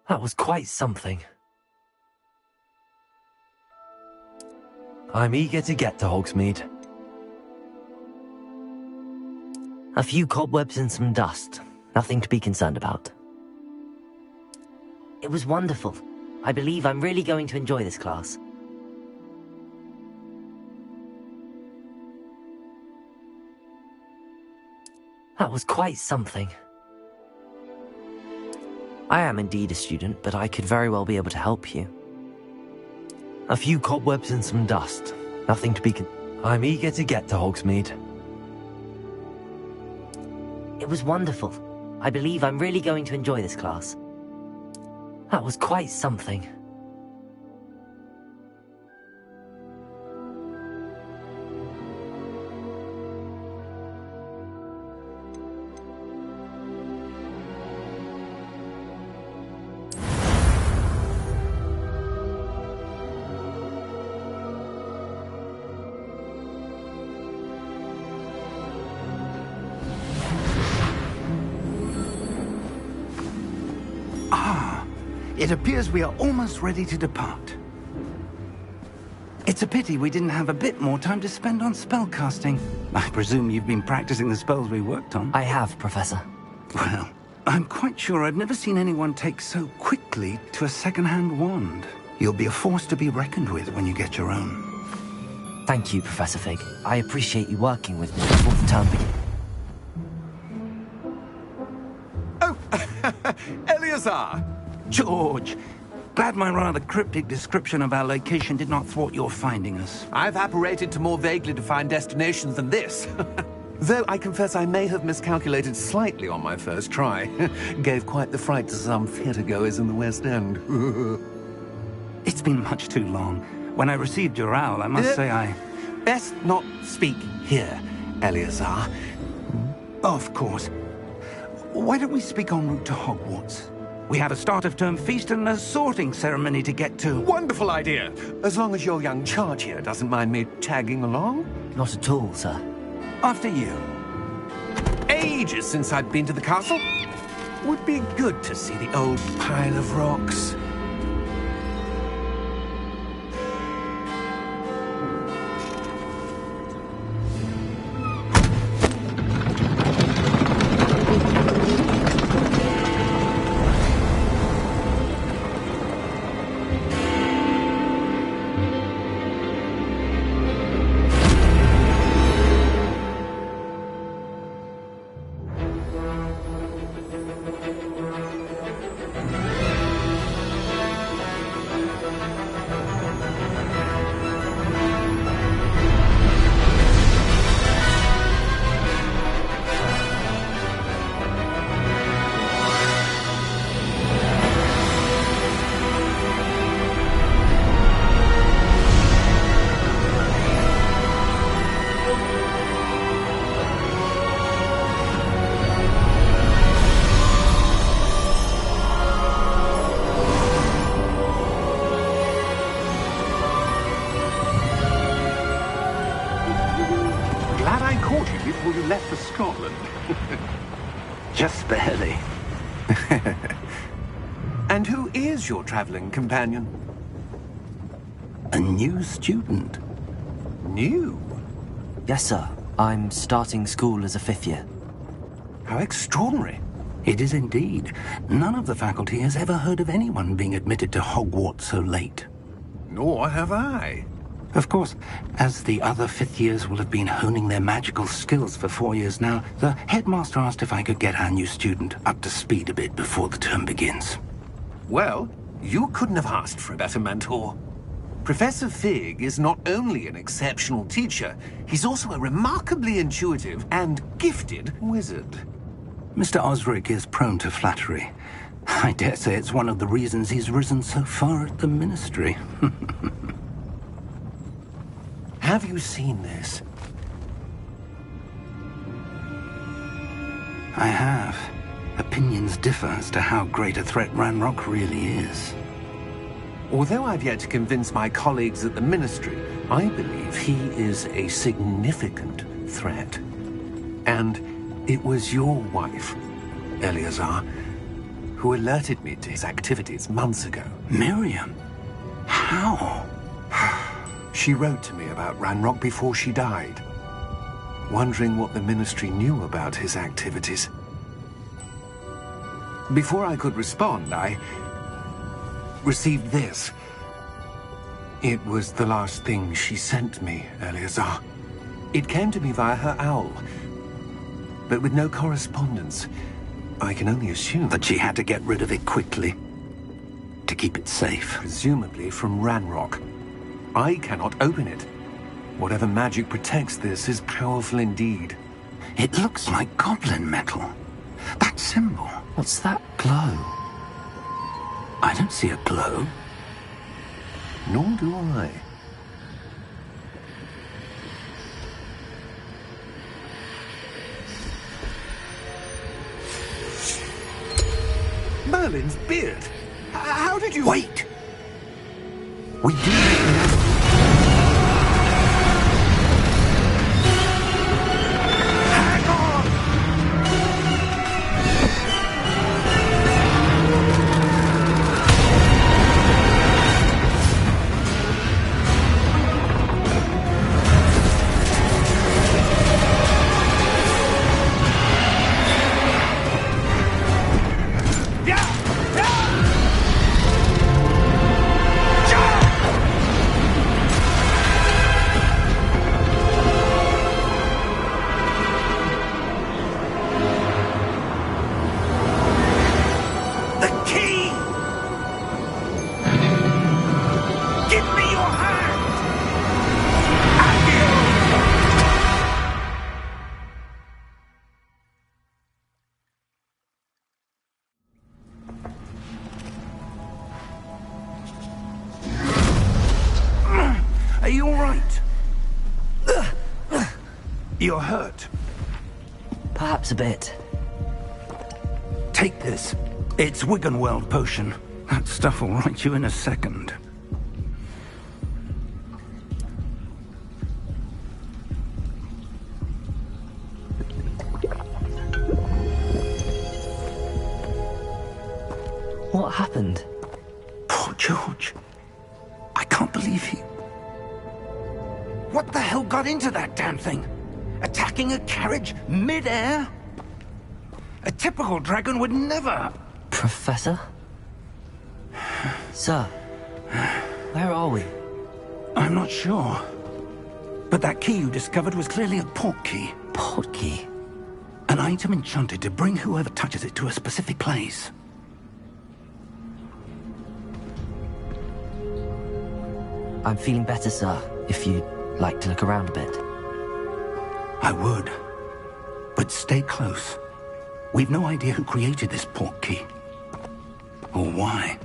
That was quite something. I'm eager to get to Hogsmeade. A few cobwebs and some dust. Nothing to be concerned about. It was wonderful. I believe I'm really going to enjoy this class. That was quite something. I am indeed a student, but I could very well be able to help you. A few cobwebs and some dust. Nothing to be I'm eager to get to Hogsmeade. It was wonderful. I believe I'm really going to enjoy this class. That was quite something. It appears we are almost ready to depart. It's a pity we didn't have a bit more time to spend on spellcasting. I presume you've been practicing the spells we worked on? I have, Professor. Well, I'm quite sure I've never seen anyone take so quickly to a second-hand wand. You'll be a force to be reckoned with when you get your own. Thank you, Professor Fig. I appreciate you working with me before the term begins. Oh, Eleazar! George, glad my rather cryptic description of our location did not thwart your finding us. I've apparated to more vaguely defined destinations than this. Though I confess I may have miscalculated slightly on my first try. Gave quite the fright to some theatre-goers in the West End. It's been much too long. When I received your owl, I must say I... Best not speak here, Eleazar. Of course. Why don't we speak en route to Hogwarts? We have a start-of-term feast and a sorting ceremony to get to. Wonderful idea! As long as your young charge here doesn't mind me tagging along. Not at all, sir. After you. Ages since I'd been to the castle. Would be good to see the old pile of rocks. Before you left for Scotland. Just barely. And who is your traveling companion? A new student. New? Yes, sir. I'm starting school as a 5th year. How extraordinary. It is indeed. None of the faculty has ever heard of anyone being admitted to Hogwarts so late. Nor have I. Of course, as the other 5th years will have been honing their magical skills for 4 years now, the headmaster asked if I could get our new student up to speed a bit before the term begins. Well, you couldn't have asked for a better mentor. Professor Fig is not only an exceptional teacher, he's also a remarkably intuitive and gifted wizard. Mr. Osric is prone to flattery. I dare say it's one of the reasons he's risen so far at the Ministry. Have you seen this? I have. Opinions differ as to how great a threat Ranrock really is. Although I've yet to convince my colleagues at the Ministry, I believe he is a significant threat. And it was your wife, Eleazar, who alerted me to his activities months ago. Miriam? How? She wrote to me about Ranrock before she died, wondering what the Ministry knew about his activities. Before I could respond, I received this. It was the last thing she sent me, Eleazar. It came to me via her owl, but with no correspondence. I can only assume That she had to get rid of it quickly, to keep it safe. presumably from Ranrock. I cannot open it. Whatever magic protects this is powerful indeed. It looks like goblin metal. That symbol. What's that glow? I don't see a glow. Nor do I. Merlin's beard. How did you... Wait! We do know. Hang on! Are you all right? You're hurt. Perhaps a bit. Take this. It's Wiggenweld potion. That stuff will right you in a second. What happened? Poor George. I can't believe he... What the hell got into that damn thing? Attacking a carriage mid-air? A typical dragon would never... Professor? Sir, where are we? I'm not sure. But that key you discovered was clearly a port key. Port key? An item enchanted to bring whoever touches it to a specific place. I'm feeling better, sir, if you'd like to look around a bit. I would. But stay close. We've no idea who created this port key. Or why.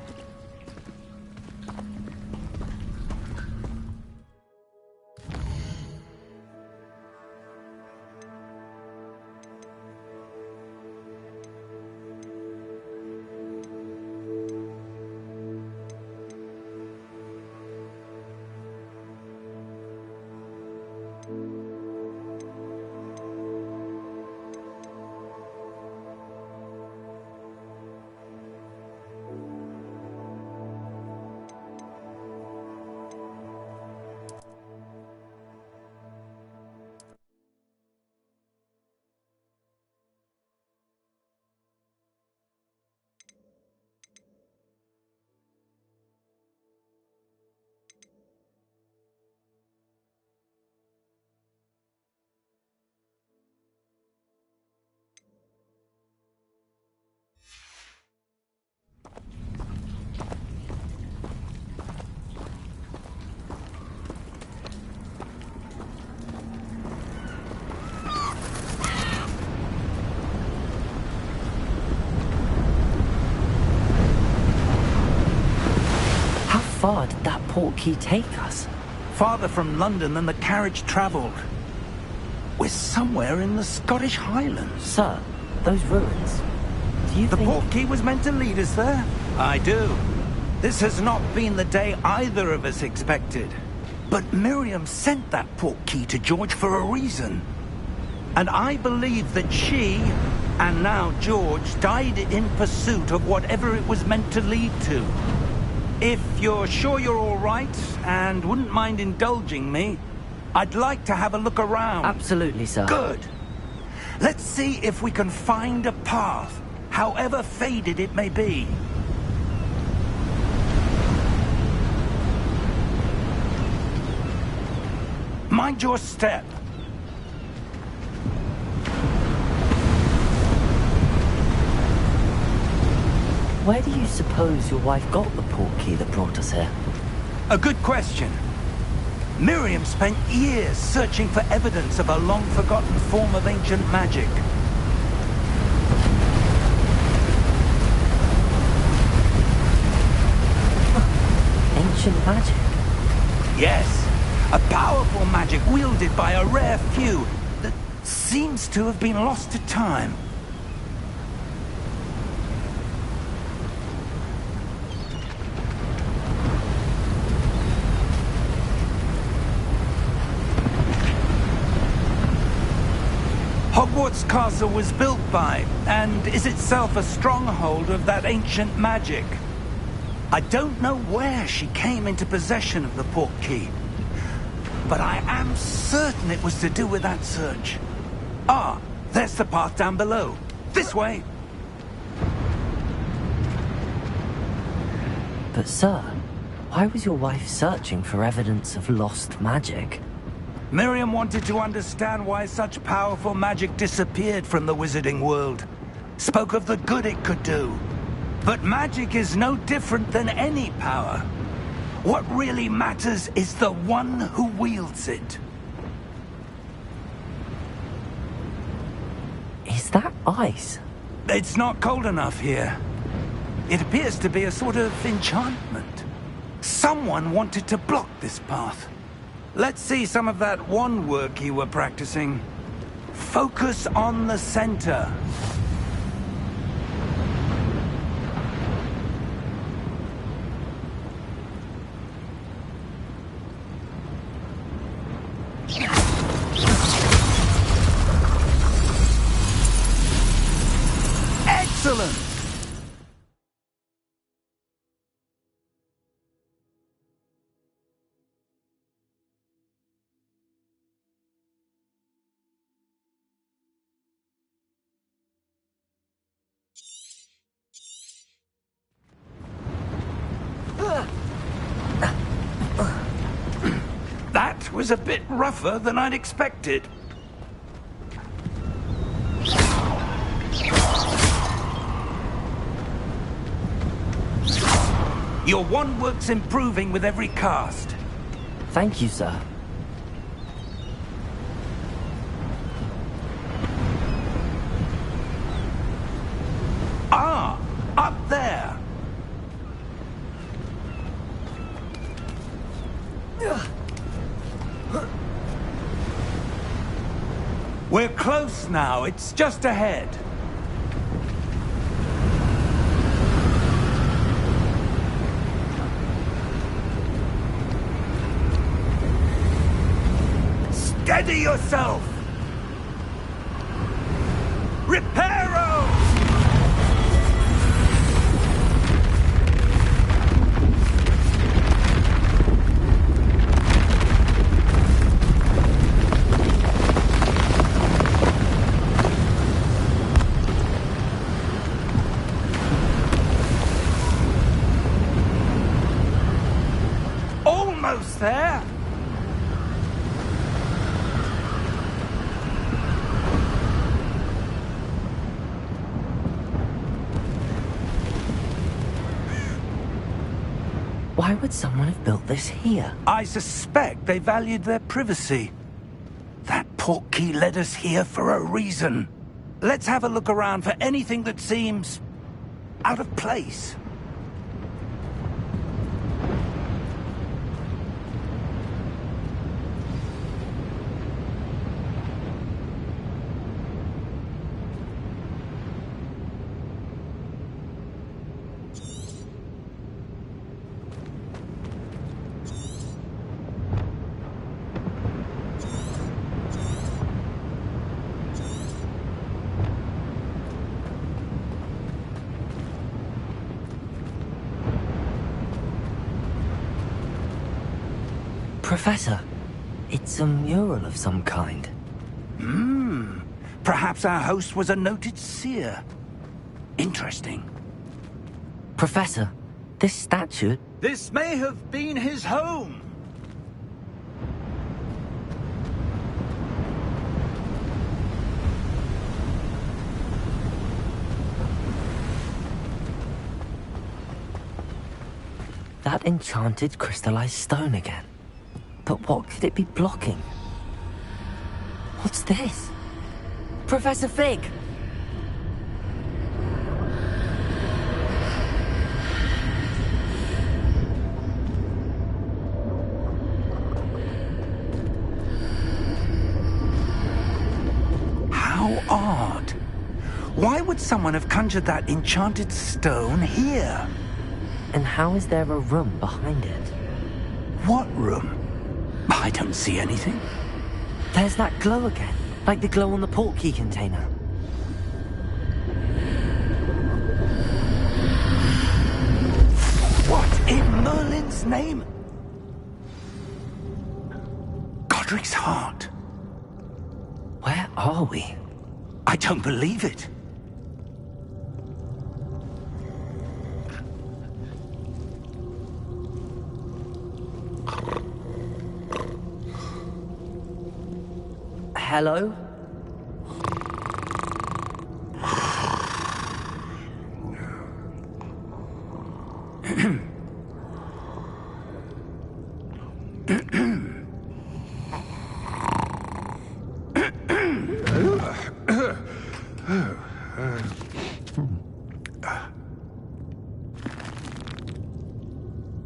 How far did that port key take us? Farther from London than the carriage travelled. We're somewhere in the Scottish Highlands. Sir, those ruins. Do you The think... port key was meant to lead us there? I do. This has not been the day either of us expected. But Miriam sent that port key to George for a reason. And I believe that she And now George died in pursuit of whatever it was meant to lead to. If you're sure you're all right and wouldn't mind indulging me, I'd like to have a look around. Absolutely, sir. Good. Let's see if we can find a path, however faded it may be. Mind your step. Where do you suppose your wife got the portkey that brought us here? A good question. Miriam spent years searching for evidence of a long-forgotten form of ancient magic. Ancient magic? Yes, a powerful magic wielded by a rare few that seems to have been lost to time. Hogwarts Castle was built by, and is itself a stronghold of that ancient magic. I don't know where she came into possession of the portkey, but I am certain it was to do with that search. Ah, there's the path down below. This way. But sir, why was your wife searching for evidence of lost magic? Miriam wanted to understand why such powerful magic disappeared from the wizarding world. Spoke of the good it could do. But magic is no different than any power. What really matters is the one who wields it. Is that ice? It's not cold enough here. It appears to be a sort of enchantment. Someone wanted to block this path. Let's see some of that wand work you were practicing. Focus on the center. Excellent! That was a bit rougher than I'd expected. Your wand work's improving with every cast. Thank you, sir. Ah, up there. We're close now. It's just ahead. Steady yourself! Reparo! Almost there! Why would someone have built this here? I suspect they valued their privacy. That portkey led us here for a reason. Let's have a look around for anything that seems out of place. Professor, it's a mural of some kind. Perhaps our host was a noted seer. Interesting. Professor, this statue... This may have been his home. That enchanted crystallized stone again. But what could it be blocking? What's this? Professor Fig! How odd. Why would someone have conjured that enchanted stone here? And how is there a room behind it? What room? I don't see anything. There's that glow again, like the glow on the portkey container. What in Merlin's name? Godric's heart. Where are we? I don't believe it. Hello?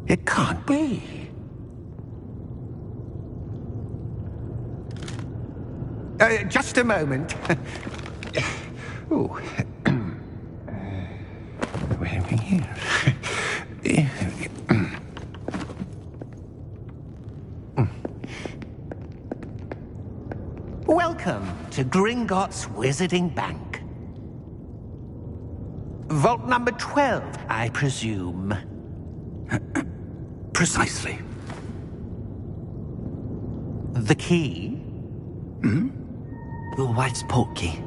It can't be. Just a moment. Oh. Where are we here? Welcome to Gringotts Wizarding Bank. Vault number 12, I presume. Precisely. The key? Your wife's portkey.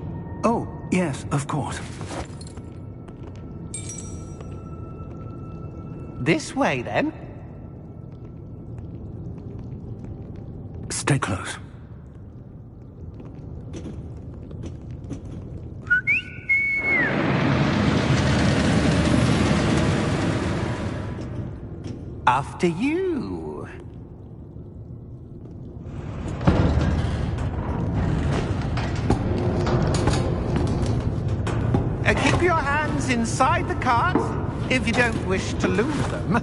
Oh, yes, of course. This way, then. Stay close. After you. Keep your hands inside the cart if you don't wish to lose them.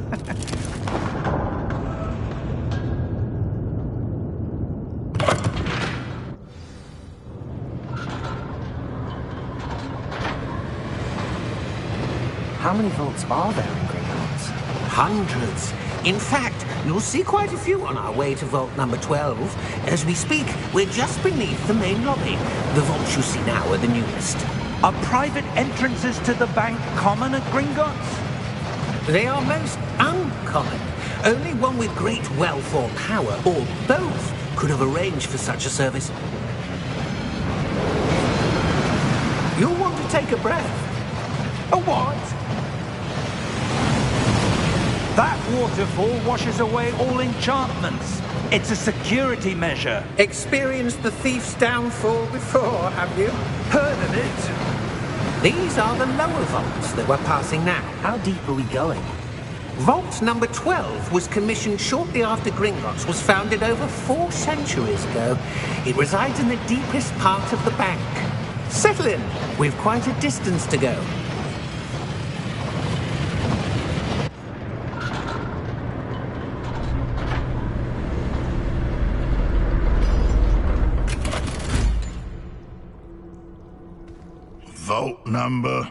How many vaults are there in Gringotts? Hundreds. In fact, you'll see quite a few on our way to vault number 12. As we speak, we're just beneath the main lobby. The vaults you see now are the newest. Are private entrances to the bank common at Gringotts? They are most uncommon. Only one with great wealth or power, or both, could have arranged for such a service. You'll want to take a breath. A what? That waterfall washes away all enchantments. It's a security measure. Experienced the thief's downfall before, have you? Heard of it? These are the lower vaults that we're passing now. How deep are we going? Vault number 12 was commissioned shortly after Gringotts was founded over 4 centuries ago. It resides in the deepest part of the bank. Settle in. We've quite a distance to go. Vault number?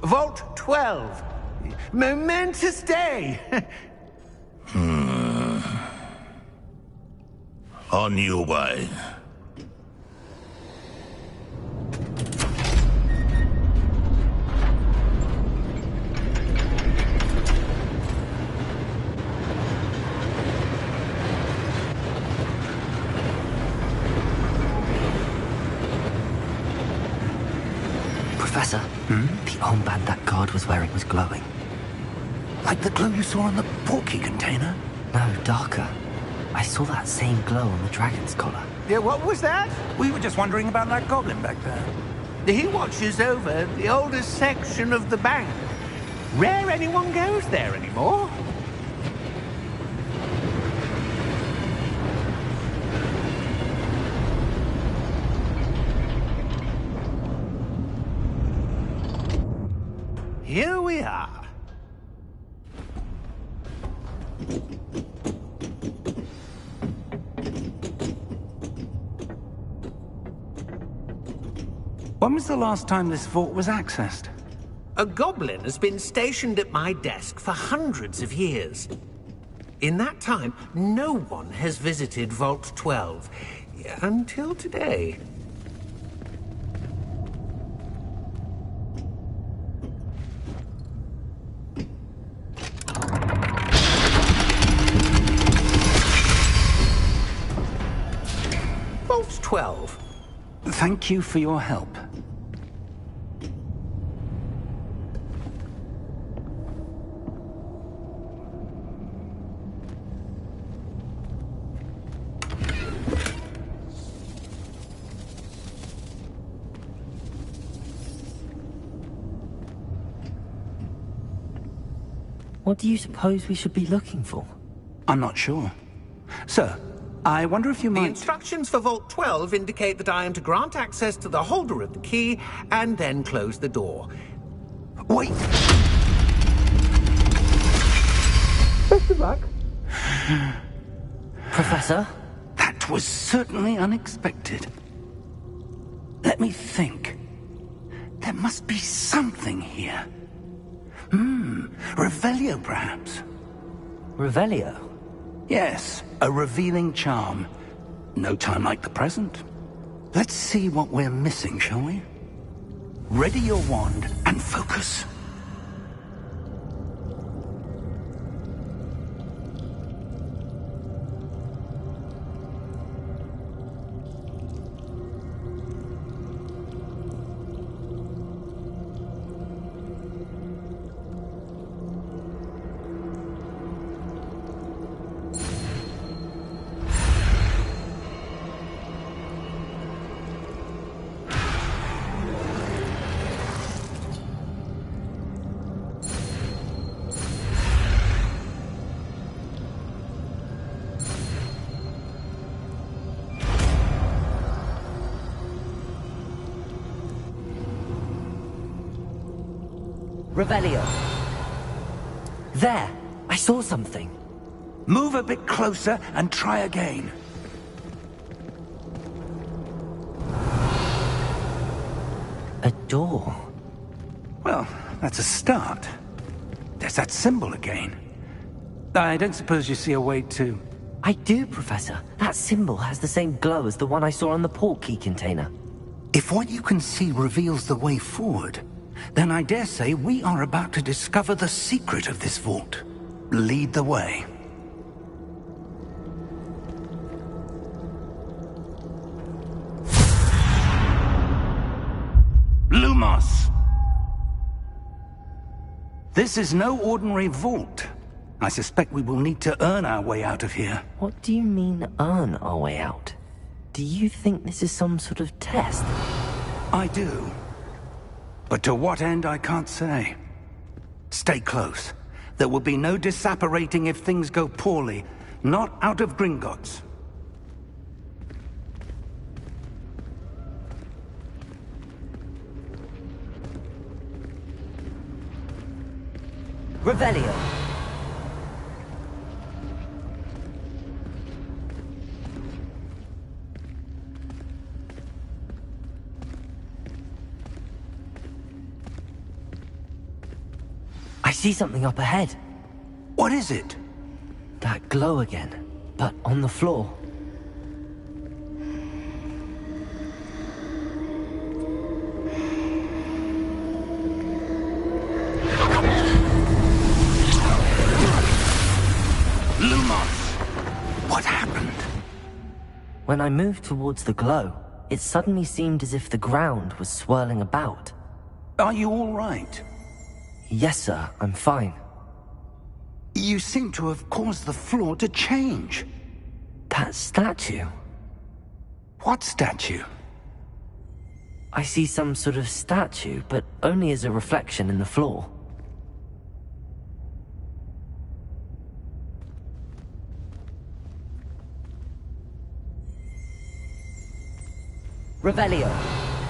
Vault 12. Momentous day. On your way. Professor, the armband that guard was wearing was glowing. Like the glow you saw on the portkey container? No, darker. I saw that same glow on the dragon's collar. Yeah, what was that? We were just wondering about that goblin back there. He watches over the oldest section of the bank. Rare anyone goes there anymore. Here we are. When was the last time this vault was accessed? A goblin has been stationed at my desk for hundreds of years. In that time, no one has visited Vault 12. Until today. Vault 12. Thank you for your help. What do you suppose we should be looking for? I'm not sure. Sir, I wonder if you The might... instructions for Vault 12 indicate that I am to grant access to the holder of the key and then close the door. Wait! Best of luck. Professor? That was certainly unexpected. Let me think. There must be something here. Revelio, perhaps. Revelio? Yes, a revealing charm. No time like the present. Let's see what we're missing, shall we? Ready your wand and focus. Revelio. There! I saw something. Move a bit closer and try again. A door. Well, that's a start. There's that symbol again. I don't suppose you see a way to... I do, Professor. That symbol has the same glow as the one I saw on the portkey container. If what you can see reveals the way forward, then I dare say we are about to discover the secret of this vault. Lead the way. Lumos! This is no ordinary vault. I suspect we will need to earn our way out of here. What do you mean, earn our way out? Do you think this is some sort of test? I do. But to what end, I can't say. Stay close. There will be no disapparating if things go poorly. Not out of Gringotts. Revelio. I see something up ahead. What is it? That glow again, but on the floor. Lumos! What happened? When I moved towards the glow, it suddenly seemed as if the ground was swirling about. Are you all right? Yes, sir, I'm fine. You seem to have caused the floor to change. That statue? What statue? I see some sort of statue, but only as a reflection in the floor. Revelio.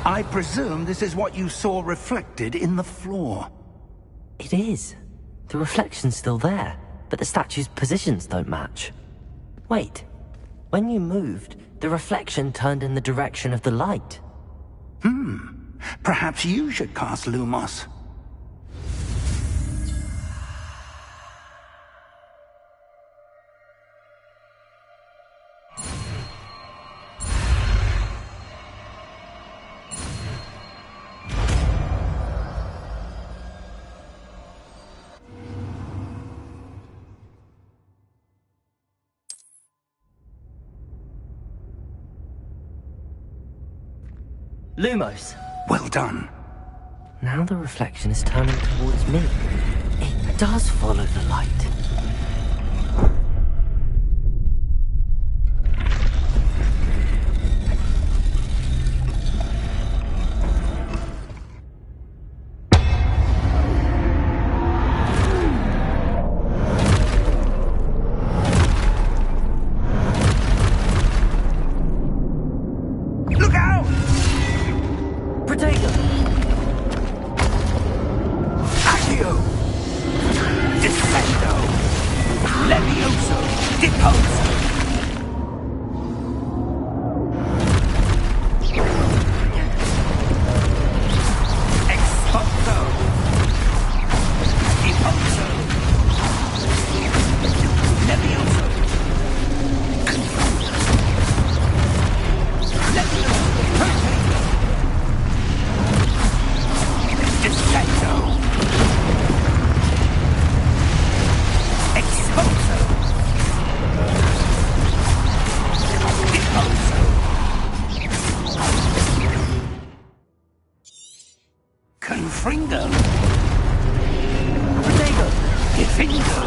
I presume this is what you saw reflected in the floor. It is. The reflection's still there, but the statue's positions don't match. Wait. When you moved, the reflection turned in the direction of the light. Perhaps you should cast Lumos. Lumos. Well done. Now the reflection is turning towards me. It does follow the light. Look out! Protego! Accio! Defendo! Levioso! Deposo! Exposo! Deposo! Levioso! Confringo! Protego! Defindo!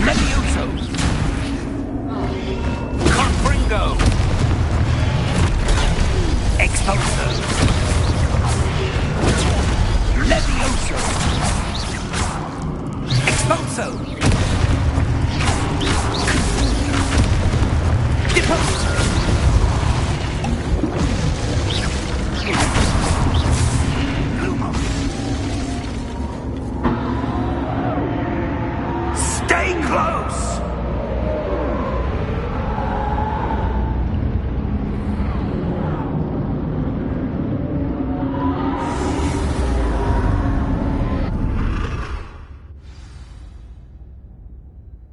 Levioso! Confringo! Exposo! Levioso! Exposo! Deposo! Stay close!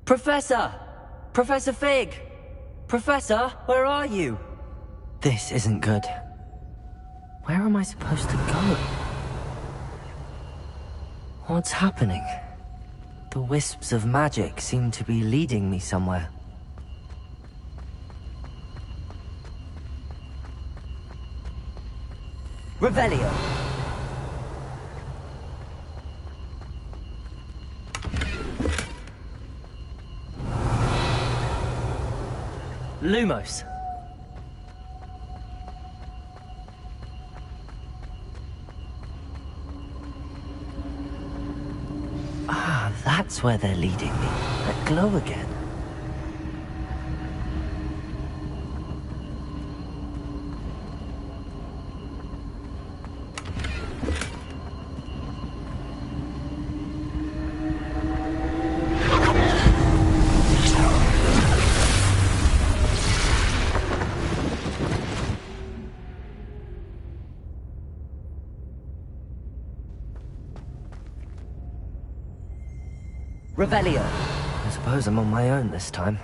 Professor! Professor Fig! Professor, where are you? This isn't good. Where am I supposed to go? What's happening? The wisps of magic seem to be leading me somewhere. Revelio! Lumos! Ah, that's where they're leading me. That glow again. Revelio. I suppose I'm on my own this time.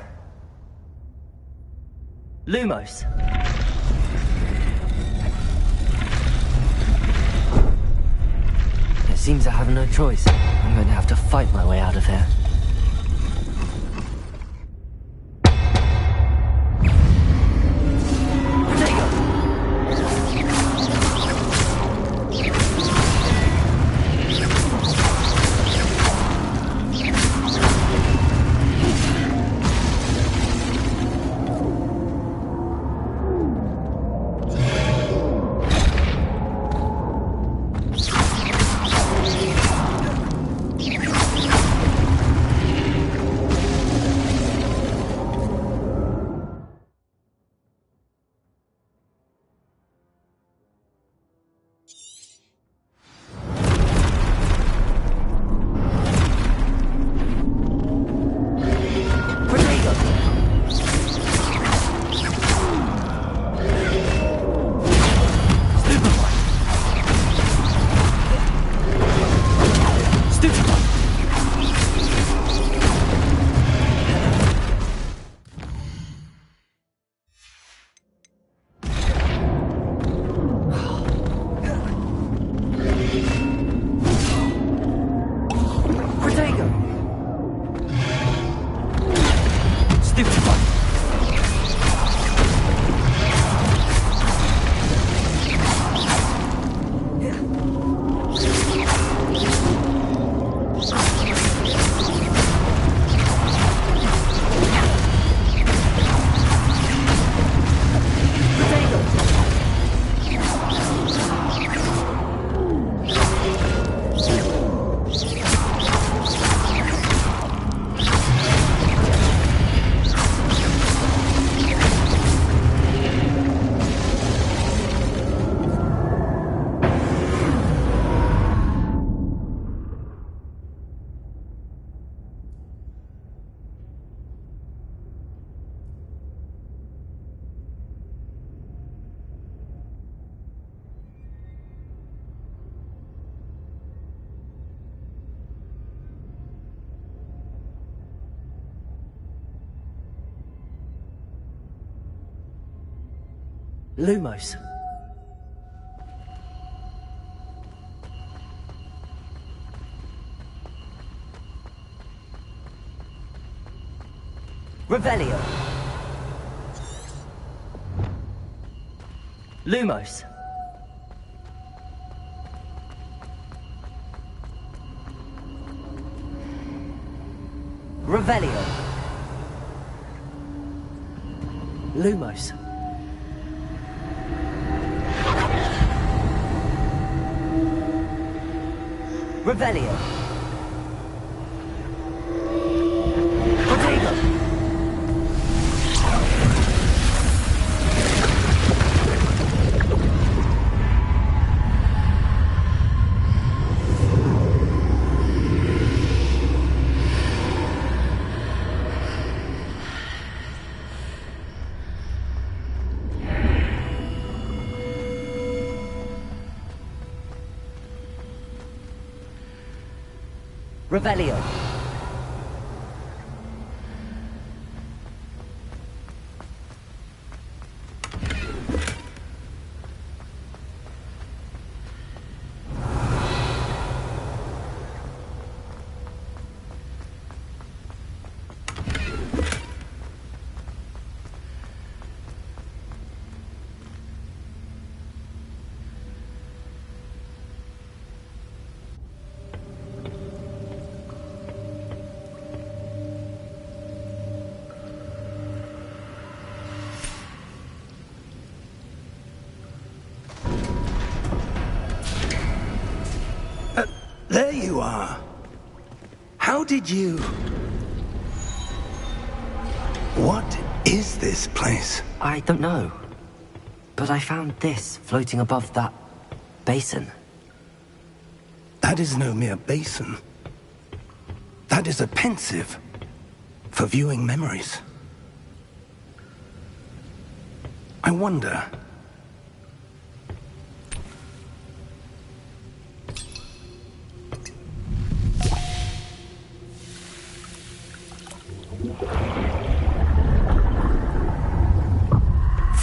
Lumos. It seems I have no choice. I'm going to have to fight my way out of here. Protego. Lumos. Revelio. Lumos. Revelio. Lumos. Revelio. Protego. Revelio. There you are. How did you... What is this place? I don't know. But I found this floating above that basin. That is no mere basin. That is a pensive for viewing memories. I wonder...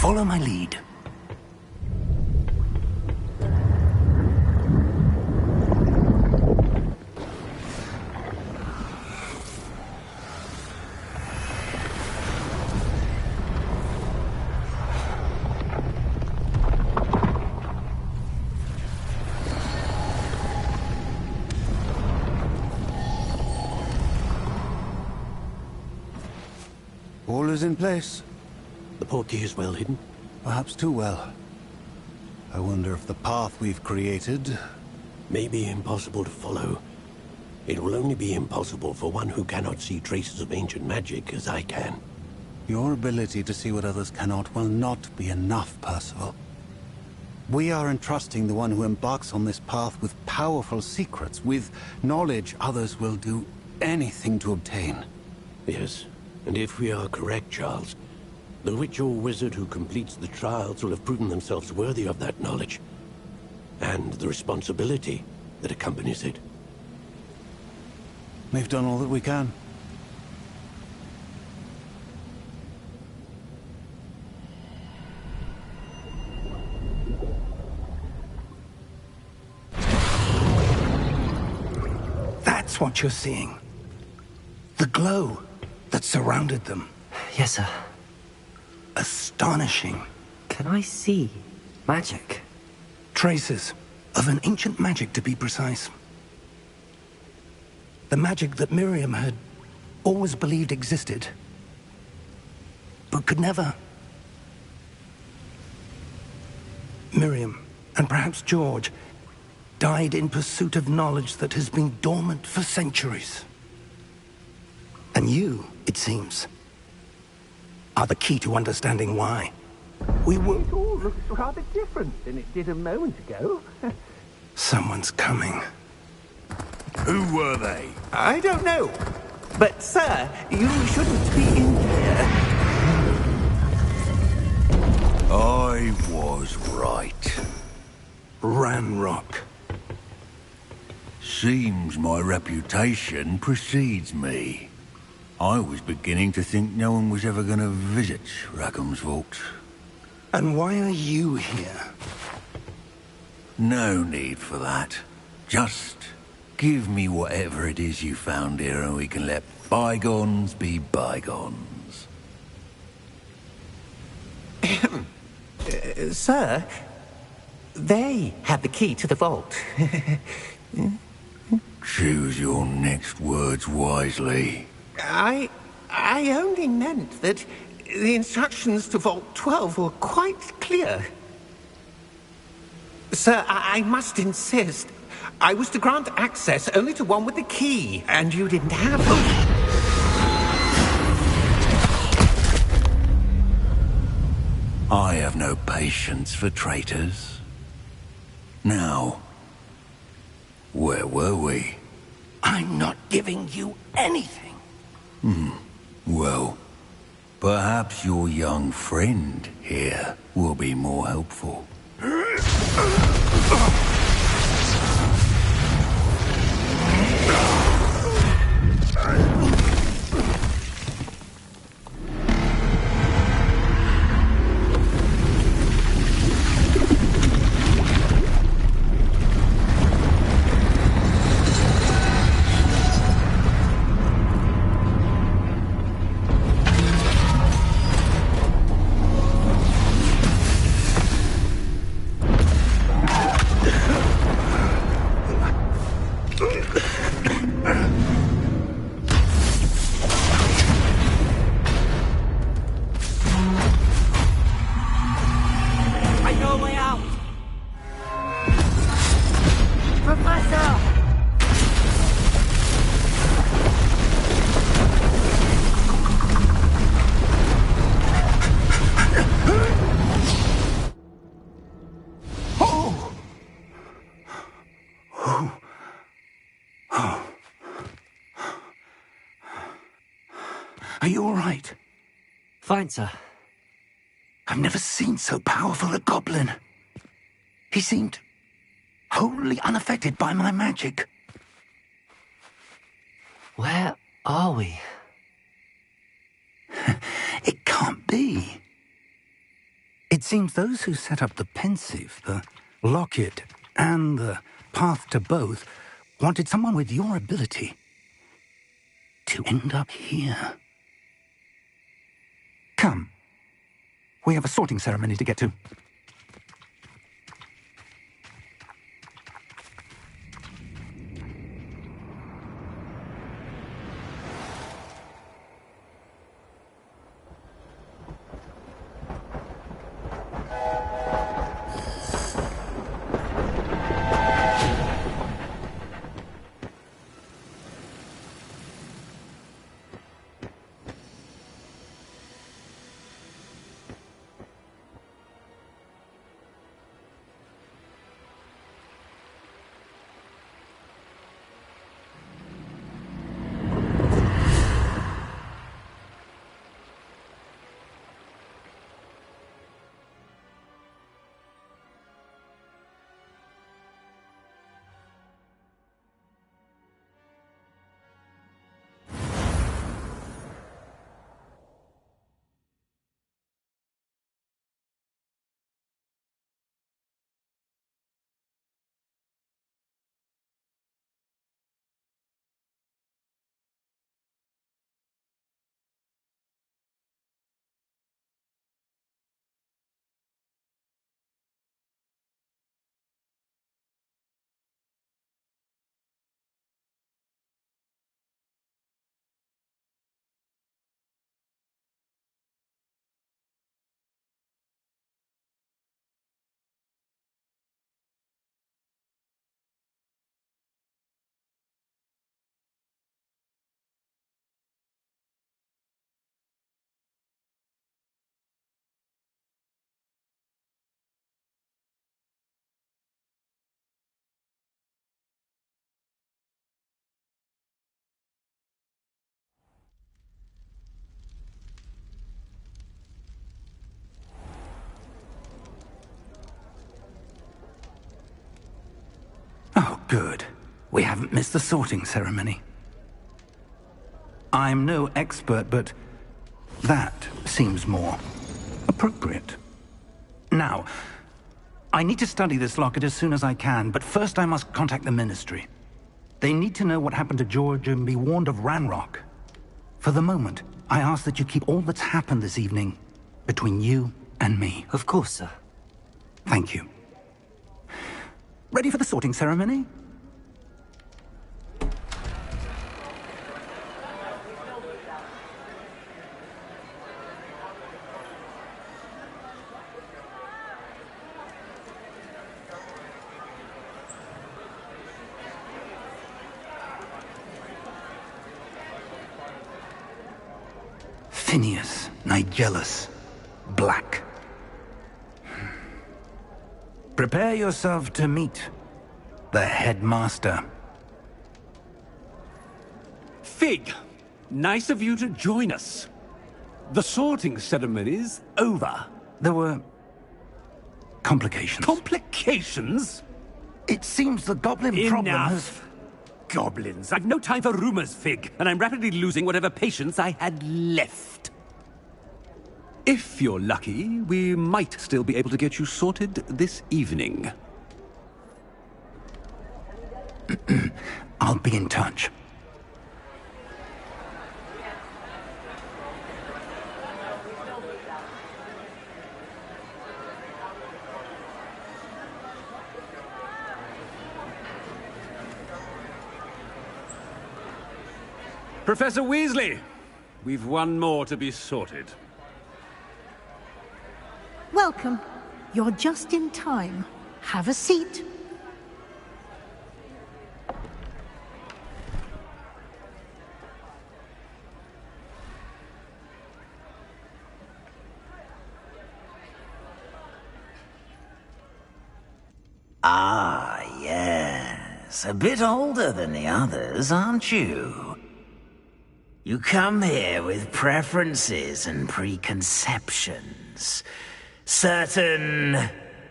Follow my lead. All is in place. The portkey is well hidden? Perhaps too well. I wonder if the path we've created... May be impossible to follow. It will only be impossible for one who cannot see traces of ancient magic as I can. Your ability to see what others cannot will not be enough, Percival. We are entrusting the one who embarks on this path with powerful secrets, with knowledge others will do anything to obtain. Yes, and if we are correct, Charles, the witch or wizard who completes the trials will have proven themselves worthy of that knowledge, and the responsibility that accompanies it. We've done all that we can. That's what you're seeing. The glow that surrounded them. Yes, sir. Astonishing. Can I see magic? Traces of an ancient magic, to be precise. The magic that Miriam had always believed existed, but could never. Miriam, and perhaps George, died in pursuit of knowledge that has been dormant for centuries. And you, it seems, are the key to understanding why. It all looks rather different than it did a moment ago. Someone's coming. Who were they? I don't know. But, sir, you shouldn't be in here. I was right. Ranrock. Seems my reputation precedes me. I was beginning to think no one was ever going to visit Rackham's vault. And why are you here? No need for that. Just give me whatever it is you found here and we can let bygones be bygones. Sir, they had the key to the vault. Choose your next words wisely. I only meant that the instructions to Vault 12 were quite clear. Sir, I must insist. I was to grant access only to one with the key, and you didn't have it. I have no patience for traitors. Now, where were we? I'm not giving you anything. Well, perhaps your young friend here will be more helpful. Are you all right? Fine, sir. I've never seen so powerful a goblin. He seemed wholly unaffected by my magic. Where are we? It can't be. It seems those who set up the pensive, the locket, and the path to both wanted someone with your ability to end up here. Come. We have a sorting ceremony to get to. Oh, good. We haven't missed the sorting ceremony. I'm no expert, but that seems more appropriate. Now, I need to study this locket as soon as I can, but first I must contact the Ministry. They need to know what happened to George and be warned of Ranrock. For the moment, I ask that you keep all that's happened this evening between you and me. Of course, sir. Thank you. Ready for the sorting ceremony? Phineas, Nigellus, Black. Prepare yourself to meet the headmaster. Fig, nice of you to join us. The sorting ceremony's over. There were complications. Complications? It seems the goblin problem has... Enough! Goblins. I've no time for rumors, Fig, and I'm rapidly losing whatever patience I had left. If you're lucky, we might still be able to get you sorted this evening. I'll be in touch. Professor Weasley, we've one more to be sorted. Welcome. You're just in time. Have a seat. Ah, yes. A bit older than the others, aren't you? You come here with preferences and preconceptions. Certain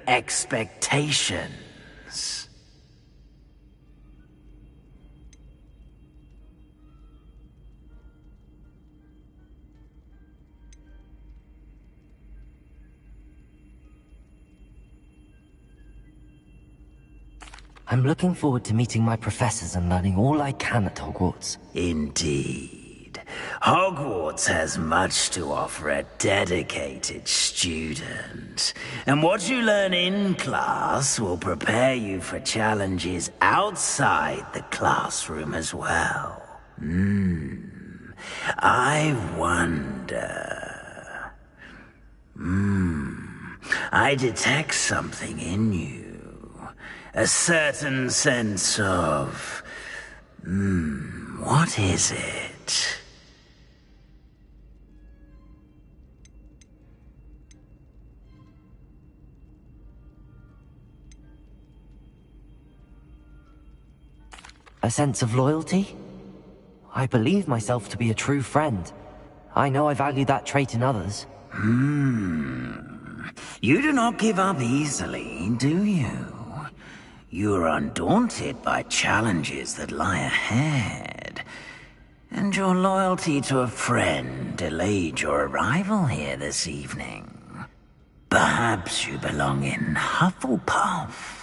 expectations. I'm looking forward to meeting my professors and learning all I can at Hogwarts. Indeed. Hogwarts has much to offer a dedicated student. And what you learn in class will prepare you for challenges outside the classroom as well. I wonder... I detect something in you. A certain sense of... what is it? A sense of loyalty? I believe myself to be a true friend. I know I value that trait in others. You do not give up easily, do you? You are undaunted by challenges that lie ahead. And your loyalty to a friend delayed your arrival here this evening. Perhaps you belong in Hufflepuff.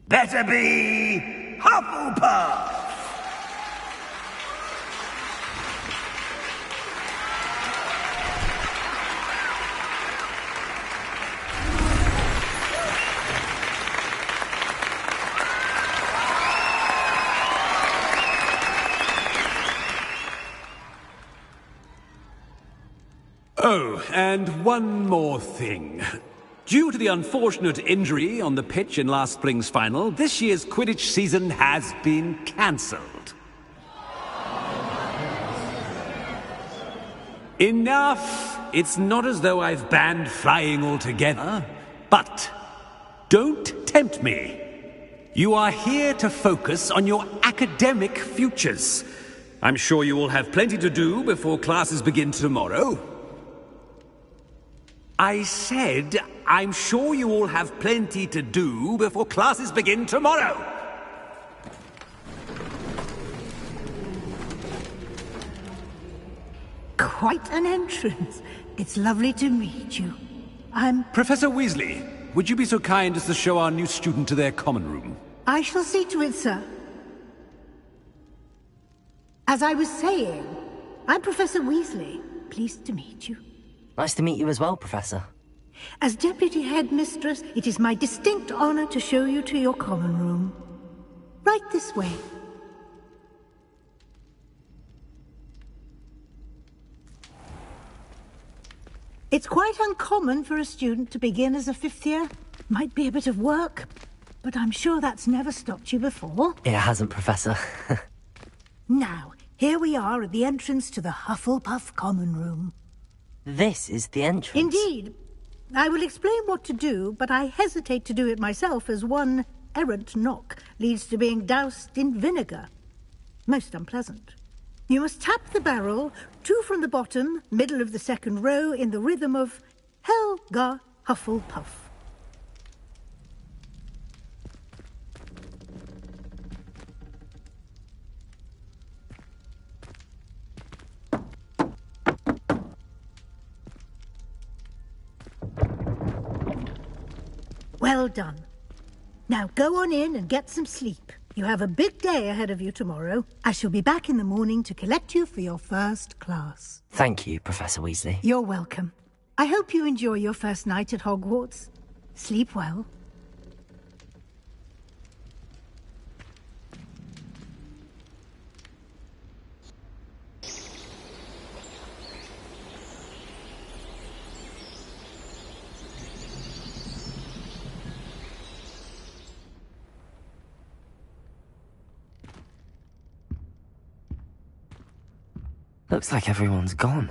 Better be Hufflepuff! Oh, and one more thing. Due to the unfortunate injury on the pitch in last spring's final, this year's Quidditch season has been cancelled. Enough it's not as though I've banned flying altogether, but don't tempt me. You are here to focus on your academic futures. I'm sure you will have plenty to do before classes begin tomorrow. I said, I'm sure you all have plenty to do before classes begin tomorrow. Quite an entrance. It's lovely to meet you. Professor Weasley, would you be so kind as to show our new student to their common room? I shall see to it, sir. As I was saying, I'm Professor Weasley. Pleased to meet you. Nice to meet you as well, Professor. As Deputy Headmistress, it is my distinct honor to show you to your common room. Right this way. It's quite uncommon for a student to begin as a fifth year. Might be a bit of work, but I'm sure that's never stopped you before. It hasn't, Professor. Now, here we are at the entrance to the Hufflepuff Common Room. This is the entrance? Indeed. I will explain what to do, but I hesitate to do it myself as one errant knock leads to being doused in vinegar. Most unpleasant. You must tap the barrel, 2 from the bottom, middle of the second row, in the rhythm of Helga Hufflepuff. Well done. Now go on in and get some sleep. You have a big day ahead of you tomorrow. I shall be back in the morning to collect you for your first class. Thank you, Professor Weasley. You're welcome. I hope you enjoy your first night at Hogwarts. Sleep well. Looks like everyone's gone.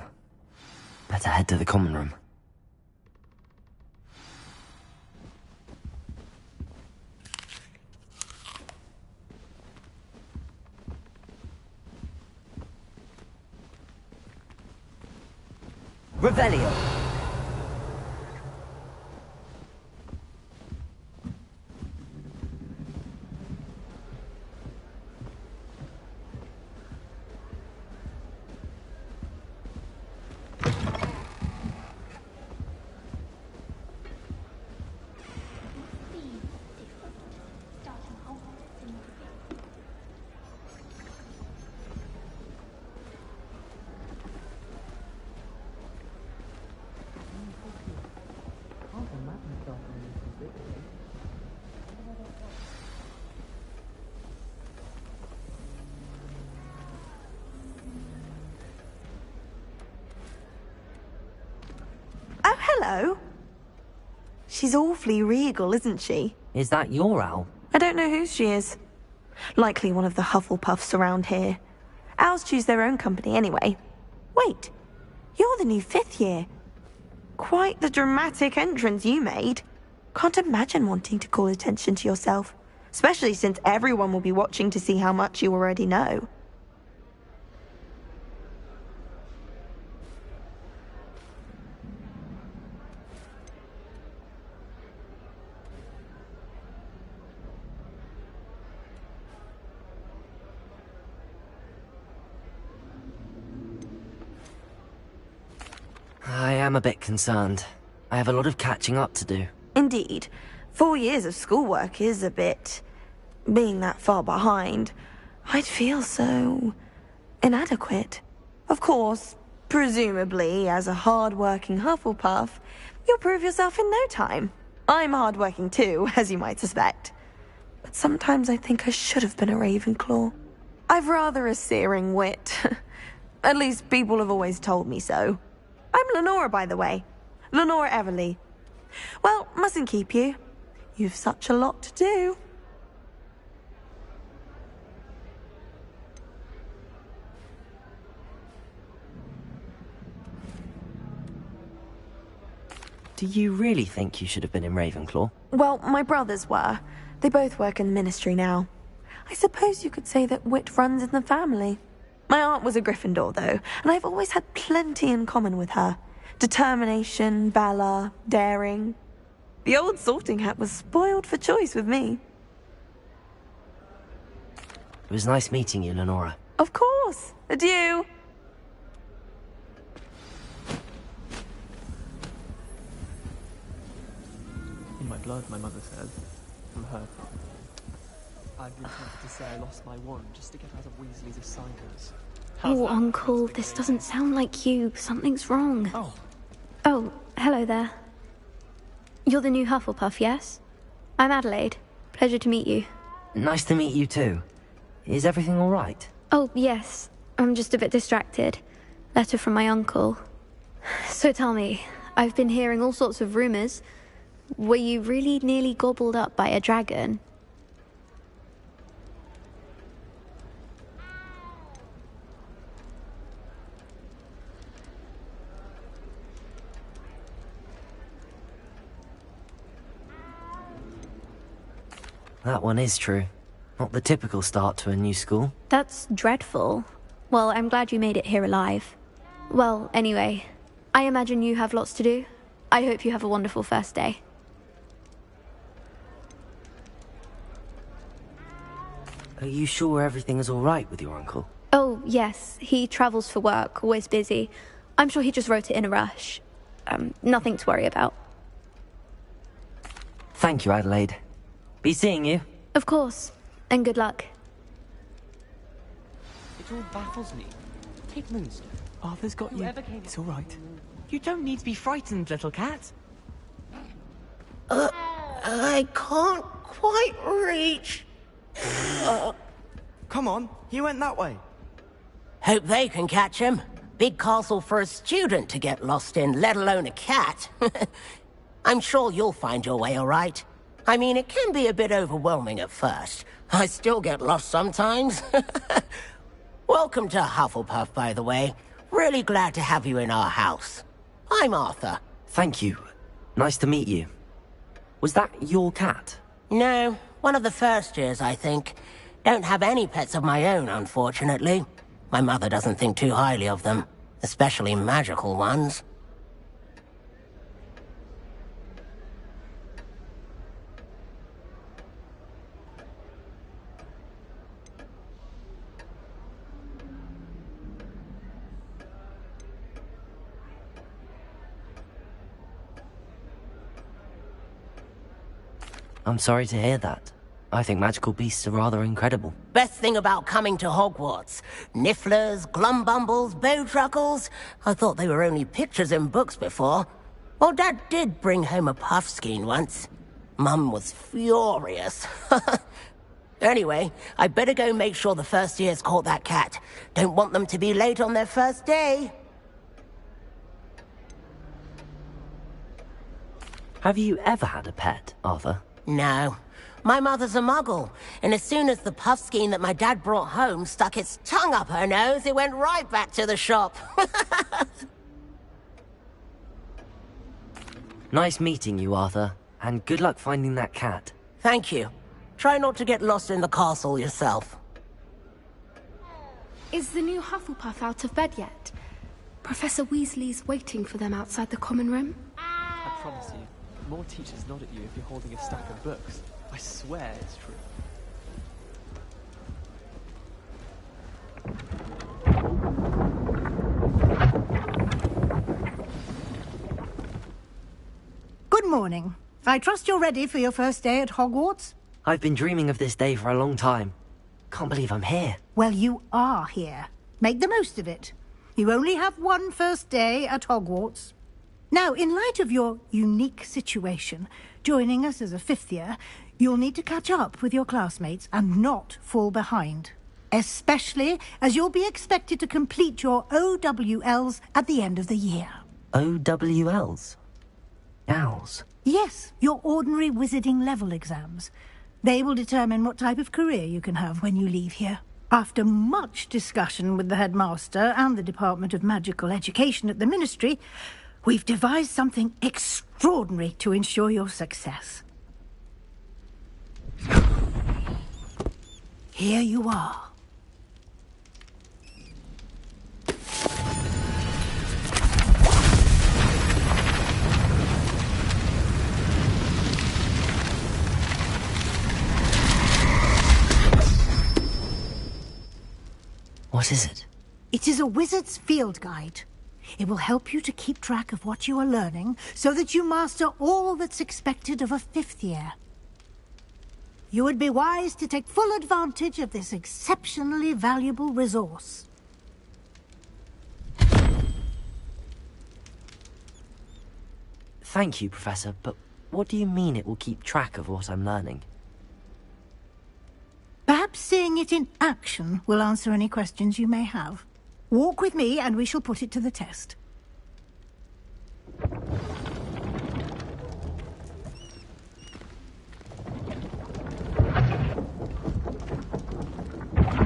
Better head to the common room. Revelio! Oh, hello. She's awfully regal, isn't she? Is that your owl? I don't know whose she is. Likely one of the Hufflepuffs around here. Owls choose their own company anyway. Wait, you're the new 5th year. Quite the dramatic entrance you made. Can't imagine wanting to call attention to yourself, especially since everyone will be watching to see how much you already know. I am a bit concerned. I have a lot of catching up to do. Indeed. 4 years of schoolwork is a bit... being that far behind. I'd feel so... inadequate. Of course, presumably, as a hard-working Hufflepuff, you'll prove yourself in no time. I'm hard-working too, as you might suspect. But sometimes I think I should have been a Ravenclaw. I've rather a searing wit. At least people have always told me so. I'm Lenora, by the way. Lenora Everly. Well, mustn't keep you. You've such a lot to do. Do you really think you should have been in Ravenclaw? Well, my brothers were. They both work in the Ministry now. I suppose you could say that wit runs in the family. My aunt was a Gryffindor, though, and I've always had plenty in common with her. Determination, valor, daring. The old sorting hat was spoiled for choice with me. It was nice meeting you, Lenora. Of course. Adieu. In my blood, my mother said. From her. I've been tempted to say I lost my wand just to get out of Weasley's assignments. Oh, Uncle, this doesn't sound like you. Something's wrong. Oh. Oh, hello there. You're the new Hufflepuff, yes? I'm Adelaide. Pleasure to meet you. Nice to meet you too. Is everything all right? Oh, yes. I'm just a bit distracted. Letter from my uncle. So tell me, I've been hearing all sorts of rumors. Were you really nearly gobbled up by a dragon? That one is true. Not the typical start to a new school. That's dreadful. Well, I'm glad you made it here alive. Well, anyway, I imagine you have lots to do. I hope you have a wonderful first day. Are you sure everything is all right with your uncle? Oh, yes. He travels for work, always busy. I'm sure he just wrote it in a rush. Nothing to worry about. Thank you, Adelaide. Be seeing you. Of course. And good luck. It all baffles me. Take Moonstone. Arthur's got you. It's all right. You don't need to be frightened, little cat. I can't quite reach. Come on, he went that way. Hope they can catch him. Big castle for a student to get lost in, let alone a cat. I'm sure you'll find your way all right. I mean, it can be a bit overwhelming at first. I still get lost sometimes. Welcome to Hufflepuff, by the way. Really glad to have you in our house. I'm Arthur. Thank you. Nice to meet you. Was that your cat? No, one of the first years, I think. Don't have any pets of my own, unfortunately. My mother doesn't think too highly of them, especially magical ones. I'm sorry to hear that. I think magical beasts are rather incredible. Best thing about coming to Hogwarts. Nifflers, Glumbumbles, Bowtruckles. I thought they were only pictures in books before. Well, Dad did bring home a Puffskein once. Mum was furious. Anyway, I better go make sure the first years caught that cat. Don't want them to be late on their first day. Have you ever had a pet, Arthur? No. My mother's a muggle, and as soon as the Puffskein that my dad brought home stuck its tongue up her nose, it went right back to the shop. Nice meeting you, Arthur, and good luck finding that cat. Thank you. Try not to get lost in the castle yourself. Is the new Hufflepuff out of bed yet? Professor Weasley's waiting for them outside the common room. I promise you, more teachers nod at you if you're holding a stack of books. I swear it's true. Good morning. I trust you're ready for your first day at Hogwarts? I've been dreaming of this day for a long time. Can't believe I'm here. Well, you are here. Make the most of it. You only have one first day at Hogwarts. Now, in light of your unique situation, joining us as a fifth year, you'll need to catch up with your classmates and not fall behind. Especially as you'll be expected to complete your OWLs at the end of the year. OWLs? Owls? Yes, your ordinary wizarding level exams. They will determine what type of career you can have when you leave here. After much discussion with the headmaster and the Department of Magical Education at the Ministry, We've devised something extraordinary to ensure your success. Here you are. What is it? It is a wizard's field guide. It will help you to keep track of what you are learning so that you master all that's expected of a 5th year. You would be wise to take full advantage of this exceptionally valuable resource. Thank you, Professor, but what do you mean it will keep track of what I'm learning? Perhaps seeing it in action will answer any questions you may have. Walk with me and we shall put it to the test.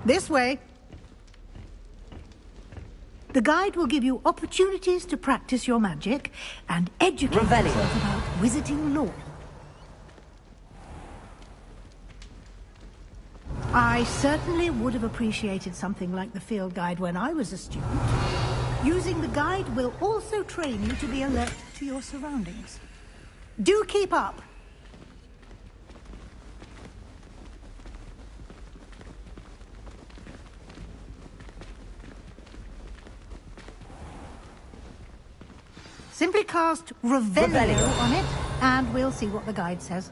This way. The guide will give you opportunities to practice your magic and educate yourself about wizarding lore. I certainly would have appreciated something like the field guide when I was a student. Using the guide will also train you to be alert to your surroundings. Do keep up! Simply cast Revelio on it, and we'll see what the guide says.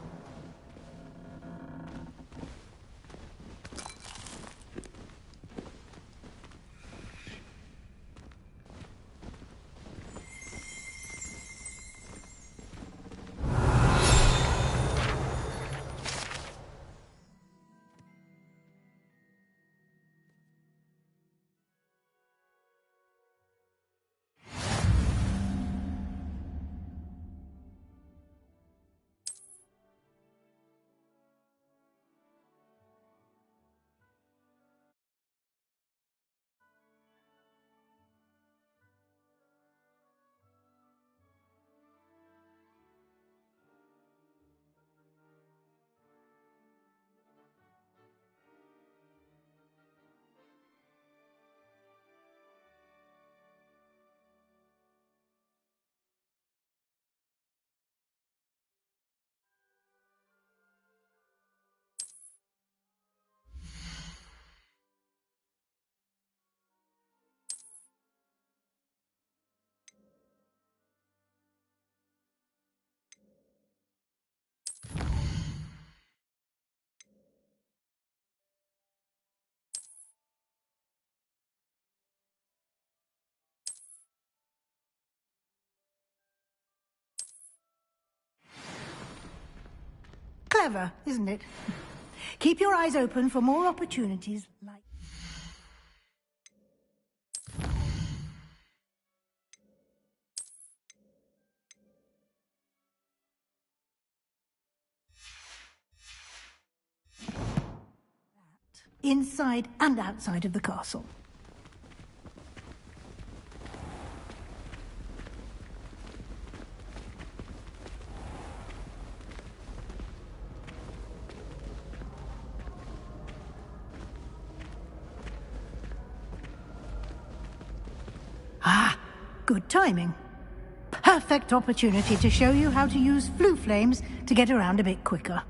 Clever, isn't it? Keep your eyes open for more opportunities like... inside and outside of the castle. Ah, good timing. Perfect opportunity to show you how to use flue flames to get around a bit quicker.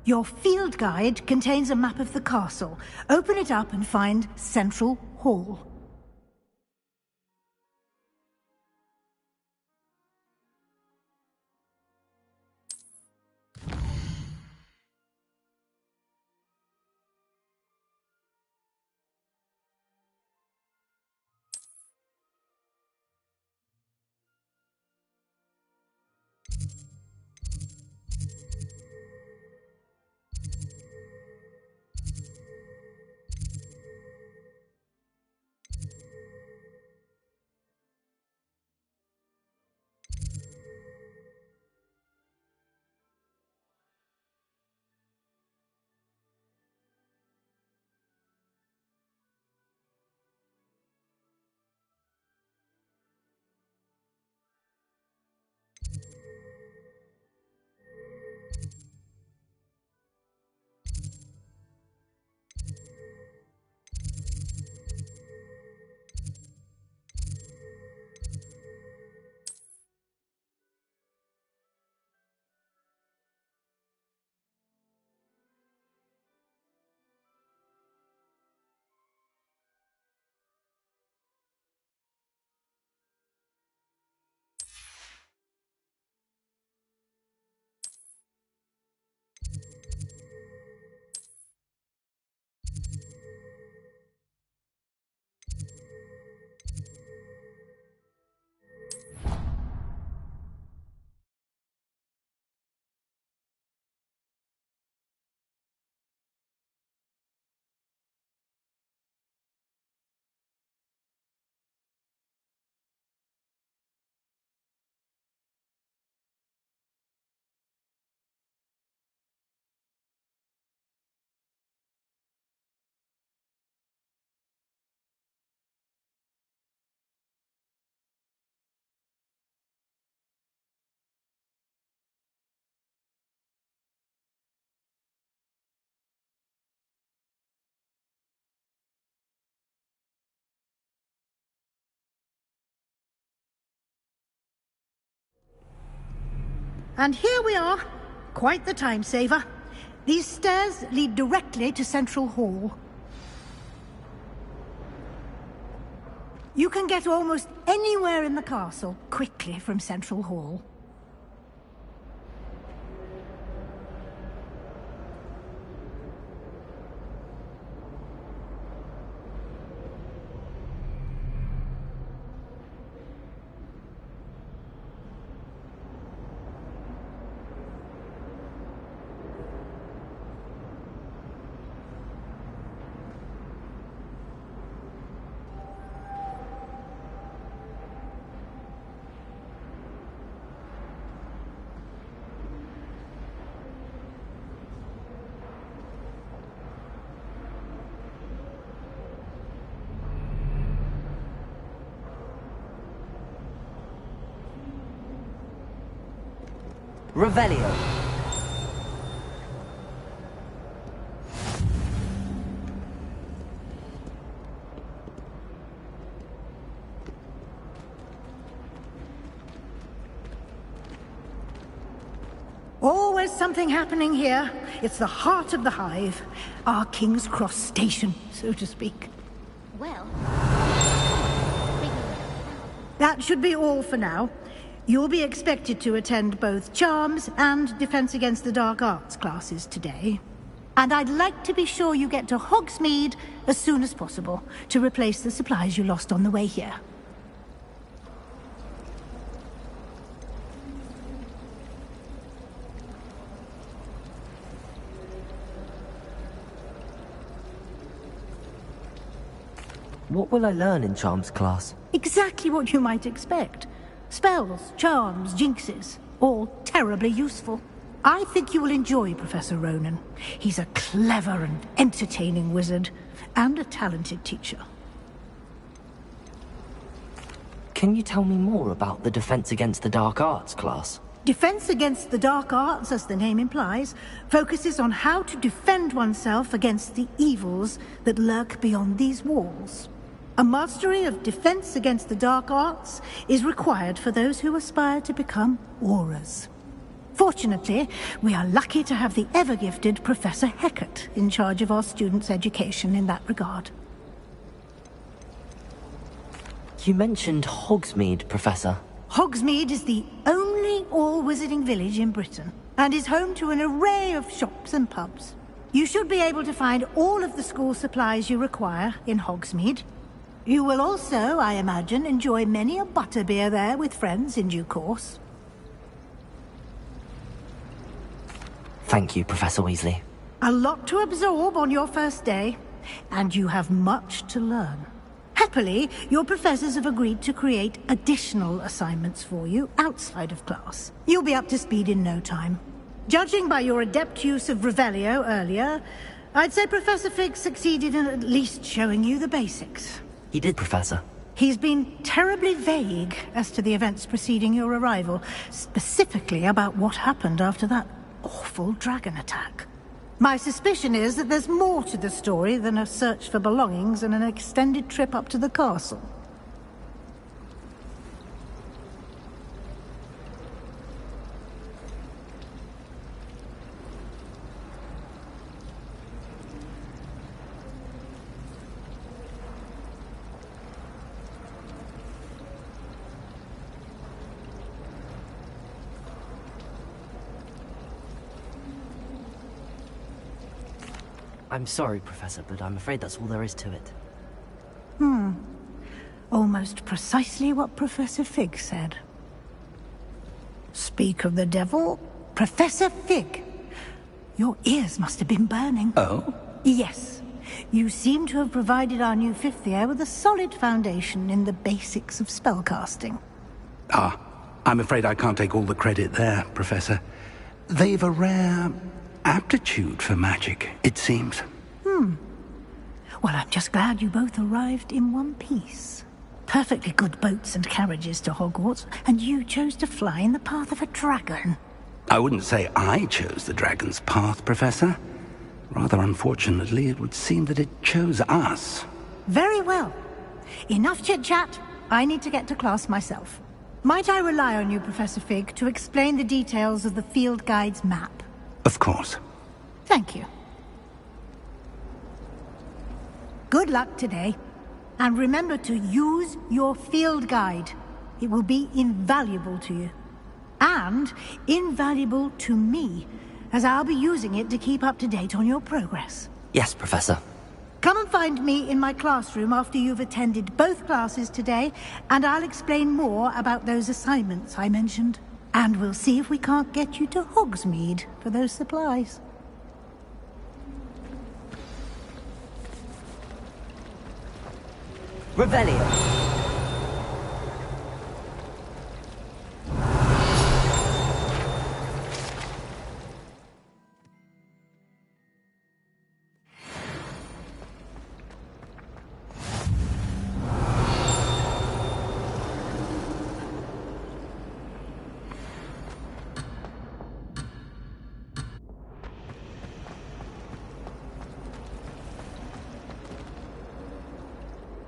Your field guide contains a map of the castle. Open it up and find Central Hall. And here we are. Quite the time saver. These stairs lead directly to Central Hall. You can get almost anywhere in the castle quickly from Central Hall. Revelio. Always something happening here. It's the heart of the hive. Our King's Cross station, so to speak. Well... That should be all for now. You'll be expected to attend both Charms and Defense Against the Dark Arts classes today. And I'd like to be sure you get to Hogsmeade as soon as possible to replace the supplies you lost on the way here. What will I learn in Charms class? Exactly what you might expect. Spells, charms, jinxes, all terribly useful. I think you will enjoy Professor Ronan. He's a clever and entertaining wizard, and a talented teacher. Can you tell me more about the Defense Against the Dark Arts class? Defense Against the Dark Arts, as the name implies, focuses on how to defend oneself against the evils that lurk beyond these walls. A mastery of Defense Against the Dark Arts is required for those who aspire to become Aurors. Fortunately, we are lucky to have the ever-gifted Professor Hecat in charge of our students' education in that regard. You mentioned Hogsmeade, Professor. Hogsmeade is the only all-wizarding village in Britain, and is home to an array of shops and pubs. You should be able to find all of the school supplies you require in Hogsmeade. You will also, I imagine, enjoy many a butterbeer there with friends in due course. Thank you, Professor Weasley. A lot to absorb on your first day, and you have much to learn. Happily, your professors have agreed to create additional assignments for you outside of class. You'll be up to speed in no time. Judging by your adept use of Revelio earlier, I'd say Professor Fig succeeded in at least showing you the basics. He did, Professor. He's been terribly vague as to the events preceding your arrival, specifically about what happened after that awful dragon attack. My suspicion is that there's more to the story than a search for belongings and an extended trip up to the castle. I'm sorry, Professor, but I'm afraid that's all there is to it. Almost precisely what Professor Fig said. Speak of the devil, Professor Fig. Your ears must have been burning. Oh? Yes. You seem to have provided our new fifth year with a solid foundation in the basics of spellcasting. I'm afraid I can't take all the credit there, Professor. They've a rare aptitude for magic, it seems. Well, I'm just glad you both arrived in one piece. Perfectly good boats and carriages to Hogwarts, and you chose to fly in the path of a dragon. I wouldn't say I chose the dragon's path, Professor. Rather unfortunately, it would seem that it chose us. Very well. Enough chit-chat. I need to get to class myself. Might I rely on you, Professor Fig, to explain the details of the field guide's map? Of course. Thank you. Good luck today. And remember to use your field guide. It will be invaluable to you. And invaluable to me, as I'll be using it to keep up to date on your progress. Yes, Professor. Come and find me in my classroom after you've attended both classes today, and I'll explain more about those assignments I mentioned. And we'll see if we can't get you to Hogsmeade for those supplies. Revelio.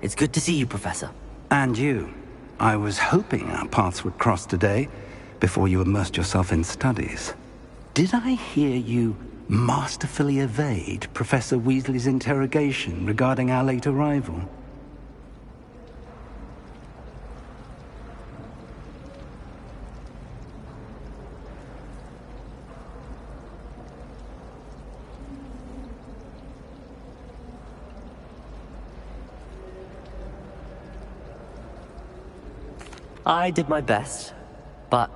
It's good to see you, Professor. And you. I was hoping our paths would cross today, before you immersed yourself in studies. Did I hear you masterfully evade Professor Weasley's interrogation regarding our late arrival? I did my best, but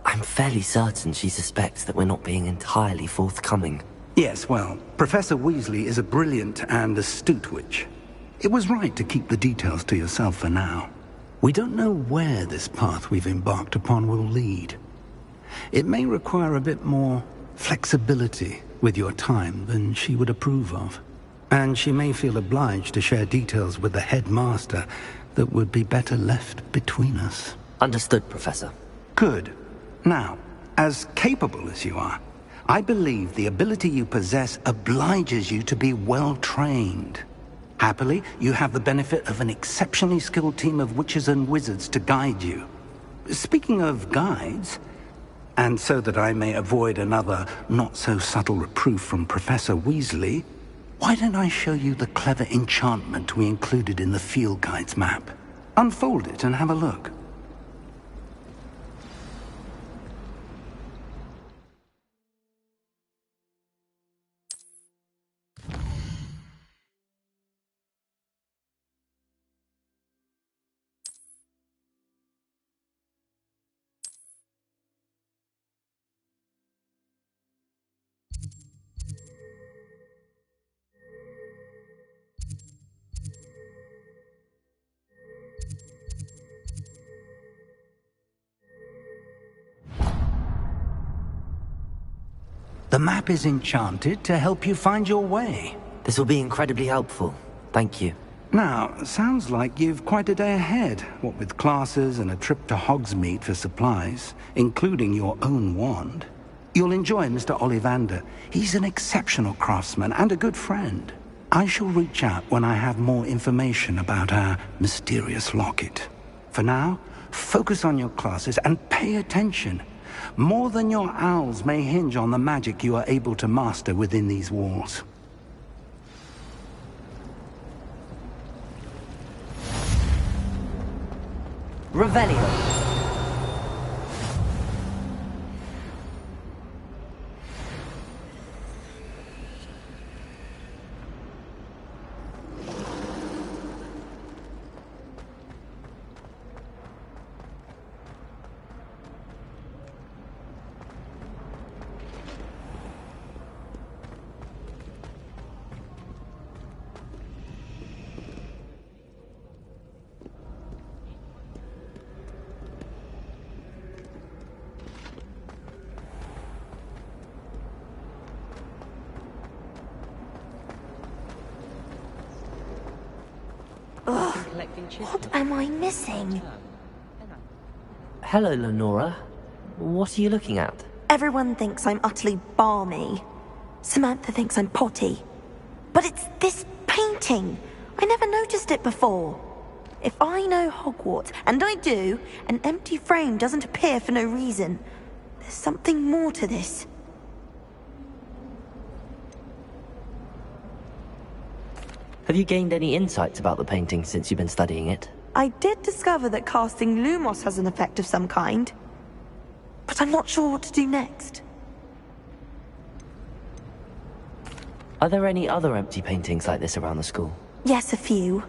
I'm fairly certain she suspects that we're not being entirely forthcoming. Yes, well, Professor Weasley is a brilliant and astute witch. It was right to keep the details to yourself for now. We don't know where this path we've embarked upon will lead. It may require a bit more flexibility with your time than she would approve of. And she may feel obliged to share details with the headmaster that would be better left between us. Understood, Professor. Good. Now, as capable as you are, I believe the ability you possess obliges you to be well-trained. Happily, you have the benefit of an exceptionally skilled team of witches and wizards to guide you. Speaking of guides, and so that I may avoid another not-so-subtle reproof from Professor Weasley, why don't I show you the clever enchantment we included in the field guide's map? Unfold it and have a look. The map is enchanted to help you find your way. This will be incredibly helpful. Thank you. Now, sounds like you've quite a day ahead, what with classes and a trip to Hogsmeade for supplies, including your own wand. You'll enjoy Mr. Ollivander. He's an exceptional craftsman and a good friend. I shall reach out when I have more information about our mysterious locket. For now, focus on your classes and pay attention. More than your owls may hinge on the magic you are able to master within these walls. Revelio. What am I missing? Hello, Lenora. What are you looking at? Everyone thinks I'm utterly balmy. Samantha thinks I'm potty. But it's this painting. I never noticed it before. If I know Hogwarts, and I do, an empty frame doesn't appear for no reason. There's something more to this. Have you gained any insights about the painting since you've been studying it? I did discover that casting Lumos has an effect of some kind, but I'm not sure what to do next. Are there any other empty paintings like this around the school? Yes, a few.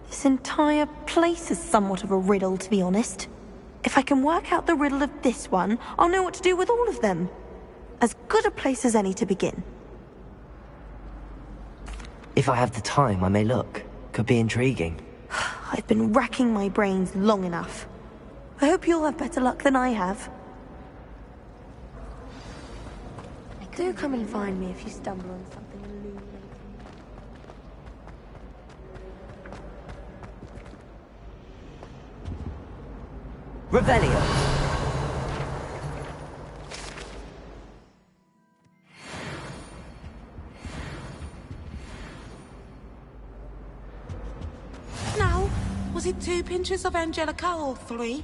This entire place is somewhat of a riddle, to be honest. If I can work out the riddle of this one, I'll know what to do with all of them. As good a place as any to begin. If I have the time, I may look. Could be intriguing. I've been racking my brains long enough. I hope you'll have better luck than I have. Do come and find me if you stumble on something illuminating. Revelio! Now, was it 2 pinches of Angelica or 3?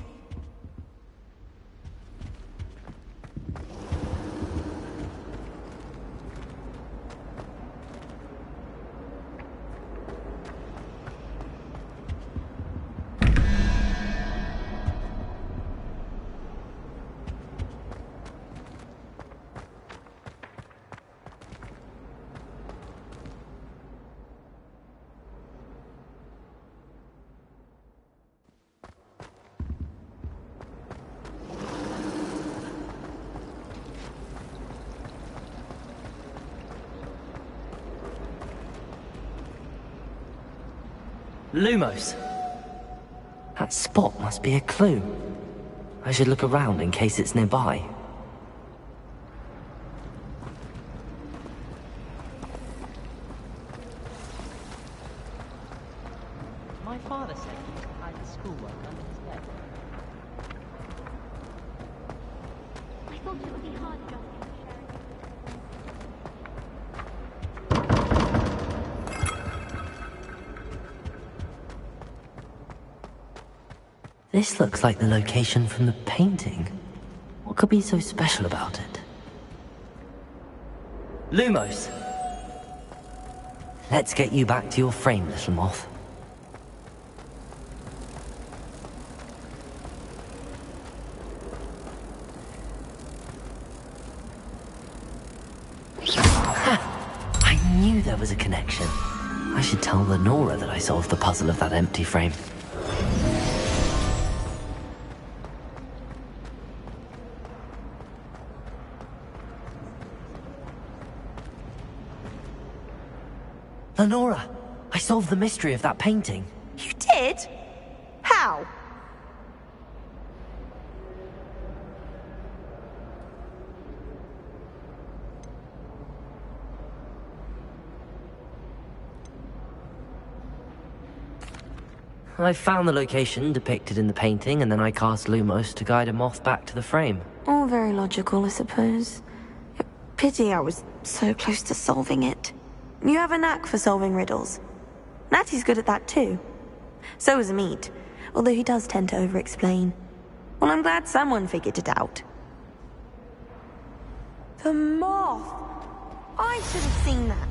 Lumos! That spot must be a clue. I should look around in case it's nearby. My father said he used to hide his schoolwork under his bed. I thought it would be hard jumping. This looks like the location from the painting. What could be so special about it? Lumos! Let's get you back to your frame, little moth. Ha! I knew there was a connection. I should tell Lenora that I solved the puzzle of that empty frame. Lenora, I solved the mystery of that painting. You did? How? I found the location depicted in the painting, and then I cast Lumos to guide a moth back to the frame. All very logical, I suppose. Pity I was so close to solving it. You have a knack for solving riddles. Natty's good at that too. So is Amit, although he does tend to over-explain. Well, I'm glad someone figured it out. The moth! I should have seen that.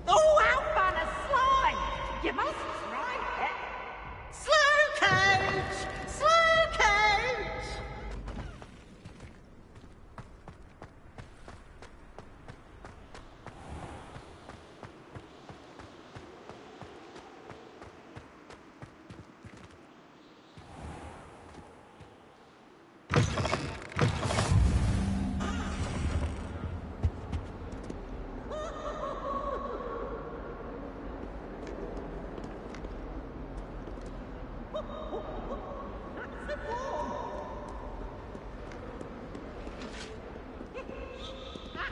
Oh, how fun a slime! You must try it. Slow coach!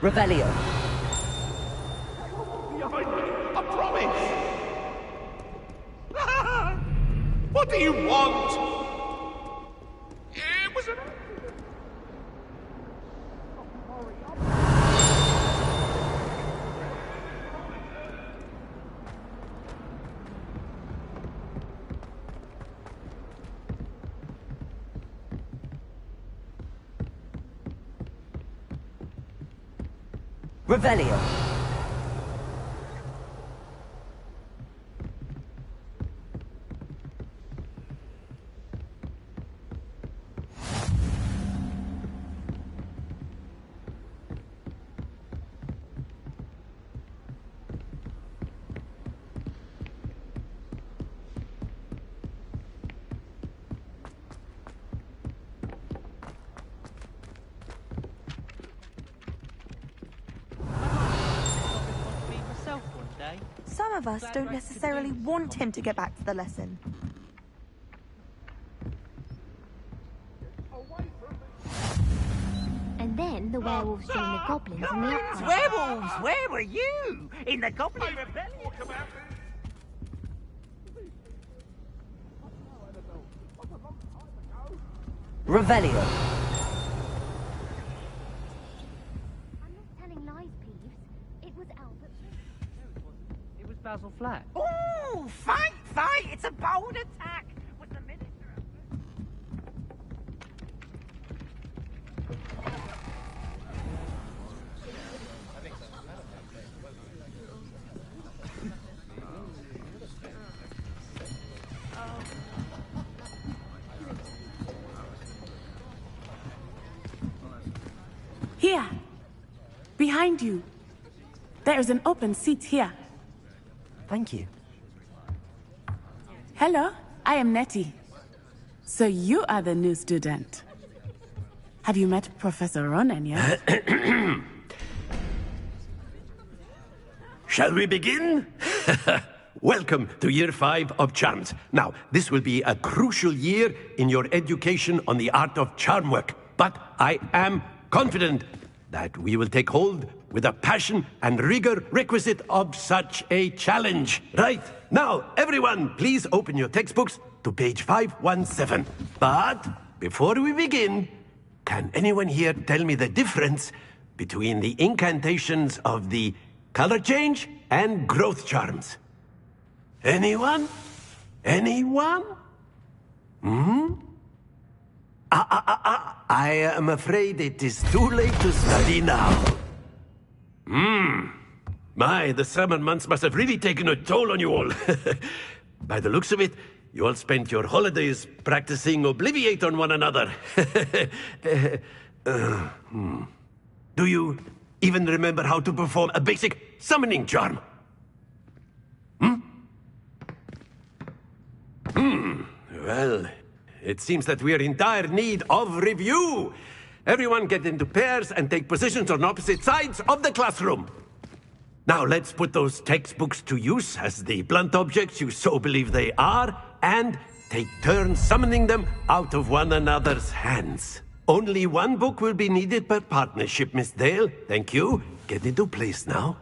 Revelio. I promise! What do you want? It was an... Revelio. Some of us don't necessarily want him to get back to the lesson. And then the werewolves joined the goblins in the uprising. Werewolves! Where were you? In the Goblin Rebellion? Revelio. I'm not telling lies, Peeves. It was Albert. It was Basil Flat. Ooh! Fight! Fight! It's a bold attack! Was the minister... Here. Behind you. There is an open seat here. Thank you. Hello, I am Nettie. So you are the new student. Have you met Professor Ronan yet? Shall we begin? Welcome to Year 5 of Charms. Now, this will be a crucial year in your education on the art of charm work. But I am confident that we will take hold with the passion and rigor requisite of such a challenge. Right, now, everyone, please open your textbooks to page 517. But before we begin, can anyone here tell me the difference between the incantations of the color change and growth charms? Anyone? Anyone? I am afraid it is too late to study now. My, the summer months must have really taken a toll on you all. By the looks of it, you all spent your holidays practicing Obliviate on one another. Do you even remember how to perform a basic summoning charm? Well, it seems that we are in dire need of review. Everyone get into pairs and take positions on opposite sides of the classroom. Now let's put those textbooks to use as the blunt objects you so believe they are, and take turns summoning them out of one another's hands. Only one book will be needed per partnership, Miss Dale. Thank you. Get into place now.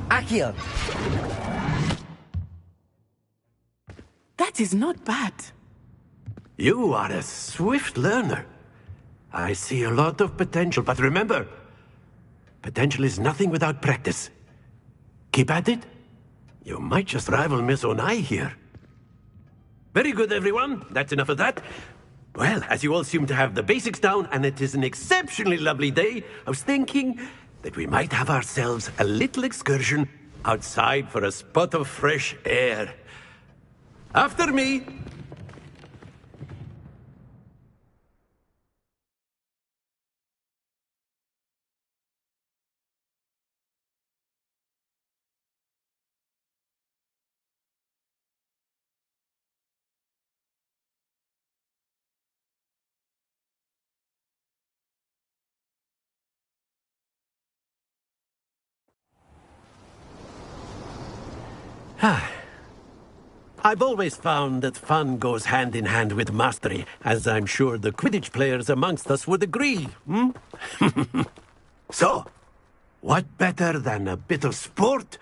Accio! That is not bad. You are a swift learner. I see a lot of potential, but remember, potential is nothing without practice. Keep at it. You might just rival Miss Onai here. Very good, everyone. That's enough of that. Well, as you all seem to have the basics down, and it is an exceptionally lovely day, I was thinking that we might have ourselves a little excursion outside for a spot of fresh air. After me! I've always found that fun goes hand in hand with mastery, as I'm sure the Quidditch players amongst us would agree, hmm? So, what better than a bit of sport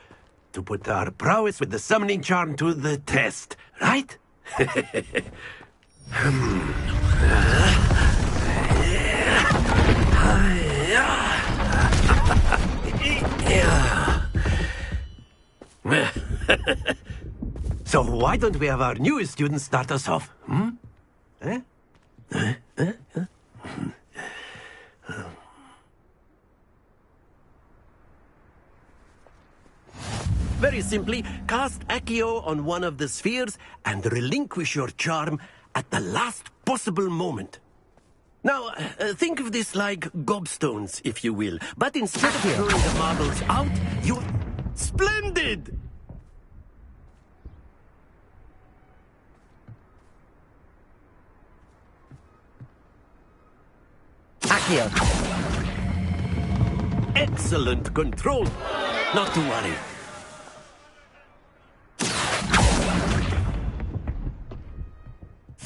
to put our prowess with the summoning charm to the test, right? So why don't we have our newest student start us off, hmm? Very simply, cast Accio on one of the spheres and relinquish your charm at the last possible moment. Now, think of this like gobstones, if you will. But instead of throwing the marbles out, you're... Splendid! Accio. Excellent control. Not to worry.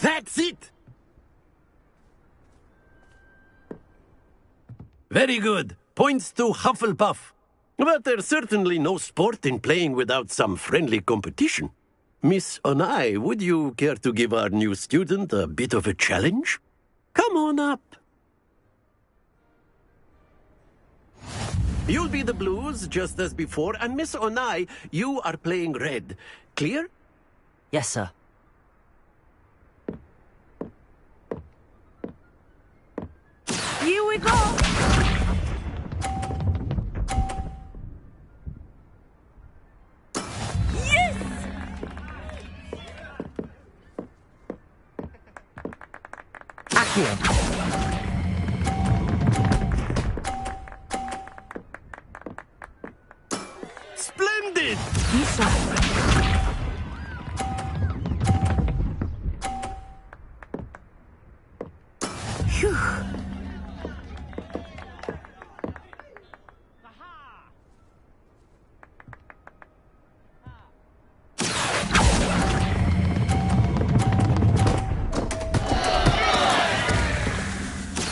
That's it! Very good. Points to Hufflepuff. But there's certainly no sport in playing without some friendly competition. Miss Onai, would you care to give our new student a bit of a challenge? Come on up. You'll be the blues, just as before, and Miss Onai, you are playing red. Clear? Yes, sir. Here we go! Yes! Accio. Splendid! Phew.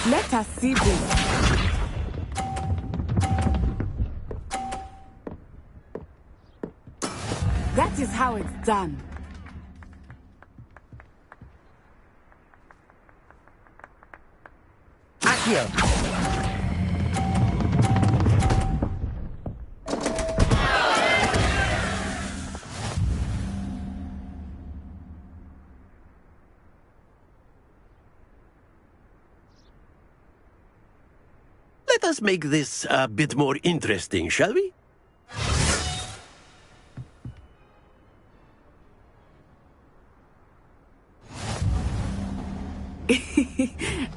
Let us see this. That is how it's done. Accio. Let us make this a bit more interesting, shall we?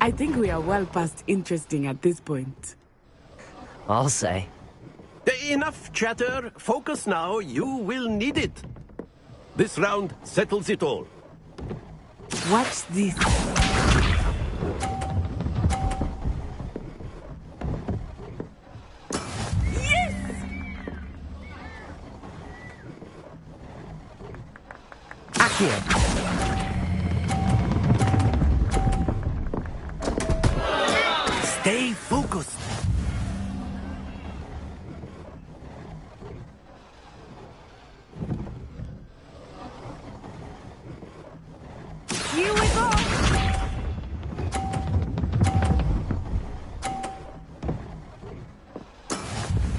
I think we are well past interesting at this point. I'll say. Enough chatter. Focus now. You will need it. This round settles it all. Watch this. Yes! Accio. Stay focused. Here we go.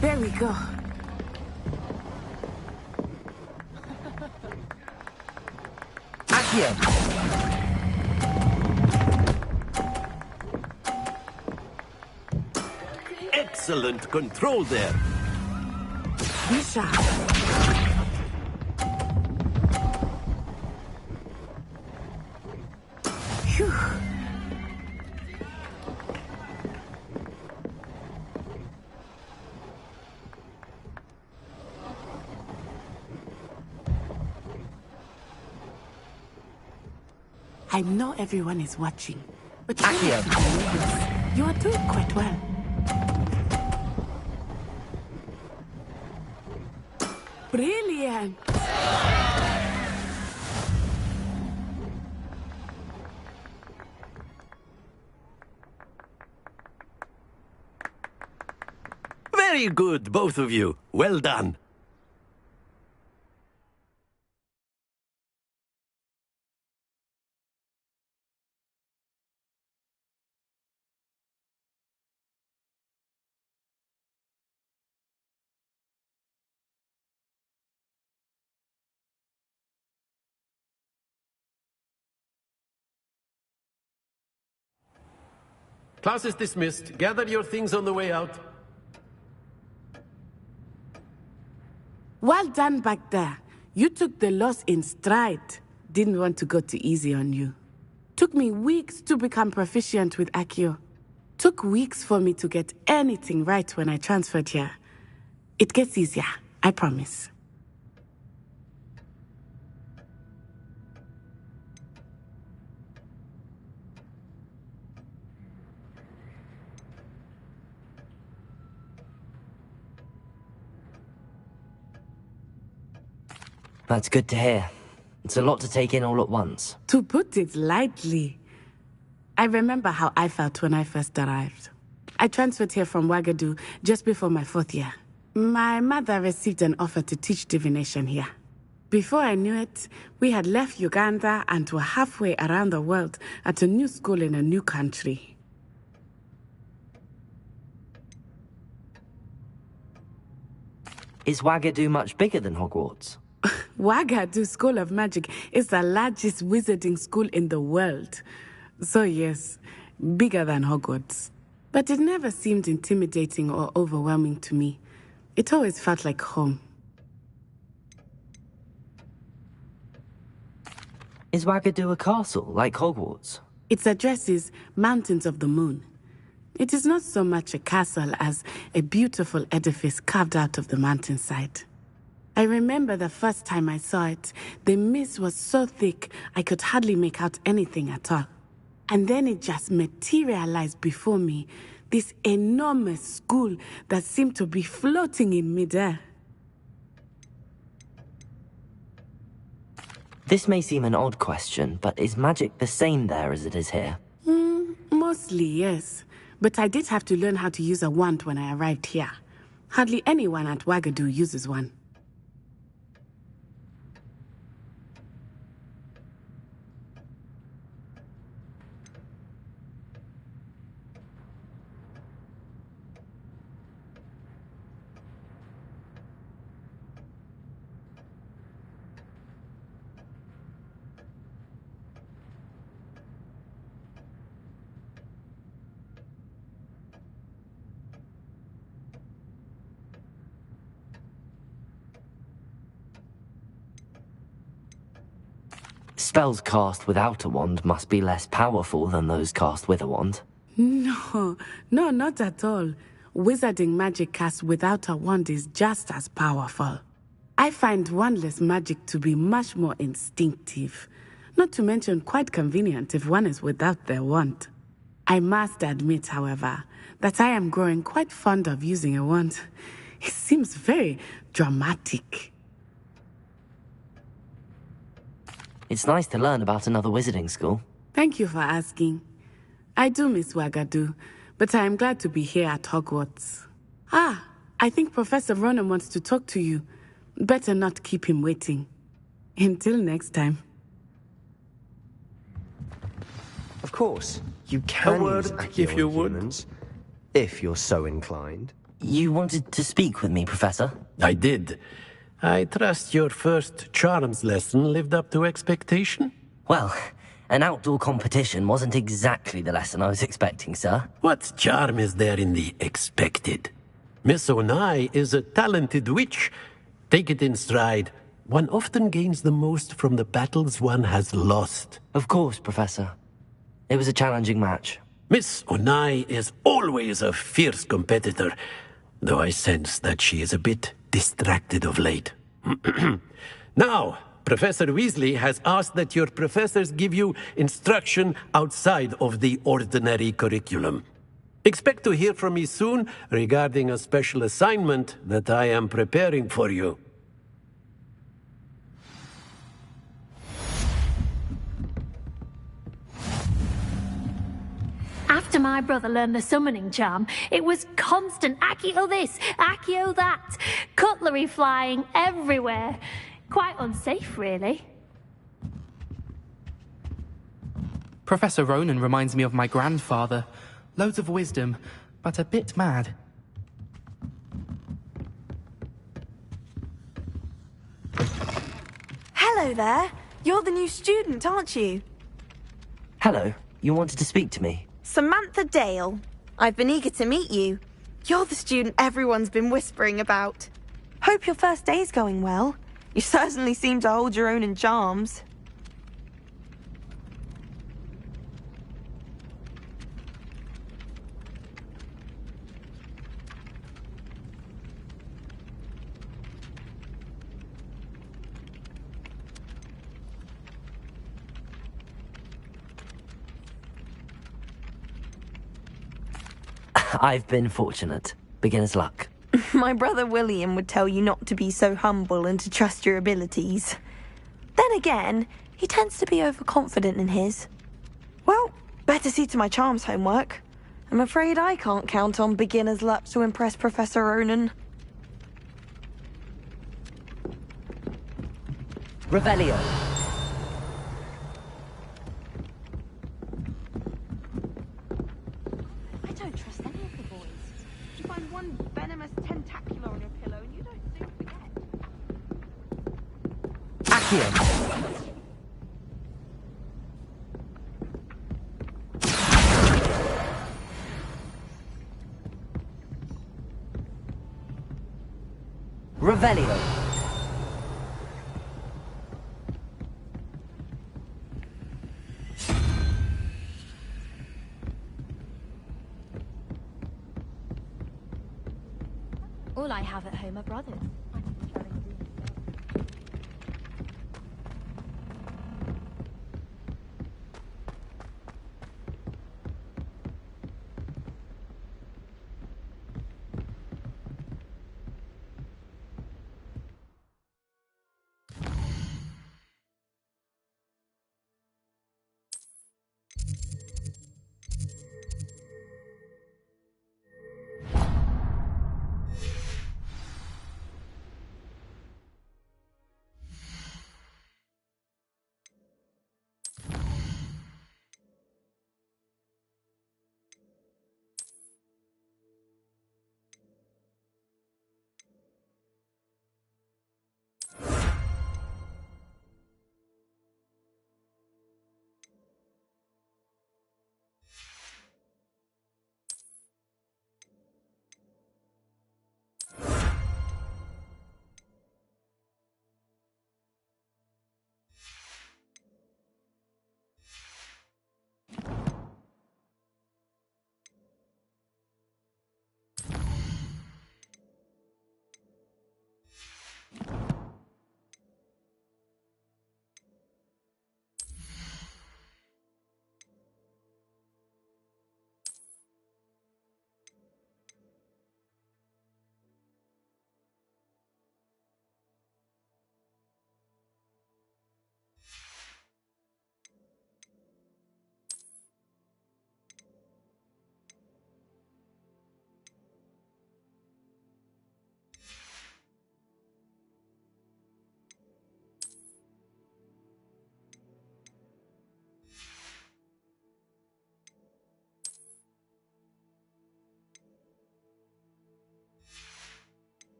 There we go. Accio. Excellent control there. Be sharp. Phew. I know everyone is watching, but Accio. you are doing quite well. Brilliant! Very good, both of you. Well done. Class is dismissed. Gather your things on the way out. Well done back there. You took the loss in stride. Didn't want to go too easy on you. Took me weeks to become proficient with Accio. Took weeks for me to get anything right when I transferred here. It gets easier, I promise. That's good to hear. It's a lot to take in all at once. To put it lightly, I remember how I felt when I first arrived. I transferred here from Wagadu just before my 4th year. My mother received an offer to teach divination here. Before I knew it, we had left Uganda and were halfway around the world at a new school in a new country. Is Wagadu much bigger than Hogwarts? Wagadu School of Magic is the largest wizarding school in the world. So yes, bigger than Hogwarts. But it never seemed intimidating or overwhelming to me. It always felt like home. Is Wagadu a castle, like Hogwarts? Its address is Mountains of the Moon. It is not so much a castle as a beautiful edifice carved out of the mountainside. I remember the first time I saw it, the mist was so thick I could hardly make out anything at all. And then it just materialized before me, this enormous school that seemed to be floating in midair. This may seem an odd question, but is magic the same there as it is here? Mostly, yes. But I did have to learn how to use a wand when I arrived here. Hardly anyone at Wagadu uses one. Spells cast without a wand must be less powerful than those cast with a wand. No, not at all. Wizarding magic cast without a wand is just as powerful. I find wandless magic to be much more instinctive. Not to mention quite convenient if one is without their wand. I must admit, however, that I am growing quite fond of using a wand. It seems very dramatic. It's nice to learn about another wizarding school. Thank you for asking. I do miss Wagadu, but I am glad to be here at Hogwarts. I think Professor Ronan wants to talk to you. Better not keep him waiting. Until next time. Of course, you can use Accio on humans, if you're so inclined. You wanted to speak with me, Professor? I did. I trust your first charms lesson lived up to expectation? Well, an outdoor competition wasn't exactly the lesson I was expecting, sir. What charm is there in the expected? Miss Onai is a talented witch. Take it in stride. One often gains the most from the battles one has lost. Of course, Professor. It was a challenging match. Miss Onai is always a fierce competitor, though I sense that she is a bit distracted of late. Now, Professor Weasley has asked that your professors give you instruction outside of the ordinary curriculum. Expect to hear from me soon regarding a special assignment that I am preparing for you. After my brother learned the summoning charm, it was constant Accio this, Accio that, cutlery flying everywhere. Quite unsafe, really. Professor Ronan reminds me of my grandfather. Loads of wisdom, but a bit mad. Hello there. You're the new student, aren't you? Hello, you wanted to speak to me? Samantha Dale. I've been eager to meet you. You're the student everyone's been whispering about. Hope your first day's going well. You certainly seem to hold your own in charms. I've been fortunate. Beginner's luck. My brother William would tell you not to be so humble and to trust your abilities. Then again, he tends to be overconfident in his. Well, better see to my charms homework. I'm afraid I can't count on beginner's luck to impress Professor Ronan. Revelio. I don't trust any of the boys. You find one venomous tentacular on your pillow and you don't soon forget. Accio. Revelio. All I have at home are brothers.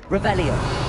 Revelio.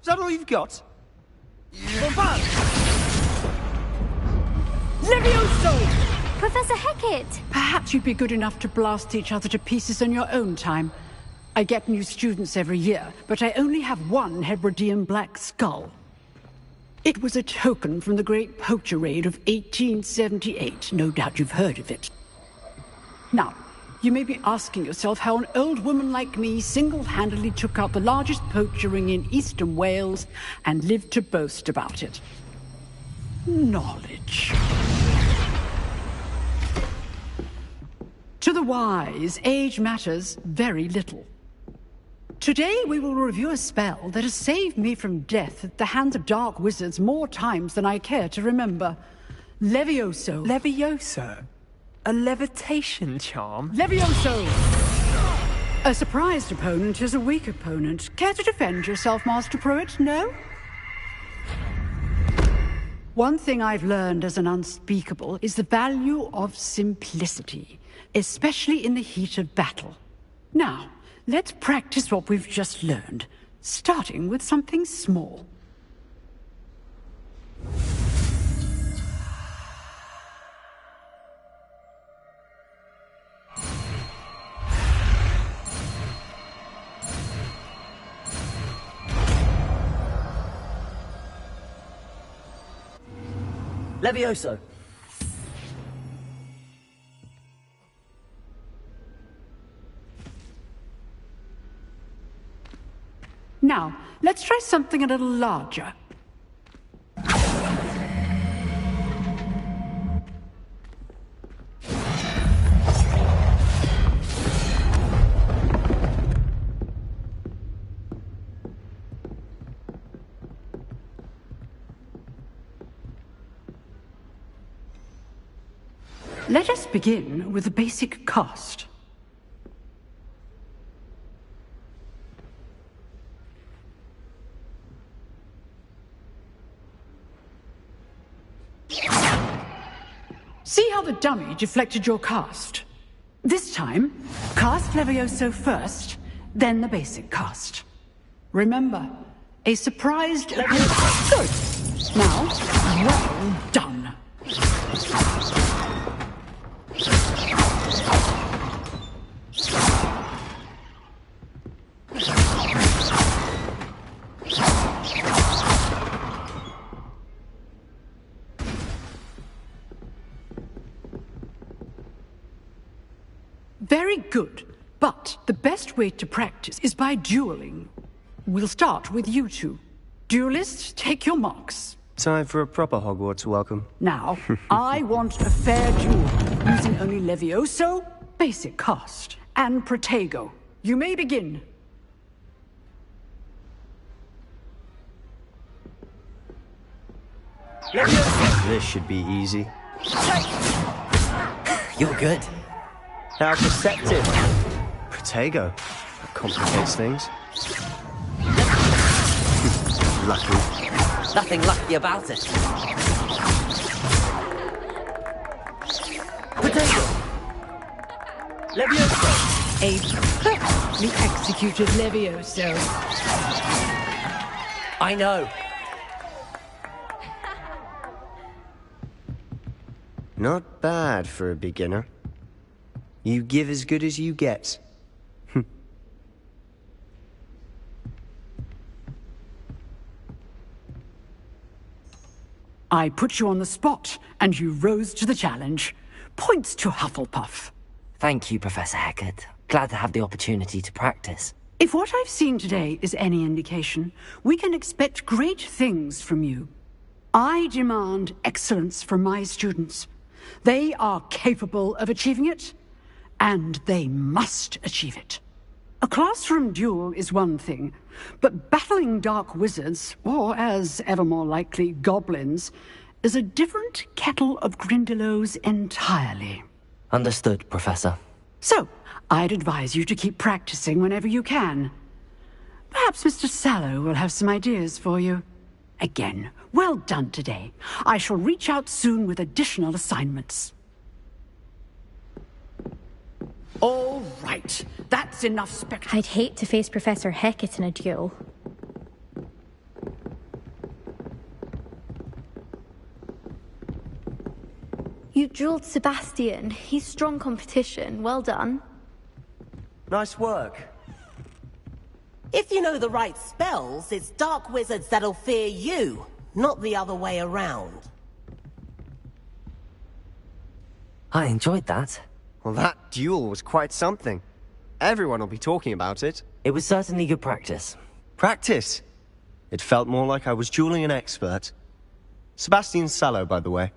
Is that all you've got? Levioso! Professor Hecat! Perhaps you'd be good enough to blast each other to pieces on your own time. I get new students every year, but I only have one Hebridean black skull. It was a token from the Great Poacher Raid of 1878. No doubt you've heard of it. Now, you may be asking yourself how an old woman like me single-handedly took out the largest poacher ring in eastern Wales and lived to boast about it. Knowledge. To the wise, age matters very little. Today we will review a spell that has saved me from death at the hands of dark wizards more times than I care to remember. Levioso. Levioso? A levitation charm? Levioso! A surprised opponent is a weak opponent. Care to defend yourself, Master Pruitt? No? One thing I've learned as an unspeakable is the value of simplicity, especially in the heat of battle. Now, let's practice what we've just learned, starting with something small. Levioso. Now, let's try something a little larger. Let us begin with the basic cost. See how the dummy deflected your cast? This time, cast Levioso first, then the basic cast. Remember, a surprised Levioso. Good. Now, well done. Very good, but the best way to practice is by dueling. We'll start with you two. Duelists, take your marks. Time for a proper Hogwarts welcome. Now, I want a fair duel, using only Levioso, basic cast, and Protego. You may begin. This should be easy. You're good. How perceptive. Protego. That complicates things. Lucky. Nothing lucky about it. Protego. Levioso. A perfectly executed Levioso. I know. Not bad for a beginner. You give as good as you get. I put you on the spot, and you rose to the challenge. Points to Hufflepuff. Thank you, Professor Hecat. Glad to have the opportunity to practice. If what I've seen today is any indication, we can expect great things from you. I demand excellence from my students. They are capable of achieving it, and they must achieve it. A classroom duel is one thing, but battling dark wizards, or as ever more likely, goblins, is a different kettle of Grindylows entirely. Understood, Professor. So, I'd advise you to keep practicing whenever you can. Perhaps Mr. Sallow will have some ideas for you. Again, well done today. I shall reach out soon with additional assignments. All right, that's enough spectacle. I'd hate to face Professor Hecat in a duel. You dueled Sebastian. He's strong competition. Well done. Nice work. If you know the right spells, it's dark wizards that'll fear you, not the other way around. I enjoyed that. Well, that duel was quite something. Everyone will be talking about it. It was certainly good practice. Practice? It felt more like I was dueling an expert. Sebastian Sallow, by the way.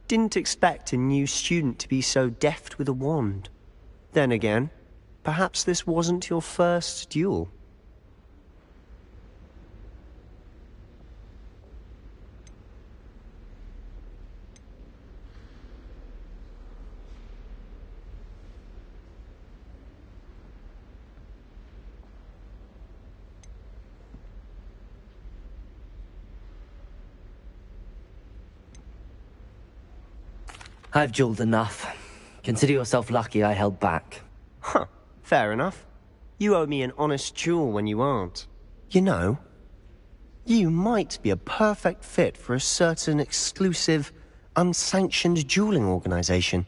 Didn't expect a new student to be so deft with a wand. Then again, perhaps this wasn't your first duel. I've dueled enough. Consider yourself lucky I held back. Huh, fair enough. You owe me an honest duel when you aren't. You know, you might be a perfect fit for a certain exclusive, unsanctioned dueling organization.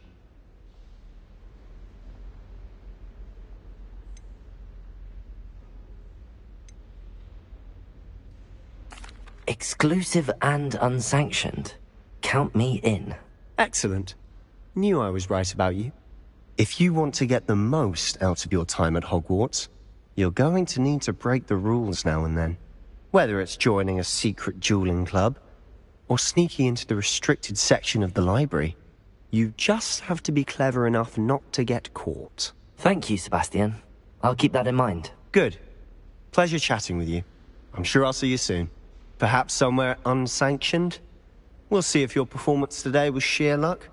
Exclusive and unsanctioned. Count me in. Excellent. Knew I was right about you. If you want to get the most out of your time at Hogwarts, you're going to need to break the rules now and then. Whether it's joining a secret dueling club, or sneaking into the restricted section of the library, you just have to be clever enough not to get caught. Thank you, Sebastian. I'll keep that in mind. Good. Pleasure chatting with you. I'm sure I'll see you soon. Perhaps somewhere unsanctioned? We'll see if your performance today was sheer luck,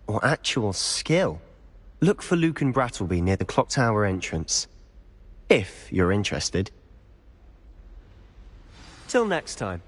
or actual skill. Look for Luke and Brattleby near the clock tower entrance. If you're interested. Till next time.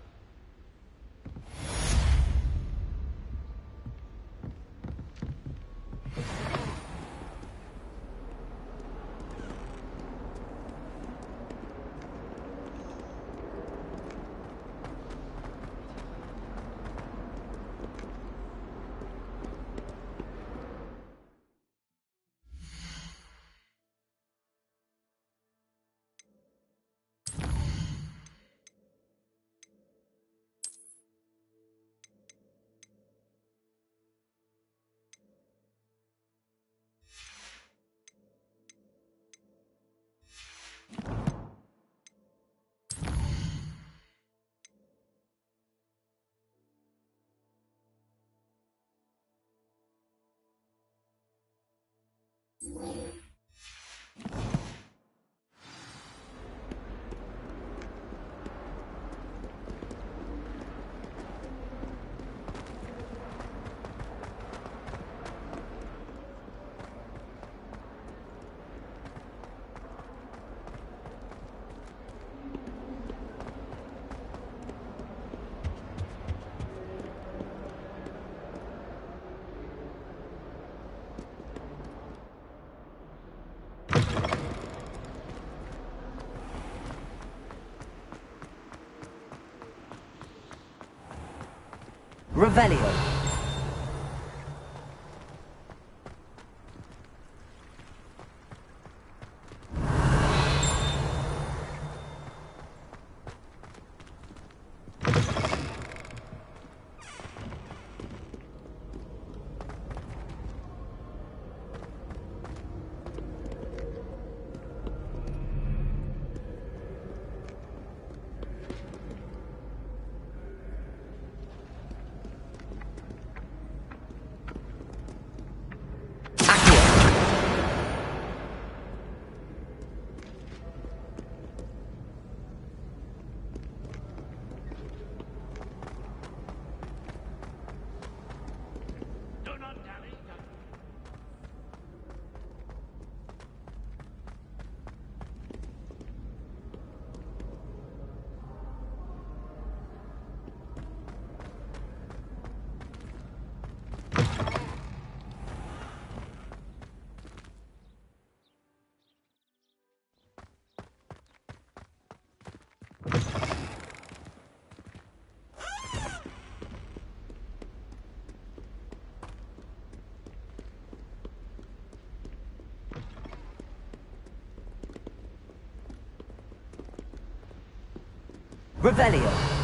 Revelio. Revelio.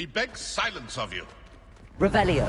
We beg silence of you. Revelio.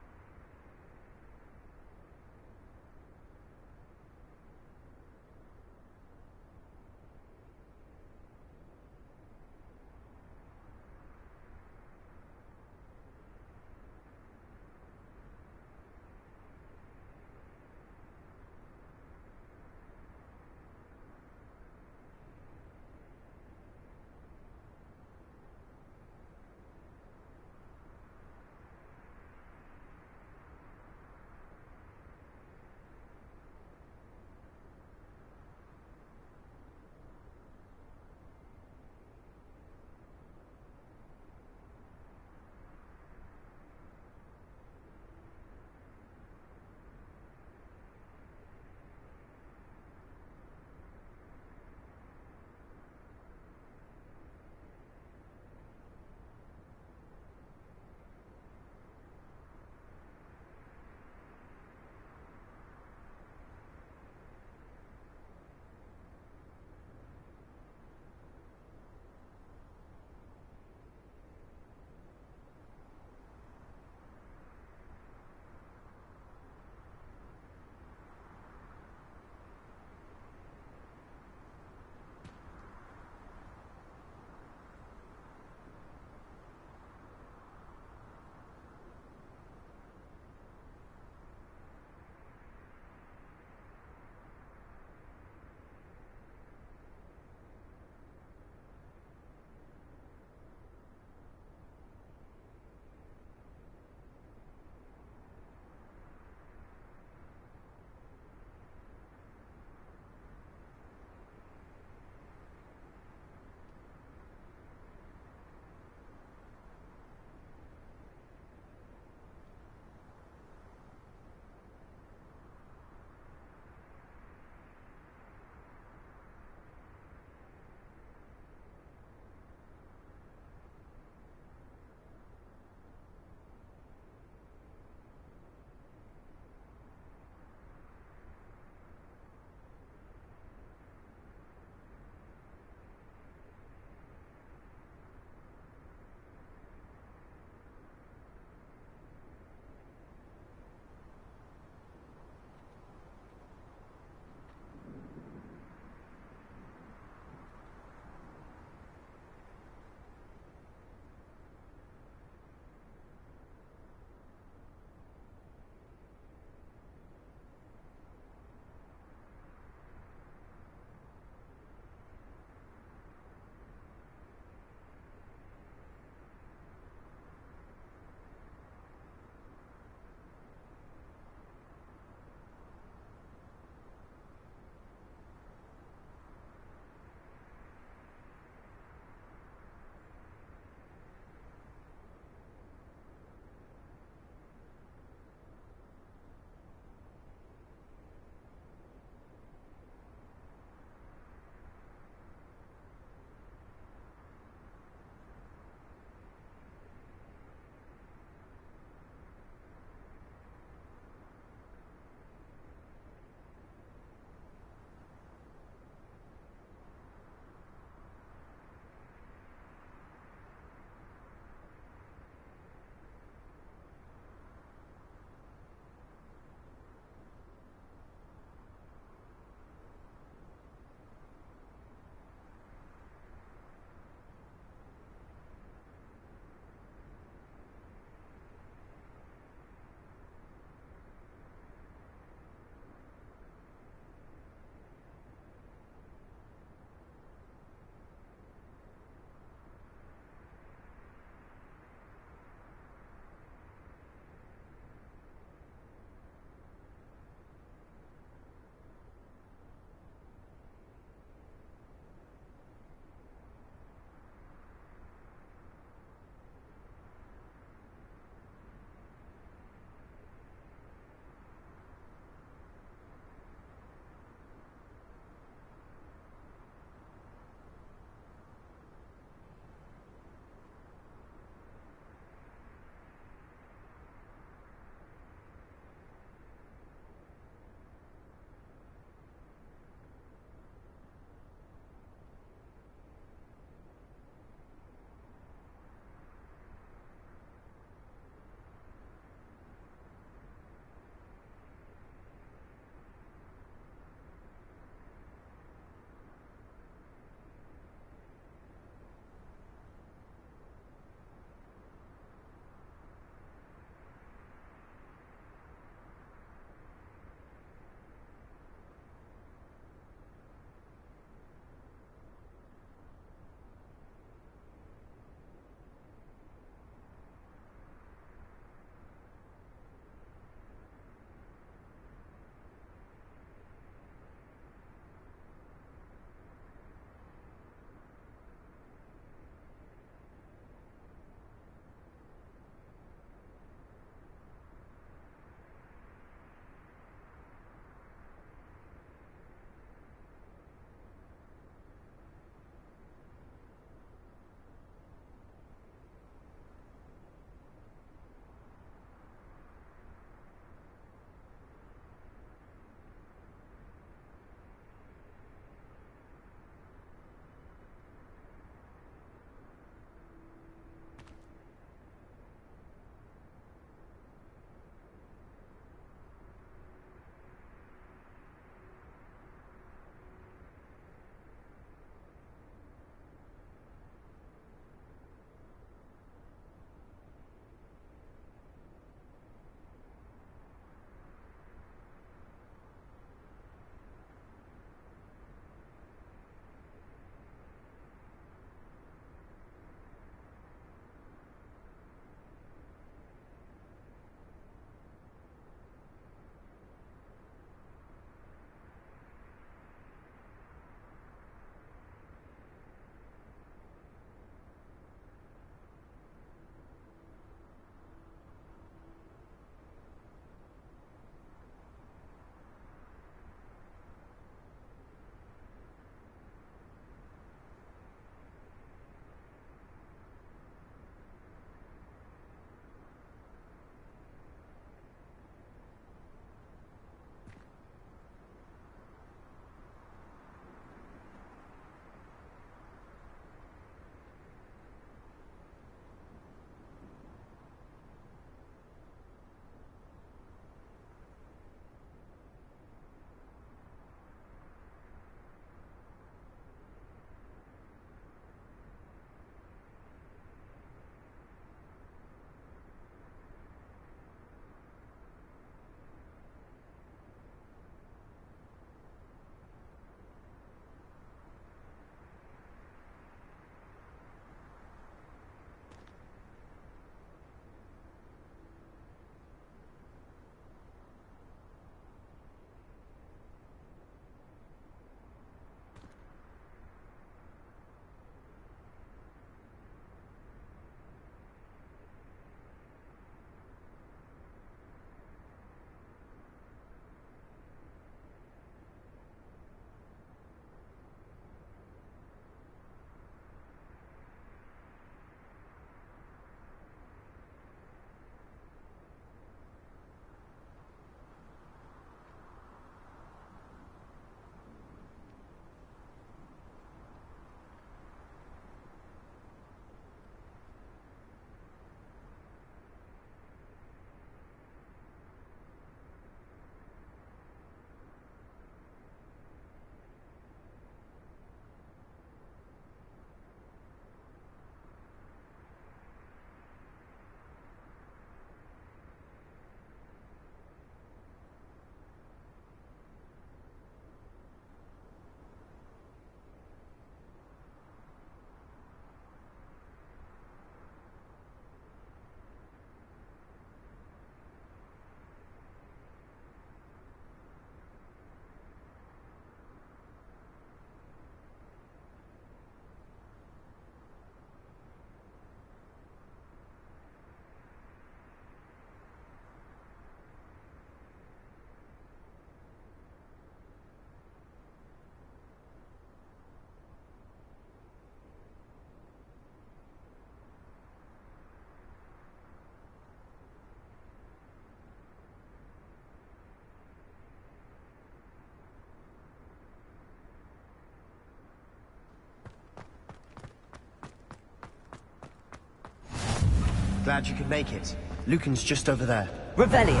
Glad you could make it. Lucan's just over there. Revelio!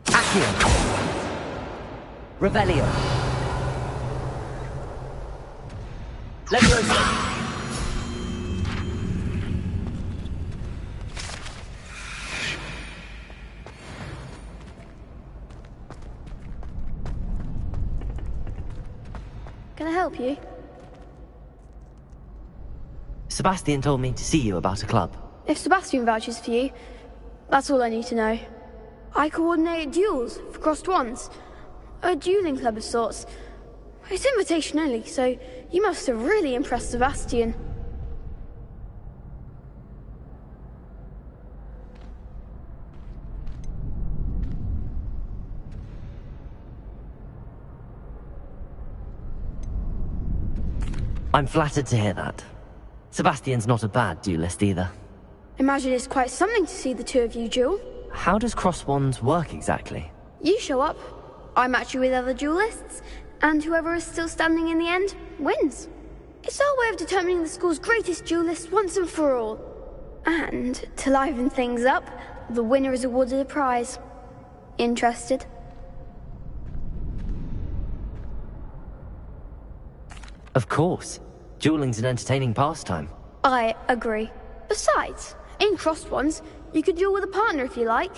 Accio! Revelio! Leviosa! Can I help you? Sebastian told me to see you about a club. If Sebastian vouches for you, that's all I need to know. I coordinate duels for crossed wands. A dueling club of sorts. It's invitation only, so you must have really impressed Sebastian. I'm flattered to hear that. Sebastian's not a bad duelist either. Imagine it's quite something to see the two of you duel. How does cross wands work exactly? You show up, I match you with other duelists, and whoever is still standing in the end wins. It's our way of determining the school's greatest duelist once and for all. And to liven things up, the winner is awarded a prize. Interested? Of course. Dueling's an entertaining pastime. I agree. Besides, in crossed ones, you could duel with a partner if you like.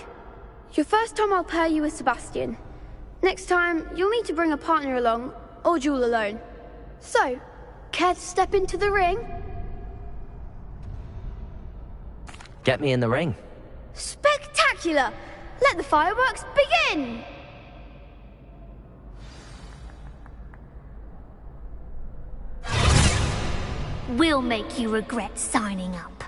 Your first time I'll pair you with Sebastian. Next time, you'll need to bring a partner along, or duel alone. So, care to step into the ring? Get me in the ring. Spectacular! Let the fireworks begin! We'll make you regret signing up.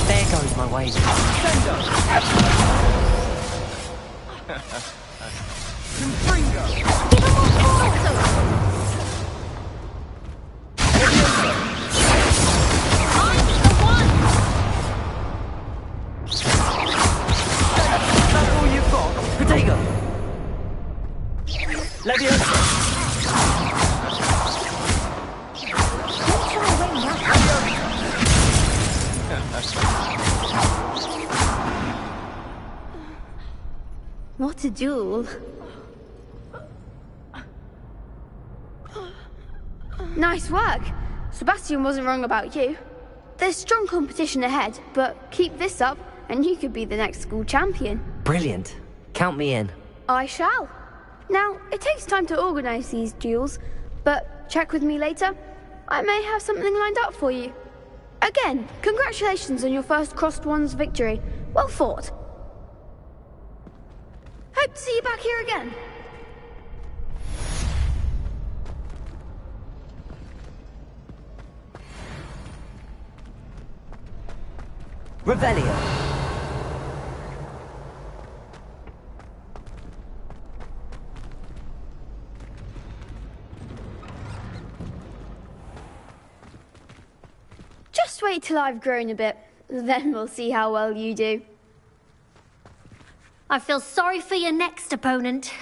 There goes my wager. What a duel. Nice work. Sebastian wasn't wrong about you. There's strong competition ahead, but keep this up and you could be the next school champion. Brilliant. Count me in. I shall. Now, it takes time to organise these duels, but check with me later. I may have something lined up for you. Again, congratulations on your first crossed wands victory. Well fought. Hope to see you back here again. Revelio. Just wait till I've grown a bit, then we'll see how well you do. I feel sorry for your next opponent.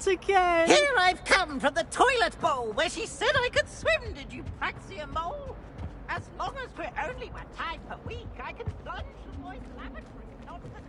Again. Here I've come from the toilet bowl where she said I could swim, did you praxia mole? As long as we're only 1 time per week, I can plunge the boys' lavatory, not the creek.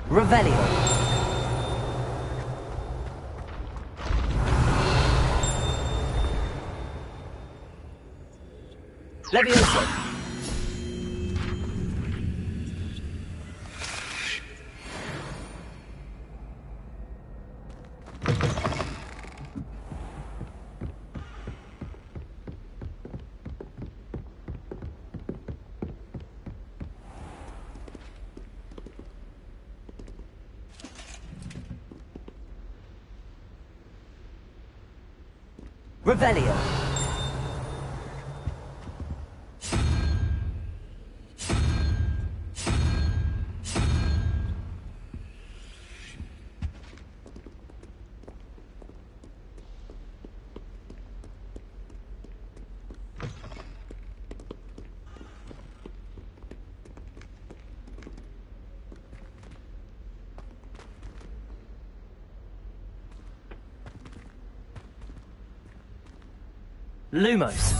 Revelio. Levioso. Revelio. Lumos.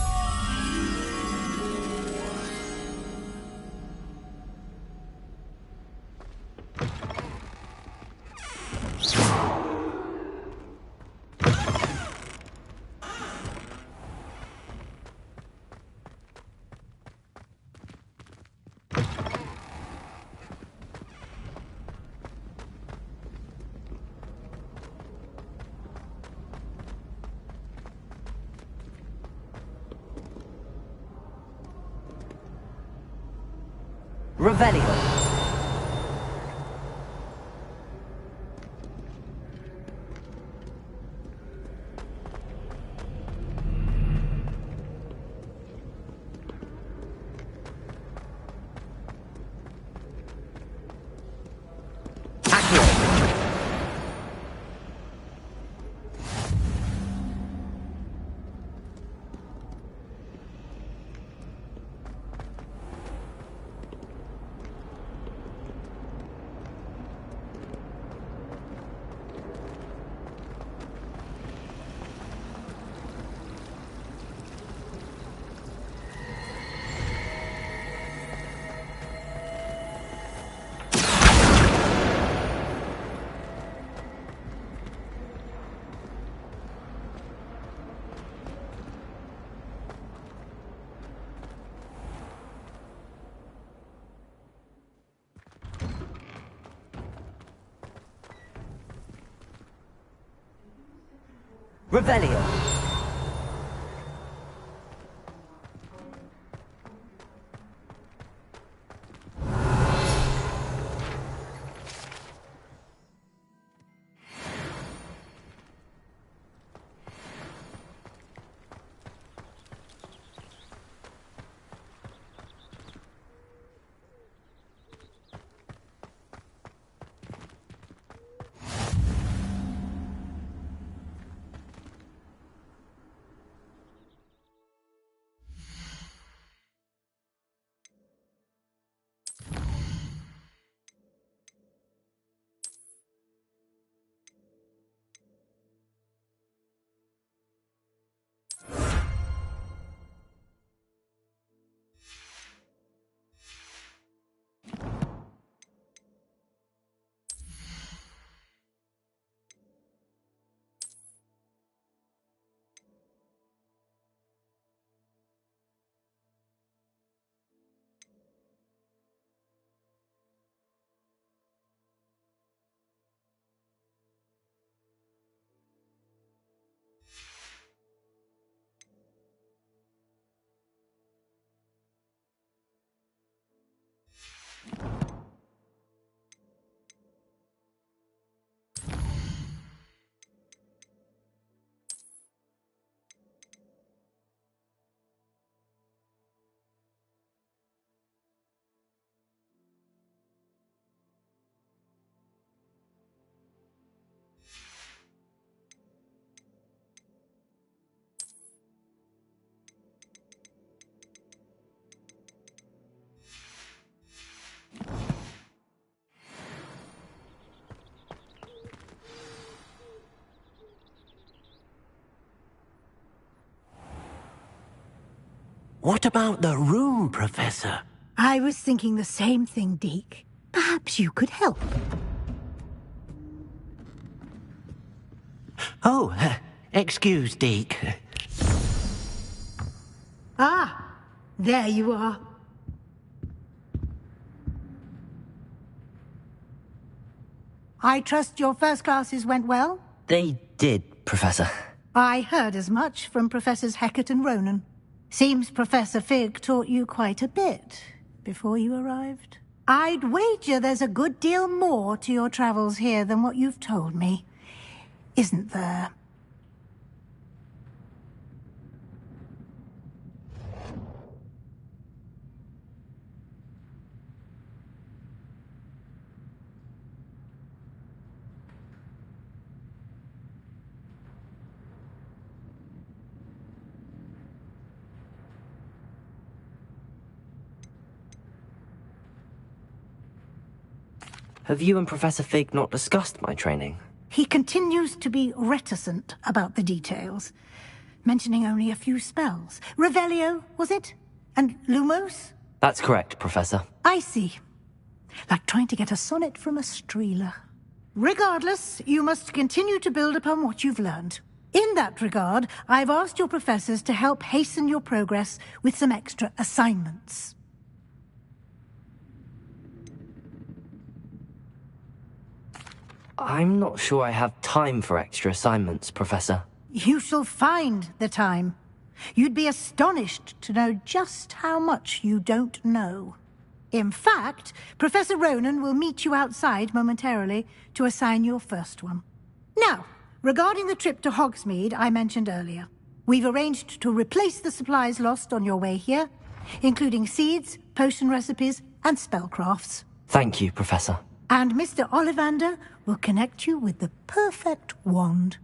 Revelio. Revelio. What about the room, Professor? I was thinking the same thing, Deke. Perhaps you could help. Oh, excuse, Deke. Ah, there you are. I trust your first classes went well? They did, Professor. I heard as much from Professors Hecat and Ronan. Seems Professor Fig taught you quite a bit before you arrived. I'd wager there's a good deal more to your travels here than what you've told me. Isn't there? Have you and Professor Fig not discussed my training? He continues to be reticent about the details, mentioning only a few spells. Revelio, was it? And Lumos? That's correct, Professor. I see. Like trying to get a sonnet from a streeler. Regardless, you must continue to build upon what you've learned. In that regard, I've asked your professors to help hasten your progress with some extra assignments. I'm not sure I have time for extra assignments, Professor. You shall find the time. You'd be astonished to know just how much you don't know. In fact, Professor Ronan will meet you outside momentarily to assign your first one. Now, regarding the trip to Hogsmeade I mentioned earlier, we've arranged to replace the supplies lost on your way here, including seeds, potion recipes, and spellcrafts. Thank you, Professor. And Mr. Ollivander will connect you with the perfect wand.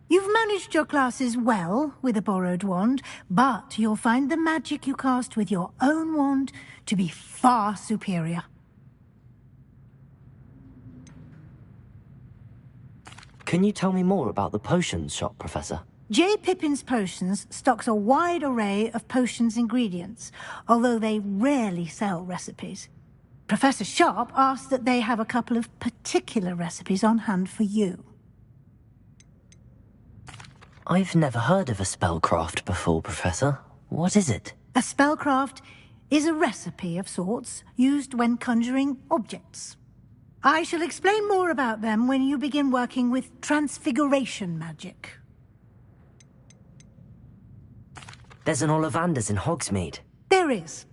You've managed your classes well with a borrowed wand, but you'll find the magic you cast with your own wand to be far superior. Can you tell me more about the potions shop, Professor? J. Pippin's Potions stocks a wide array of potions ingredients, although they rarely sell recipes. Professor Sharp asked that they have a couple of particular recipes on hand for you. I've never heard of a spellcraft before, Professor. What is it? A spellcraft is a recipe of sorts used when conjuring objects. I shall explain more about them when you begin working with transfiguration magic. There's an Ollivander's in Hogsmeade. There is.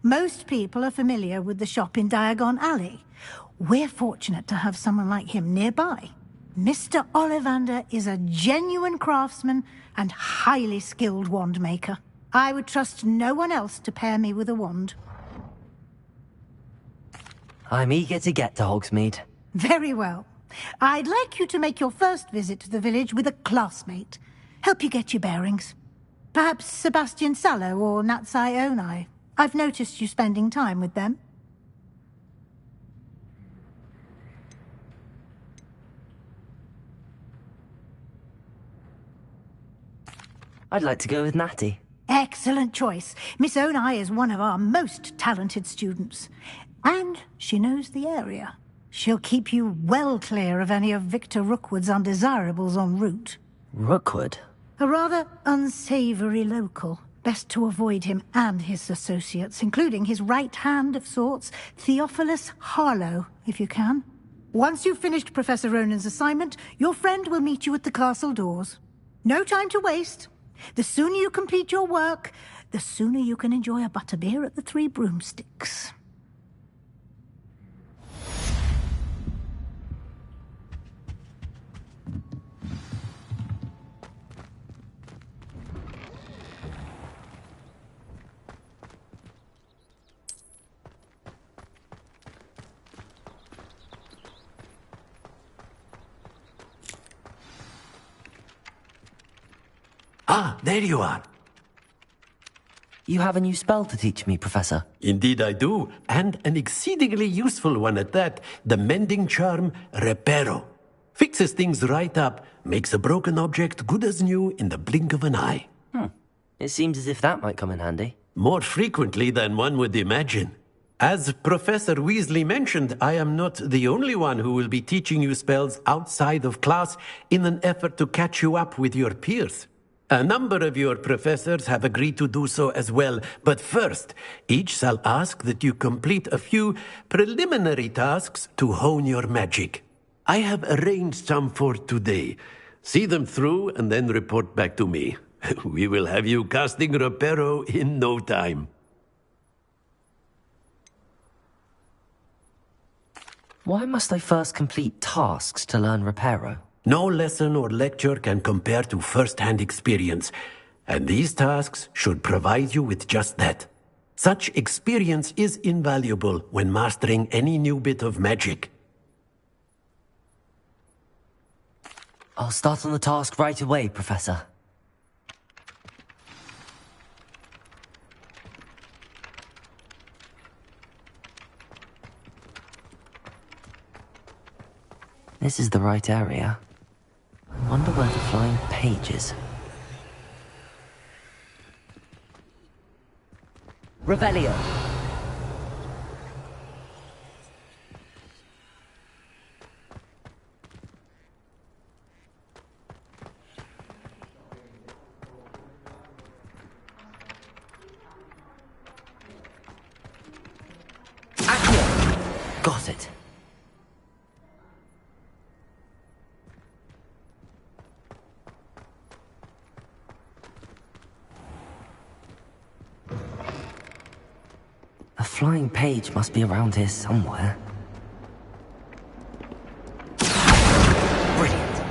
Most people are familiar with the shop in Diagon Alley. We're fortunate to have someone like him nearby. Mr. Ollivander is a genuine craftsman and highly skilled wand maker. I would trust no one else to pair me with a wand. I'm eager to get to Hogsmeade. Very well. I'd like you to make your first visit to the village with a classmate. Help you get your bearings. Perhaps Sebastian Sallow or Natsai Onai. I've noticed you spending time with them. I'd like to go with Natty. Excellent choice. Miss Onai is one of our most talented students. And she knows the area. She'll keep you well clear of any of Victor Rookwood's undesirables en route. Rookwood? A rather unsavory local. Best to avoid him and his associates, including his right hand of sorts, Theophilus Harlow, if you can. Once you've finished Professor Ronan's assignment, your friend will meet you at the castle doors. No time to waste. The sooner you complete your work, the sooner you can enjoy a butterbeer at the Three Broomsticks. Ah, there you are. You have a new spell to teach me, Professor. Indeed I do, and an exceedingly useful one at that. The mending charm, Reparo. Fixes things right up, makes a broken object good as new in the blink of an eye. It seems as if that might come in handy. more frequently than one would imagine. As Professor Weasley mentioned, I am not the only one who will be teaching you spells outside of class in an effort to catch you up with your peers. A number of your professors have agreed to do so as well, but first, each shall ask that you complete a few preliminary tasks to hone your magic. I have arranged some for today. See them through and then report back to me. We will have you casting Reparo in no time. Why must I first complete tasks to learn Reparo? No lesson or lecture can compare to first-hand experience, and these tasks should provide you with just that. Such experience is invaluable when mastering any new bit of magic. I'll start on the task right away, Professor. This is the right area. I wonder where the flying page is. Revelio. Accio. Got it. A flying page must be around here somewhere. Brilliant.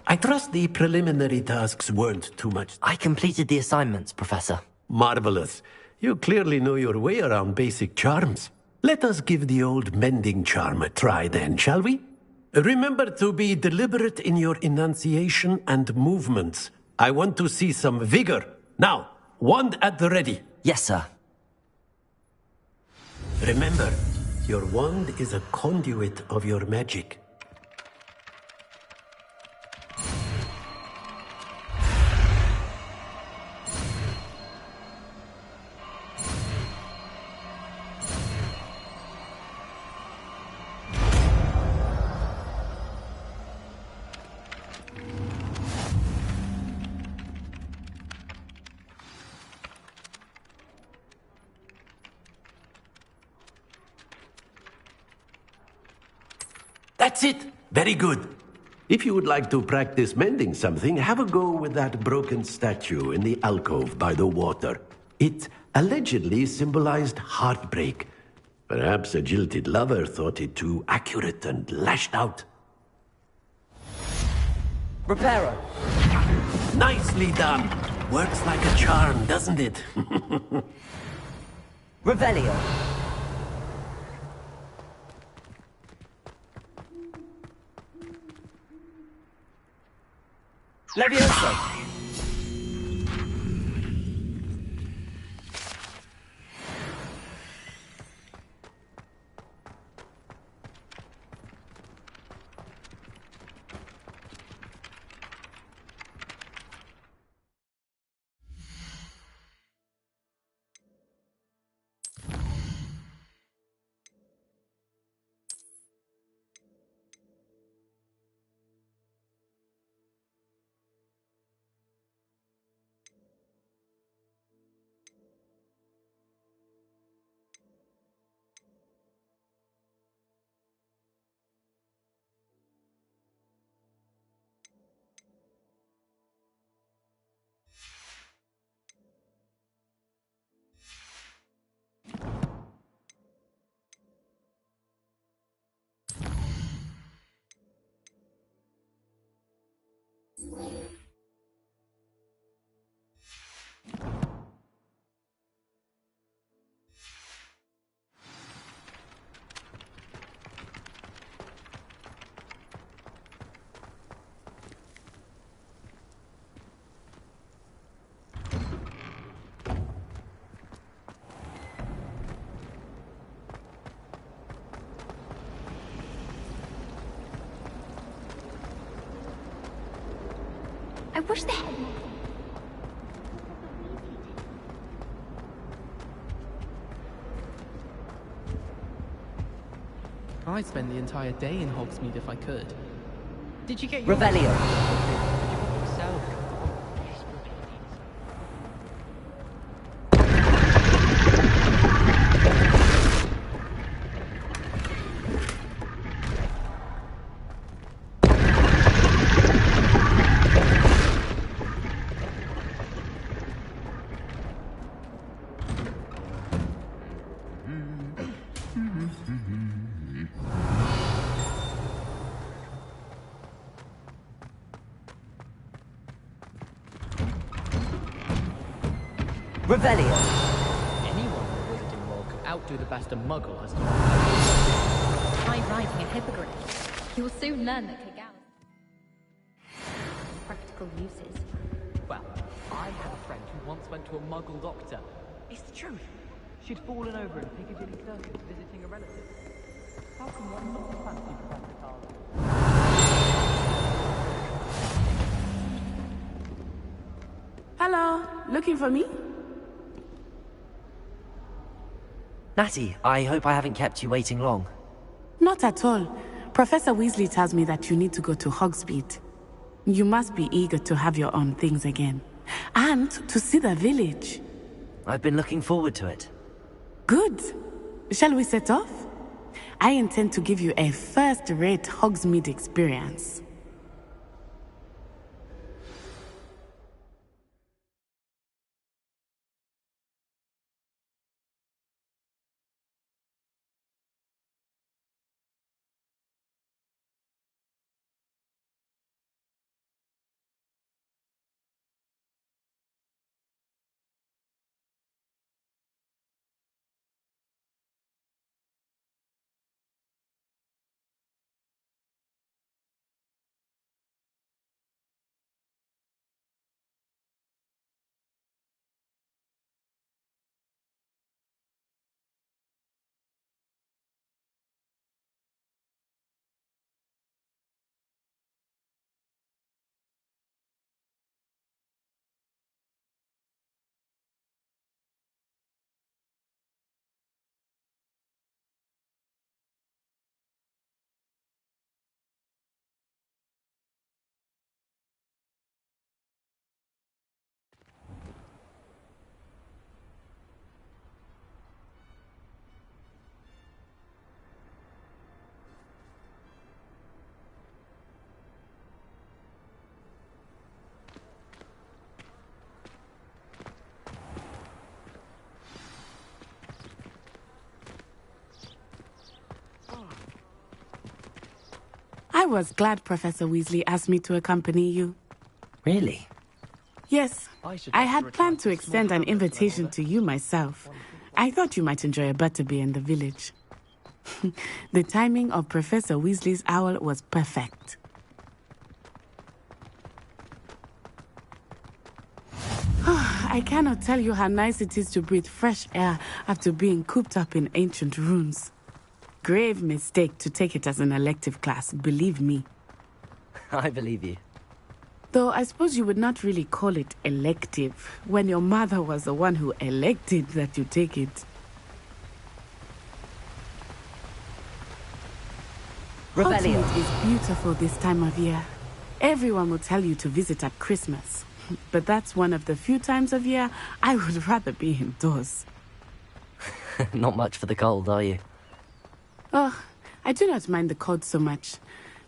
I trust the preliminary tasks weren't too much. I completed the assignments, Professor. Marvelous. You clearly know your way around basic charms. Let us give the old mending charm a try then, shall we? Remember to be deliberate in your enunciation and movements. I want to see some vigor. Now, wand at the ready. Yes, sir. Remember, your wand is a conduit of your magic. That's it! Very good. If you would like to practice mending something, have a go with that broken statue in the alcove by the water. It allegedly symbolized heartbreak. Perhaps a jilted lover thought it too accurate and lashed out. Reparo. Nicely done. Works like a charm, doesn't it? Revelio. Levioso. wish the headmaster... I'd spend the entire day in Hogsmeade if I could. Did you get your... Revelio. Did you book yourself? Revelio. Anyone in the wizarding world could outdo the best a muggle has done. I'm writing a hippogriff. You will soon learn that Kagao... Practical uses. Well, I had a friend who once went to a muggle doctor. It's the truth. She'd fallen over in Piccadilly Circus visiting a relative. How can one not fancy Professor Carl? Hello, looking for me? Natty, I hope I haven't kept you waiting long. Not at all. Professor Weasley tells me that you need to go to Hogsmeade. You must be eager to have your own things again. And to see the village. I've been looking forward to it. Good. Shall we set off? I intend to give you a first-rate Hogsmeade experience. I was glad Professor Weasley asked me to accompany you. Really? Yes, I had planned to extend an invitation to you myself. I thought you might enjoy a butterbeer in the village. The timing of Professor Weasley's owl was perfect. I cannot tell you how nice it is to breathe fresh air after being cooped up in ancient ruins. Grave mistake to take it as an elective class, believe me. I believe you. Though I suppose you would not really call it elective when your mother was the one who elected that you take it. Hogsmeade is beautiful this time of year. Everyone will tell you to visit at Christmas. But that's one of the few times of year I would rather be indoors. Not much for the cold, are you? Oh, I do not mind the cold so much,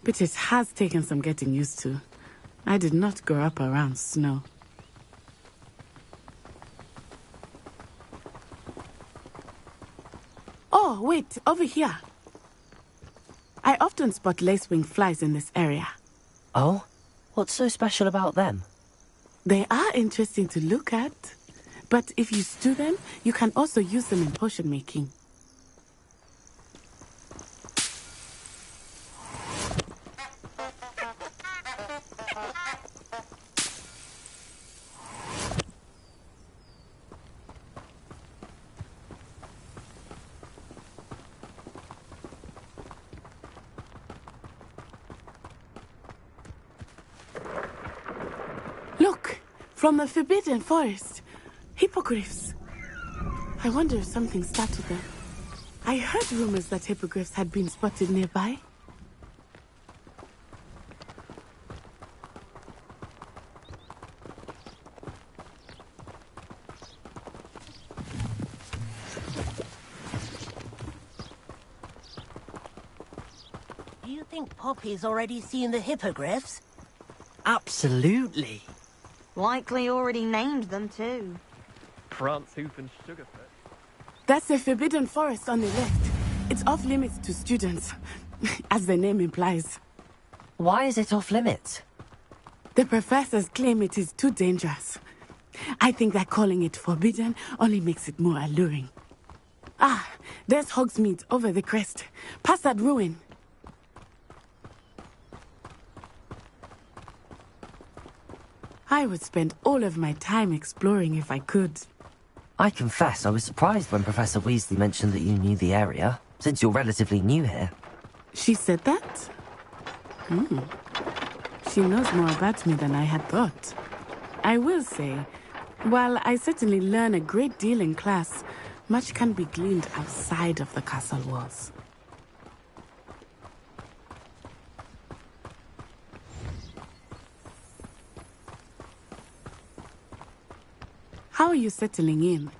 but it has taken some getting used to. I did not grow up around snow. Oh, wait, over here. I often spot lacewing flies in this area. Oh? What's so special about them? They are interesting to look at, but if you stew them, you can also use them in potion making. From the Forbidden Forest. Hippogriffs. I wonder if something startled them. I heard rumors that hippogriffs had been spotted nearby. Do you think Poppy's already seen the hippogriffs? Absolutely. Likely already named them too. Prance, Hoof and Sugarfoot. That's the Forbidden Forest on the left. It's off limits to students, as the name implies. Why is it off limits? The professors claim it is too dangerous. I think that calling it forbidden only makes it more alluring. Ah, there's Hogsmeade over the crest. Past that ruin. I would spend all of my time exploring if I could. I confess I was surprised when Professor Weasley mentioned that you knew the area, since you're relatively new here. She said that? She knows more about me than I had thought. I will say, while I certainly learn a great deal in class, much can be gleaned outside of the castle walls. How are you settling in?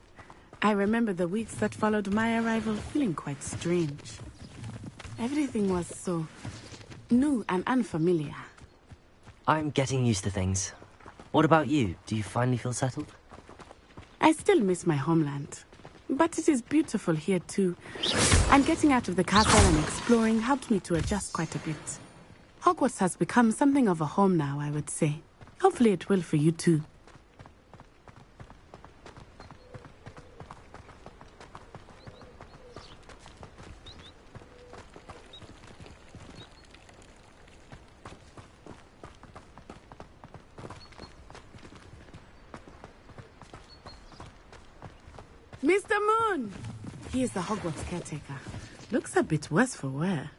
I remember the weeks that followed my arrival feeling quite strange. Everything was so new and unfamiliar. I'm getting used to things. What about you? Do you finally feel settled? I still miss my homeland, but it is beautiful here too. And getting out of the castle and exploring helped me to adjust quite a bit. Hogwarts has become something of a home now, I would say. Hopefully it will for you too. Mr. Moon! He is the Hogwarts caretaker. Looks a bit worse for wear.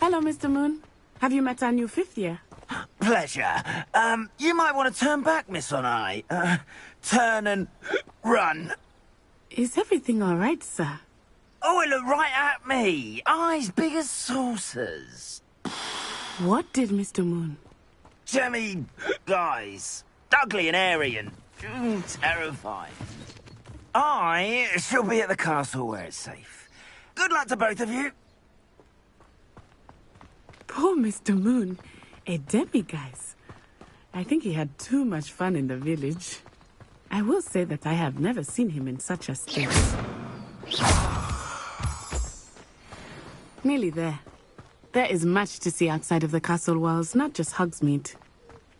Hello, Mr. Moon. Have you met our new fifth year? Pleasure. You might want to turn back, Miss Onai. Turn and run. Is everything all right, sir? Oh, it looked right at me. Eyes big as saucers. What did Mr. Moon? Jemmy guys. Ugly and airy and terrifying. I shall be at the castle where it's safe. Good luck to both of you. Poor Mr. Moon. A demiguise. I think he had too much fun in the village. I will say that I have never seen him in such a state. Nearly there. There is much to see outside of the castle walls, not just Hogsmeade.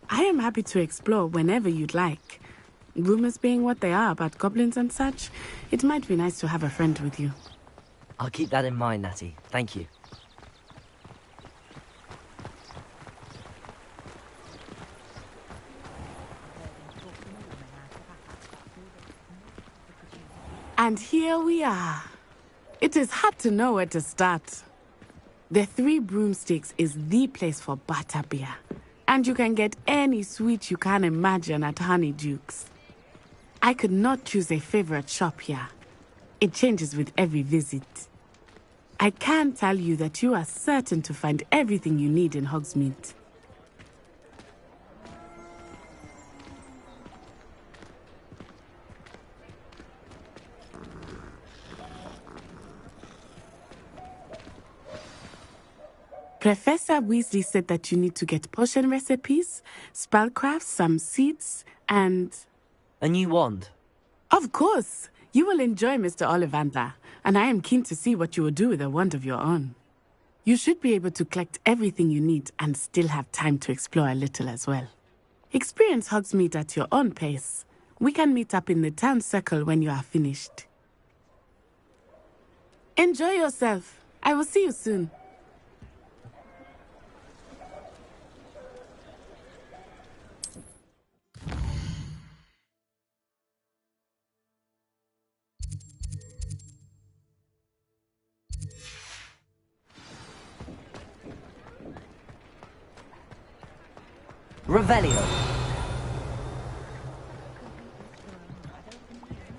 I am happy to explore whenever you'd like. Rumors being what they are about goblins and such, it might be nice to have a friend with you. I'll keep that in mind, Natty. Thank you. And here we are. It is hard to know where to start. The Three Broomsticks is the place for butterbeer. And you can get any sweet you can imagine at Honeyduke's. I could not choose a favorite shop here. It changes with every visit. I can tell you that you are certain to find everything you need in Hogsmeade. Professor Weasley said that you need to get potion recipes, spellcrafts, some seeds, and... A new wand? Of course! You will enjoy Mr. Ollivander, and I am keen to see what you will do with a wand of your own. You should be able to collect everything you need and still have time to explore a little as well. Experience Hogsmeade at your own pace. We can meet up in the town circle when you are finished. Enjoy yourself. I will see you soon. Revelio.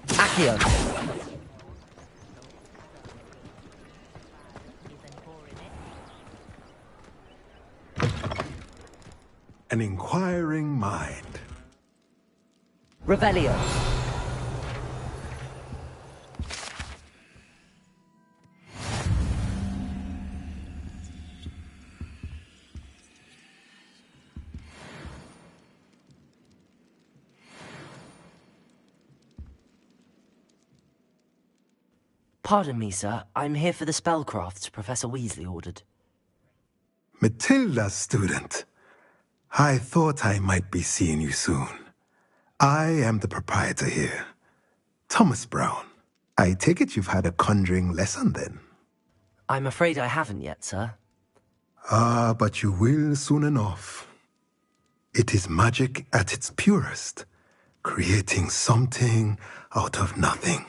Accio. An inquiring mind. Revelio. Pardon me, sir. I'm here for the spellcrafts Professor Weasley ordered. Matilda, student. I thought I might be seeing you soon. I am the proprietor here, Thomas Brown. I take it you've had a conjuring lesson then? I'm afraid I haven't yet, sir. Ah, but you will soon enough. It is magic at its purest, creating something out of nothing.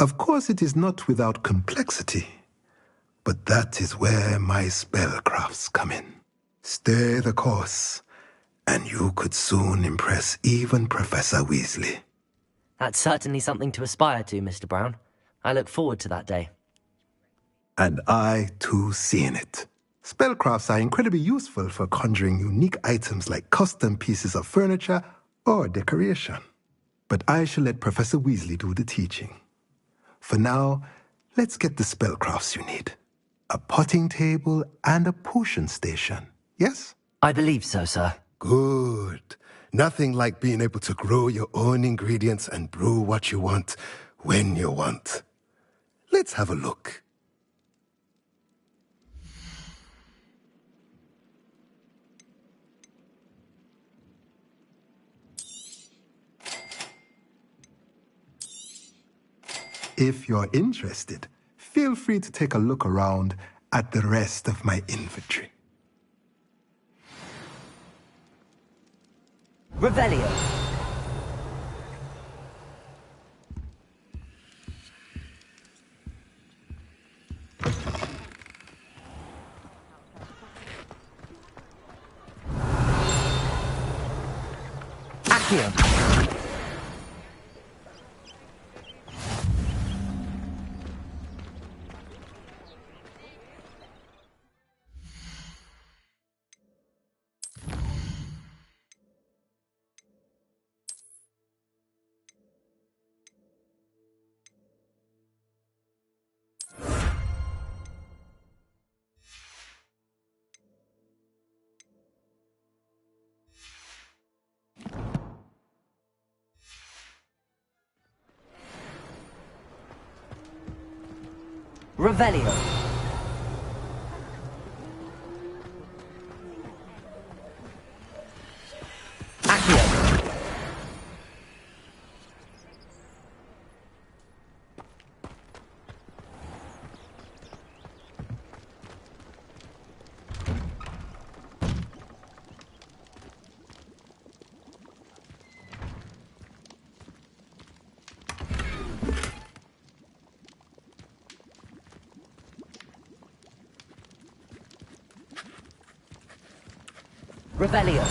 Of course, it is not without complexity, but that is where my spellcrafts come in. Stay the course, and you could soon impress even Professor Weasley. That's certainly something to aspire to, Mr. Brown. I look forward to that day. And I, too, seeing it. Spellcrafts are incredibly useful for conjuring unique items like custom pieces of furniture or decoration. But I shall let Professor Weasley do the teaching. For now, let's get the spellcrafts you need. A potting table and a potion station, yes? I believe so, sir. Good. Nothing like being able to grow your own ingredients and brew what you want, when you want. Let's have a look. If you're interested, feel free to take a look around at the rest of my inventory. Revelio. Accio. Revelio. Accio. Revelio.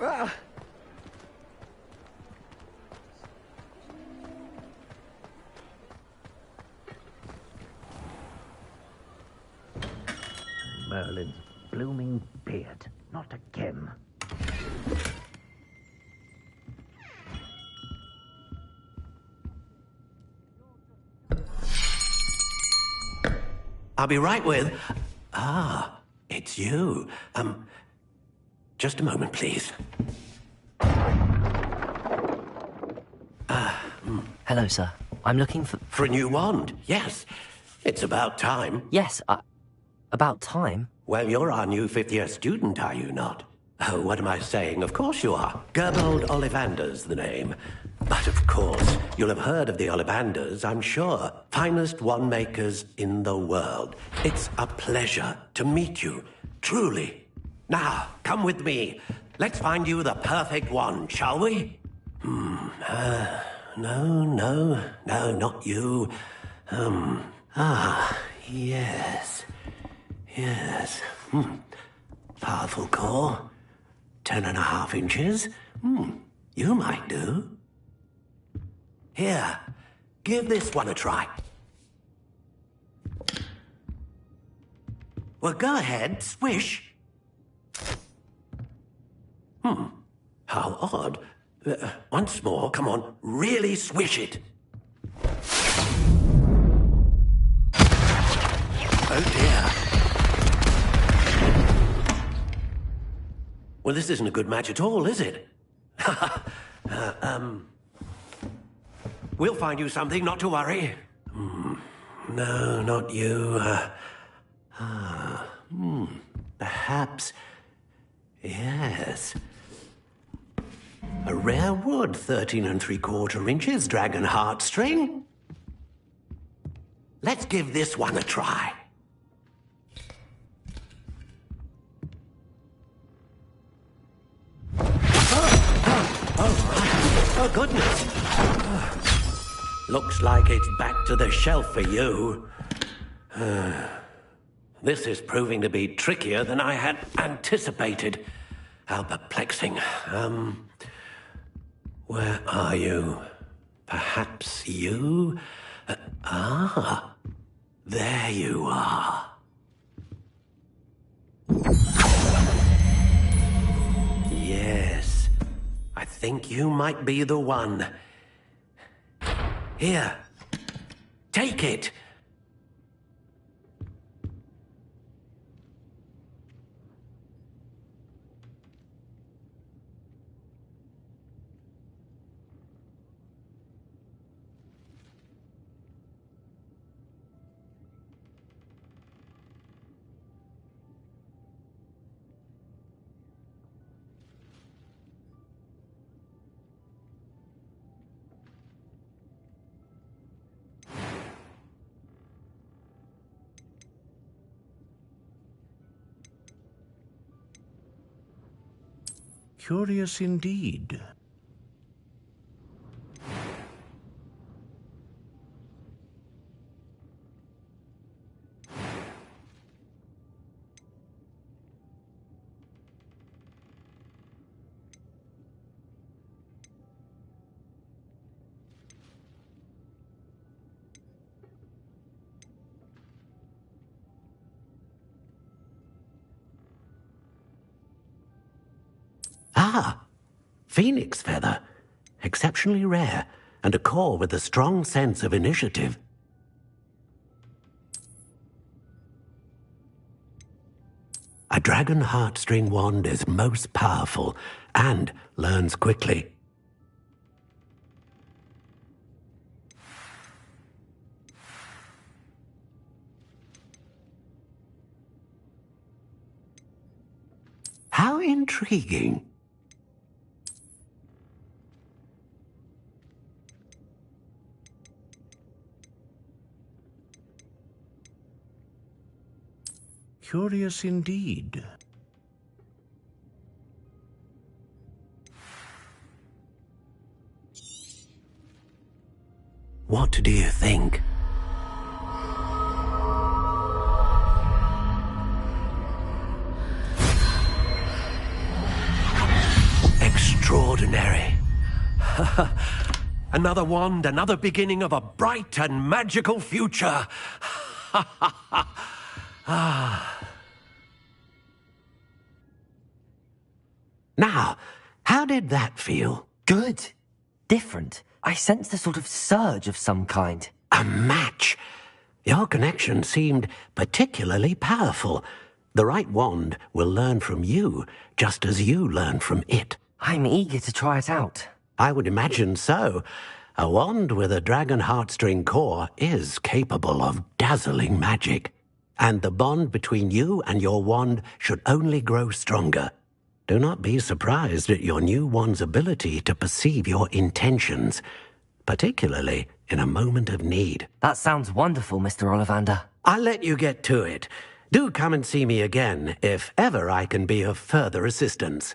Ah. Merlin's blooming beard. Not again. I'll be right with... Ah, it's you. Just a moment, please. Hello, sir. I'm looking for... For a new wand, yes. It's about time. Yes, about time? Well, you're our new fifth-year student, are you not? Oh, what am I saying? Of course you are. Gerbold Ollivander's the name. But of course, you'll have heard of the Ollivanders, I'm sure. Finest wand makers in the world. It's a pleasure to meet you, truly. Now, come with me. Let's find you the perfect wand, shall we? No, not you. Yes. Powerful core. 10.5 inches. You might do. Here, give this one a try. Well, go ahead, swish. How odd. Once more, come on, really swish it. Oh dear. Well, this isn't a good match at all, is it? We'll find you something, not to worry. No, not you. Perhaps. Yes. A rare wood, 13 3/4 inches, dragon heartstring. Let's give this one a try. Oh, goodness. Looks like it's back to the shelf for you. This is proving to be trickier than I had anticipated. How perplexing. Where are you? Perhaps you? There you are. Yes, I think you might be the one. Here, take it. Curious indeed. Phoenix feather. Exceptionally rare, and a core with a strong sense of initiative. A dragon heartstring wand is most powerful and learns quickly. How intriguing. Curious indeed. What do you think? Extraordinary. Another wand, another beginning of a bright and magical future. Now, how did that feel? Good. Different. I sensed a sort of surge of some kind. A match. Your connection seemed particularly powerful. The right wand will learn from you, just as you learn from it. I'm eager to try it out. I would imagine so. A wand with a dragon heartstring core is capable of dazzling magic. And the bond between you and your wand should only grow stronger. Do not be surprised at your new one's ability to perceive your intentions, particularly in a moment of need. That sounds wonderful, Mr. Ollivander. I'll let you get to it. Do come and see me again if ever I can be of further assistance.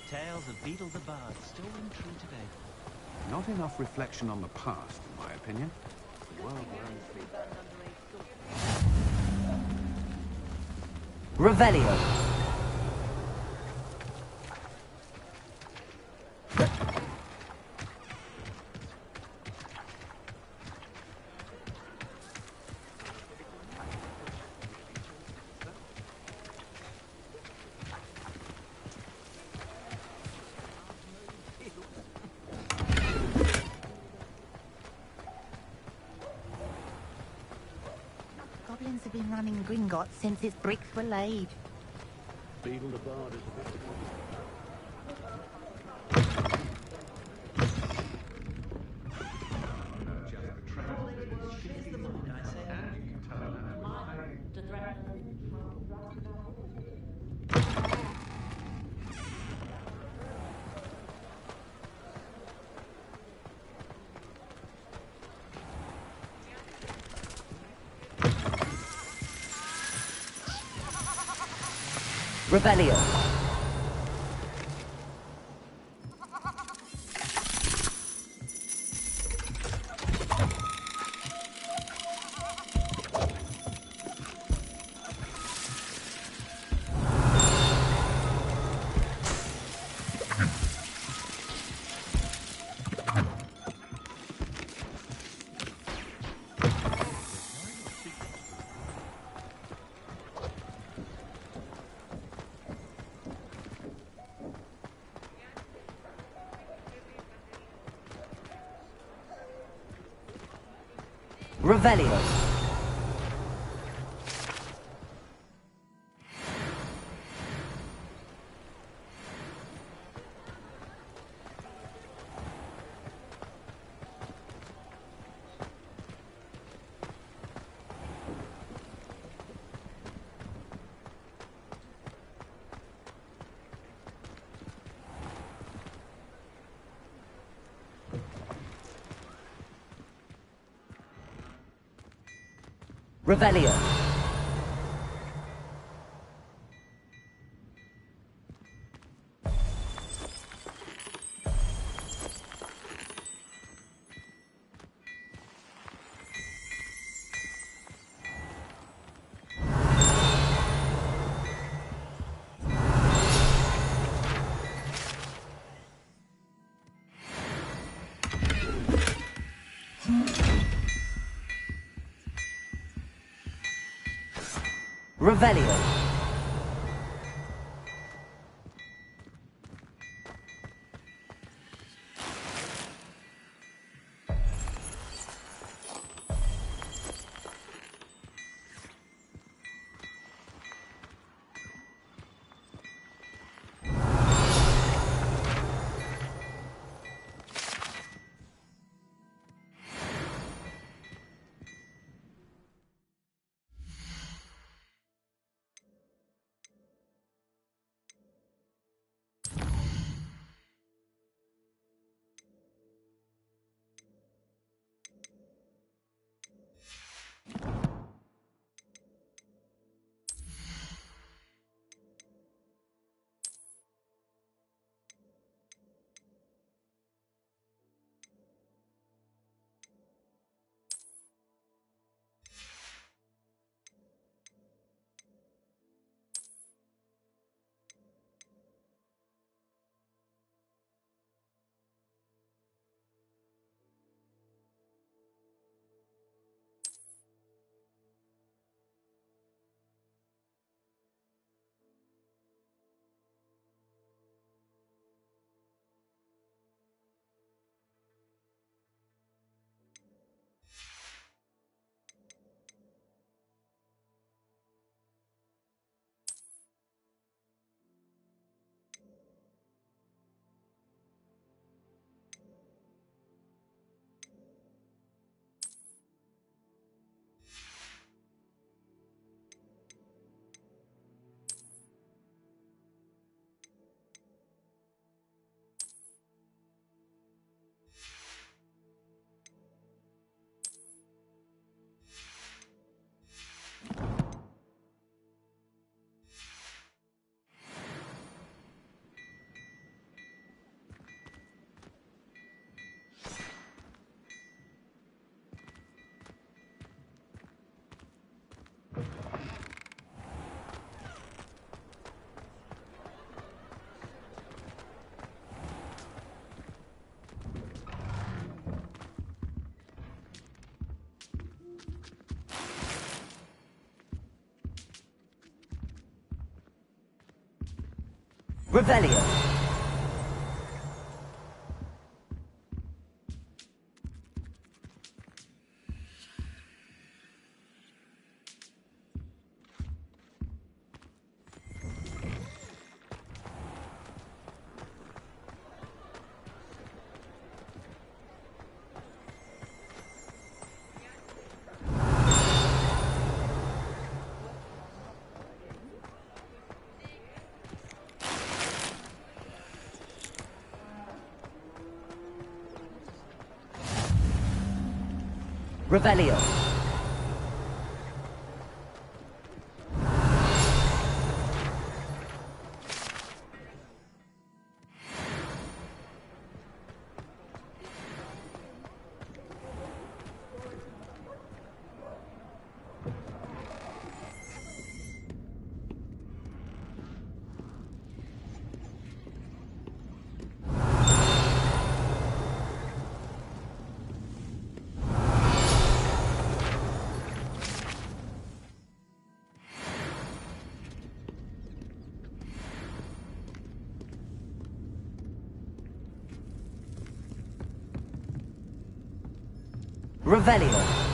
Tales of Beetle the Bard still ring true today. Not enough reflection on the past, in my opinion. The world runs through... Revelio. Goblins have been running Gringotts since its bricks were laid. Beetle the Bard is a bit... Revelio. Revelio. Revelio. Revelio. Revelio. Revelio. Revelio.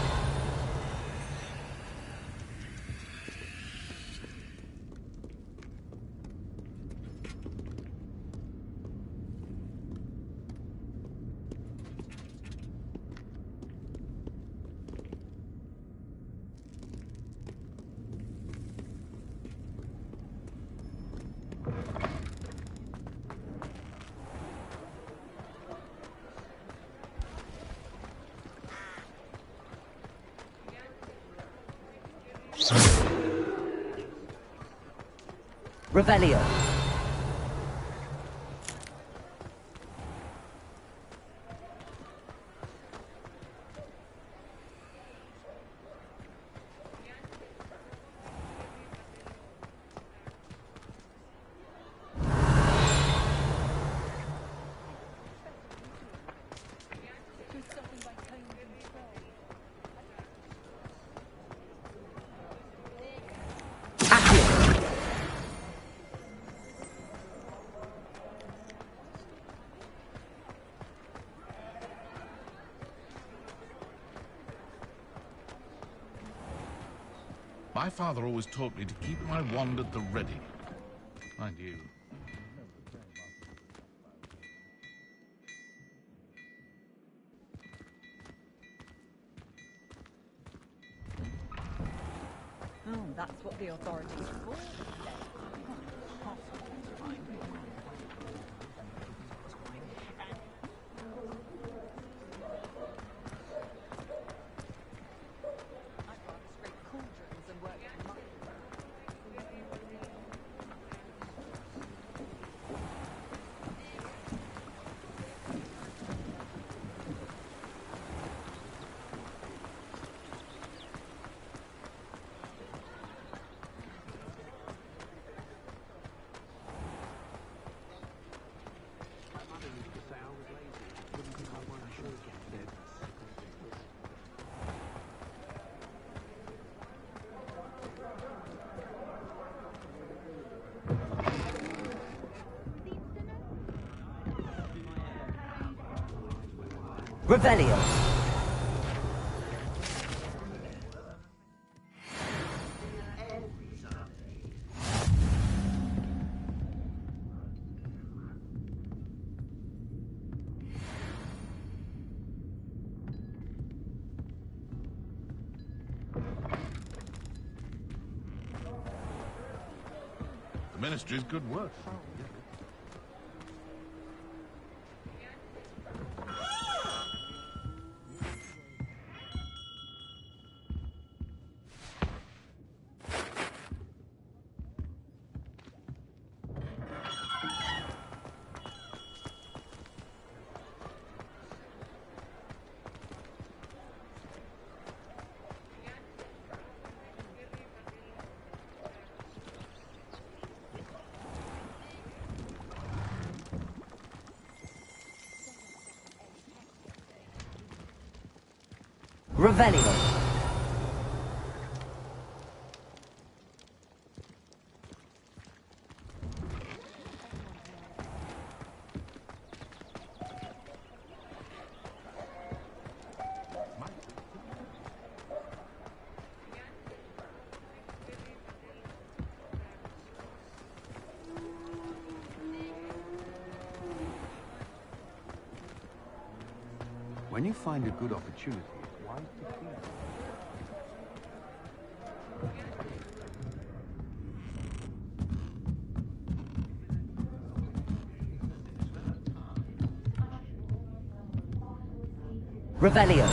Revelio. My father always taught me to keep my wand at the ready. Mind you. Oh, that's what the authorities for. Revelio. The Ministry's good work. Revelio. When you find a good opportunity, it's wise to seize it. Revelio.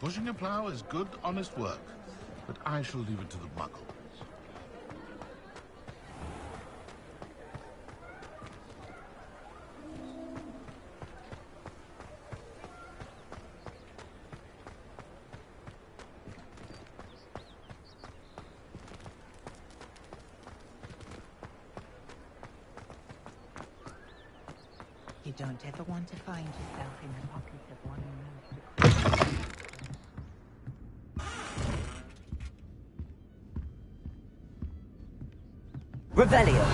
Pushing a plough is good, honest work, but I shall leave it to the muggles. You don't ever want to find yourself in the pocket of one who knows the Revelio.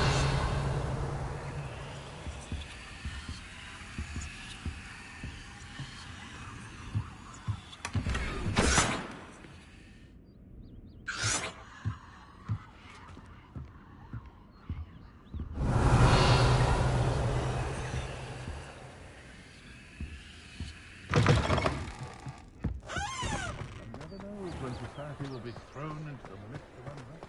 Never knows when society will be thrown into the midst of unrest.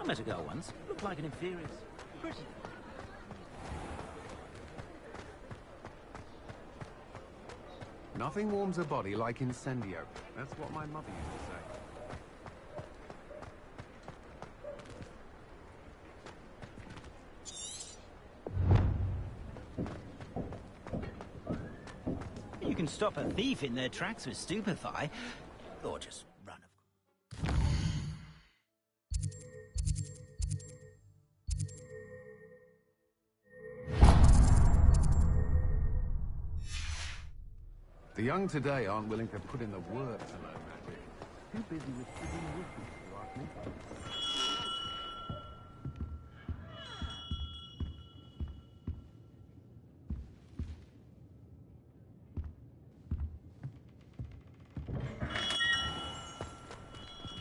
I met a girl once. Looked like an inferior. Pretty. Nothing warms a body like incendio. That's what my mother used to say. You can stop a thief in their tracks with stupefy, or just run. The young today aren't willing to put in the work to learn magic. Too busy with fiddling wisdom, if you ask me.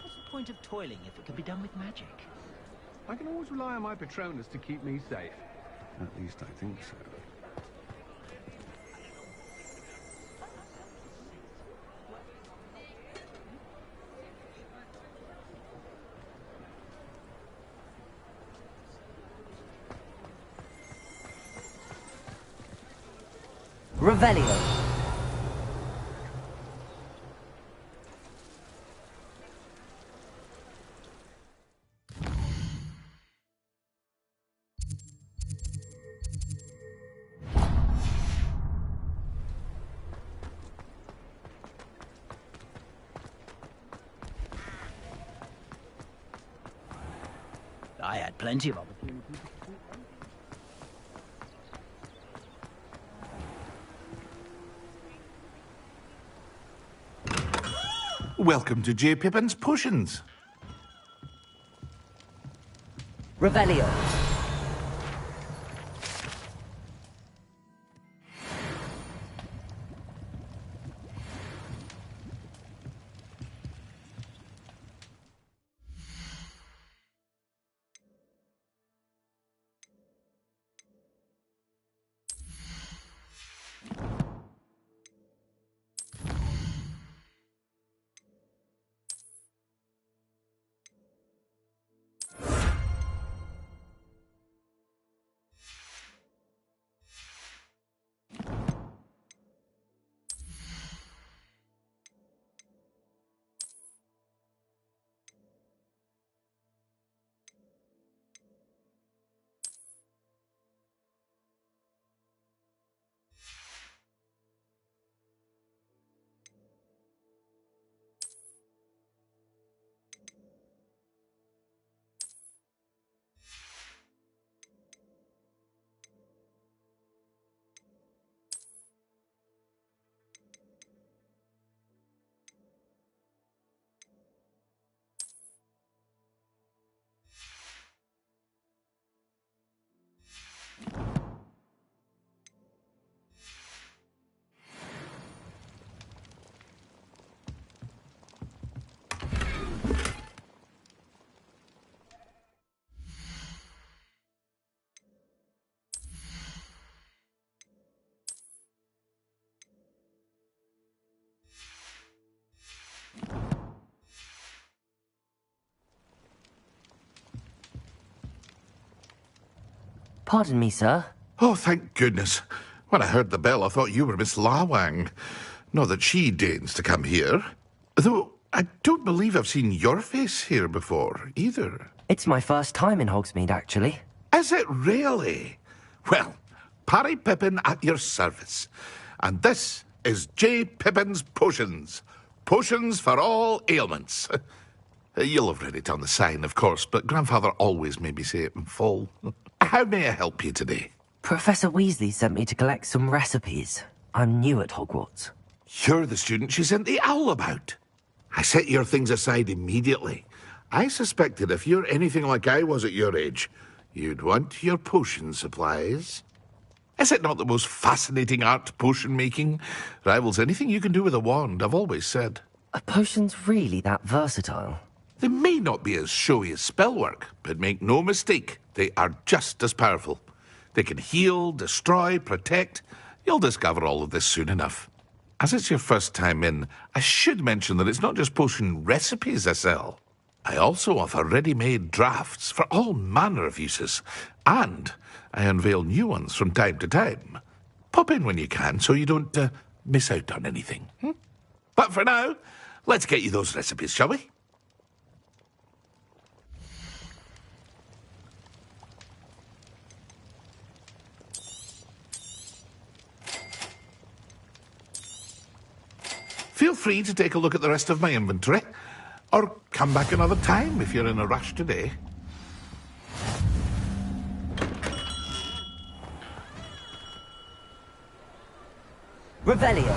What's the point of toiling if it can be done with magic? I can always rely on my Patronus to keep me safe. At least I think so. Revelio. I had plenty of opportunities. Welcome to J. Pippin's Potions. Revelio. Pardon me, sir. Oh, thank goodness. When I heard the bell, I thought you were Miss Lawang. Not that she deigns to come here. Though I don't believe I've seen your face here before, either. It's my first time in Hogsmeade, actually. Is it really? Well, Parry Pippin at your service. And this is J. Pippin's Potions. Potions for all ailments. You'll have read it on the sign, of course, but Grandfather always made me say it in full. How may I help you today? Professor Weasley sent me to collect some recipes. I'm new at Hogwarts. You're the student she sent the owl about. I set your things aside immediately. I suspected if you're anything like I was at your age, you'd want your potion supplies. Is it not the most fascinating art, potion making? Rivals anything you can do with a wand, I've always said. Are potions really that versatile? They may not be as showy as spellwork, but make no mistake, they are just as powerful. They can heal, destroy, protect. You'll discover all of this soon enough. As it's your first time in, I should mention that it's not just potion recipes I sell. I also offer ready-made drafts for all manner of uses, and I unveil new ones from time to time. Pop in when you can so you don't miss out on anything. But for now, let's get you those recipes, shall we? Feel free to take a look at the rest of my inventory, or come back another time if you're in a rush today. Revelio.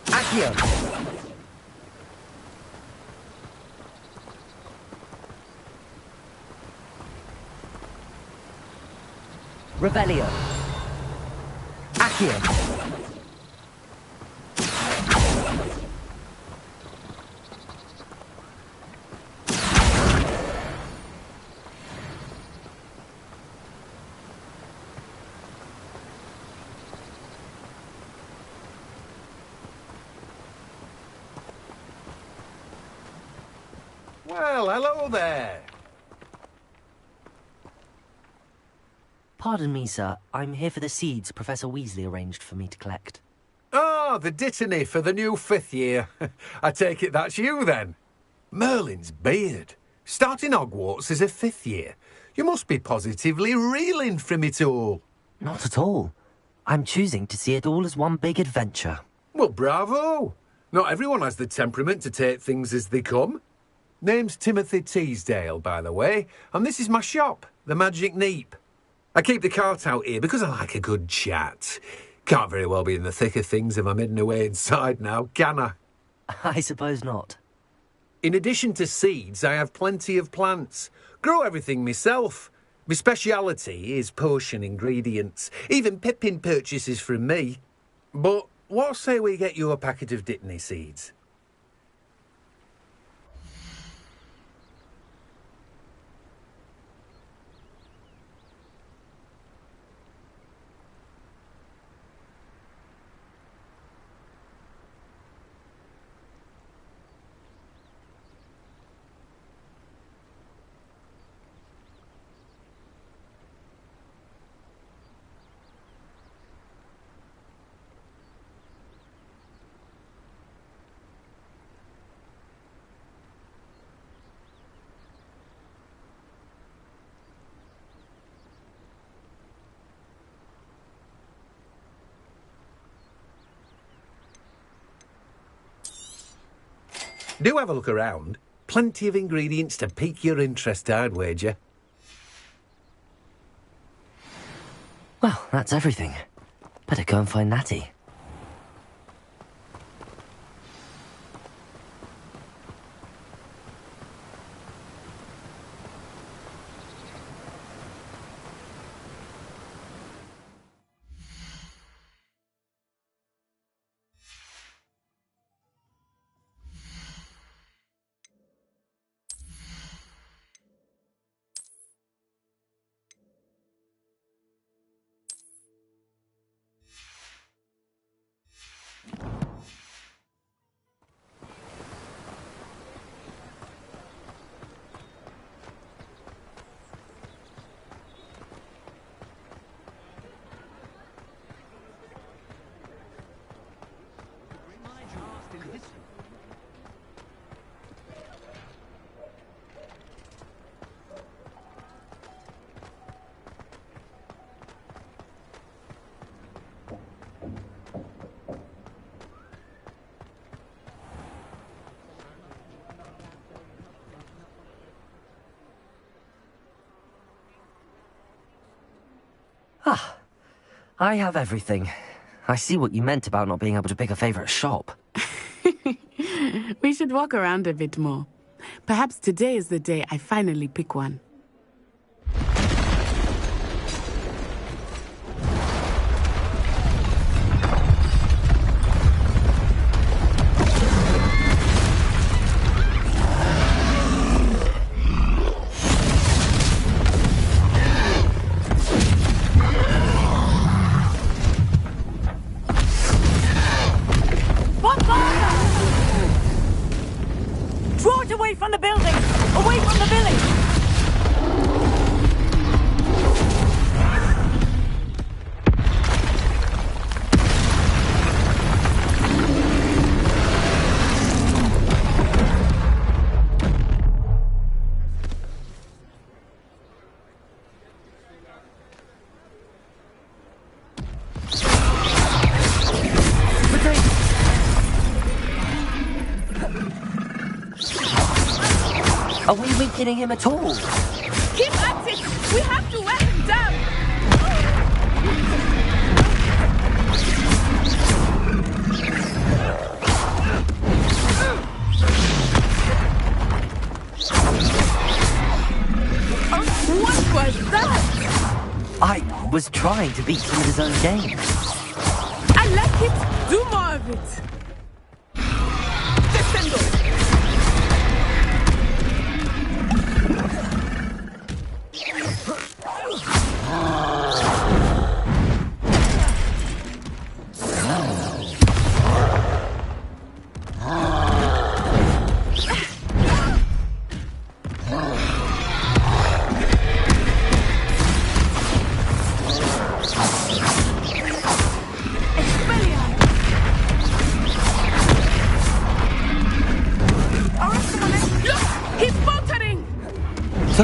Accio. Revelio. Accio. Well, hello there. Pardon me, sir. I'm here for the seeds Professor Weasley arranged for me to collect. Ah, the dittany for the new 5th year. I take it that's you, then. Merlin's beard. Starting Hogwarts as a 5th year. You must be positively reeling from it all. Not at all. I'm choosing to see it all as one big adventure. Well, bravo. Not everyone has the temperament to take things as they come. Name's Timothy Teasdale, by the way, and this is my shop, the Magic Neep. I keep the cart out here because I like a good chat. Can't very well be in the thick of things if I'm hidden away inside now, can I? I suppose not. In addition to seeds, I have plenty of plants. Grow everything myself. My speciality is potion ingredients. Even Pippin purchases from me. But what say we get you a packet of dittany seeds? Do have a look around. Plenty of ingredients to pique your interest, I'd wager. Well, that's everything. Better go and find Natty. Ah, I have everything. I see what you meant about not being able to pick a favourite shop. We should walk around a bit more. Perhaps today is the day I finally pick one. Are we weakening him at all? Keep at it! We have to wear him down! What was that? I was trying to beat him at his own game. I like it! Do more of it! Descendo!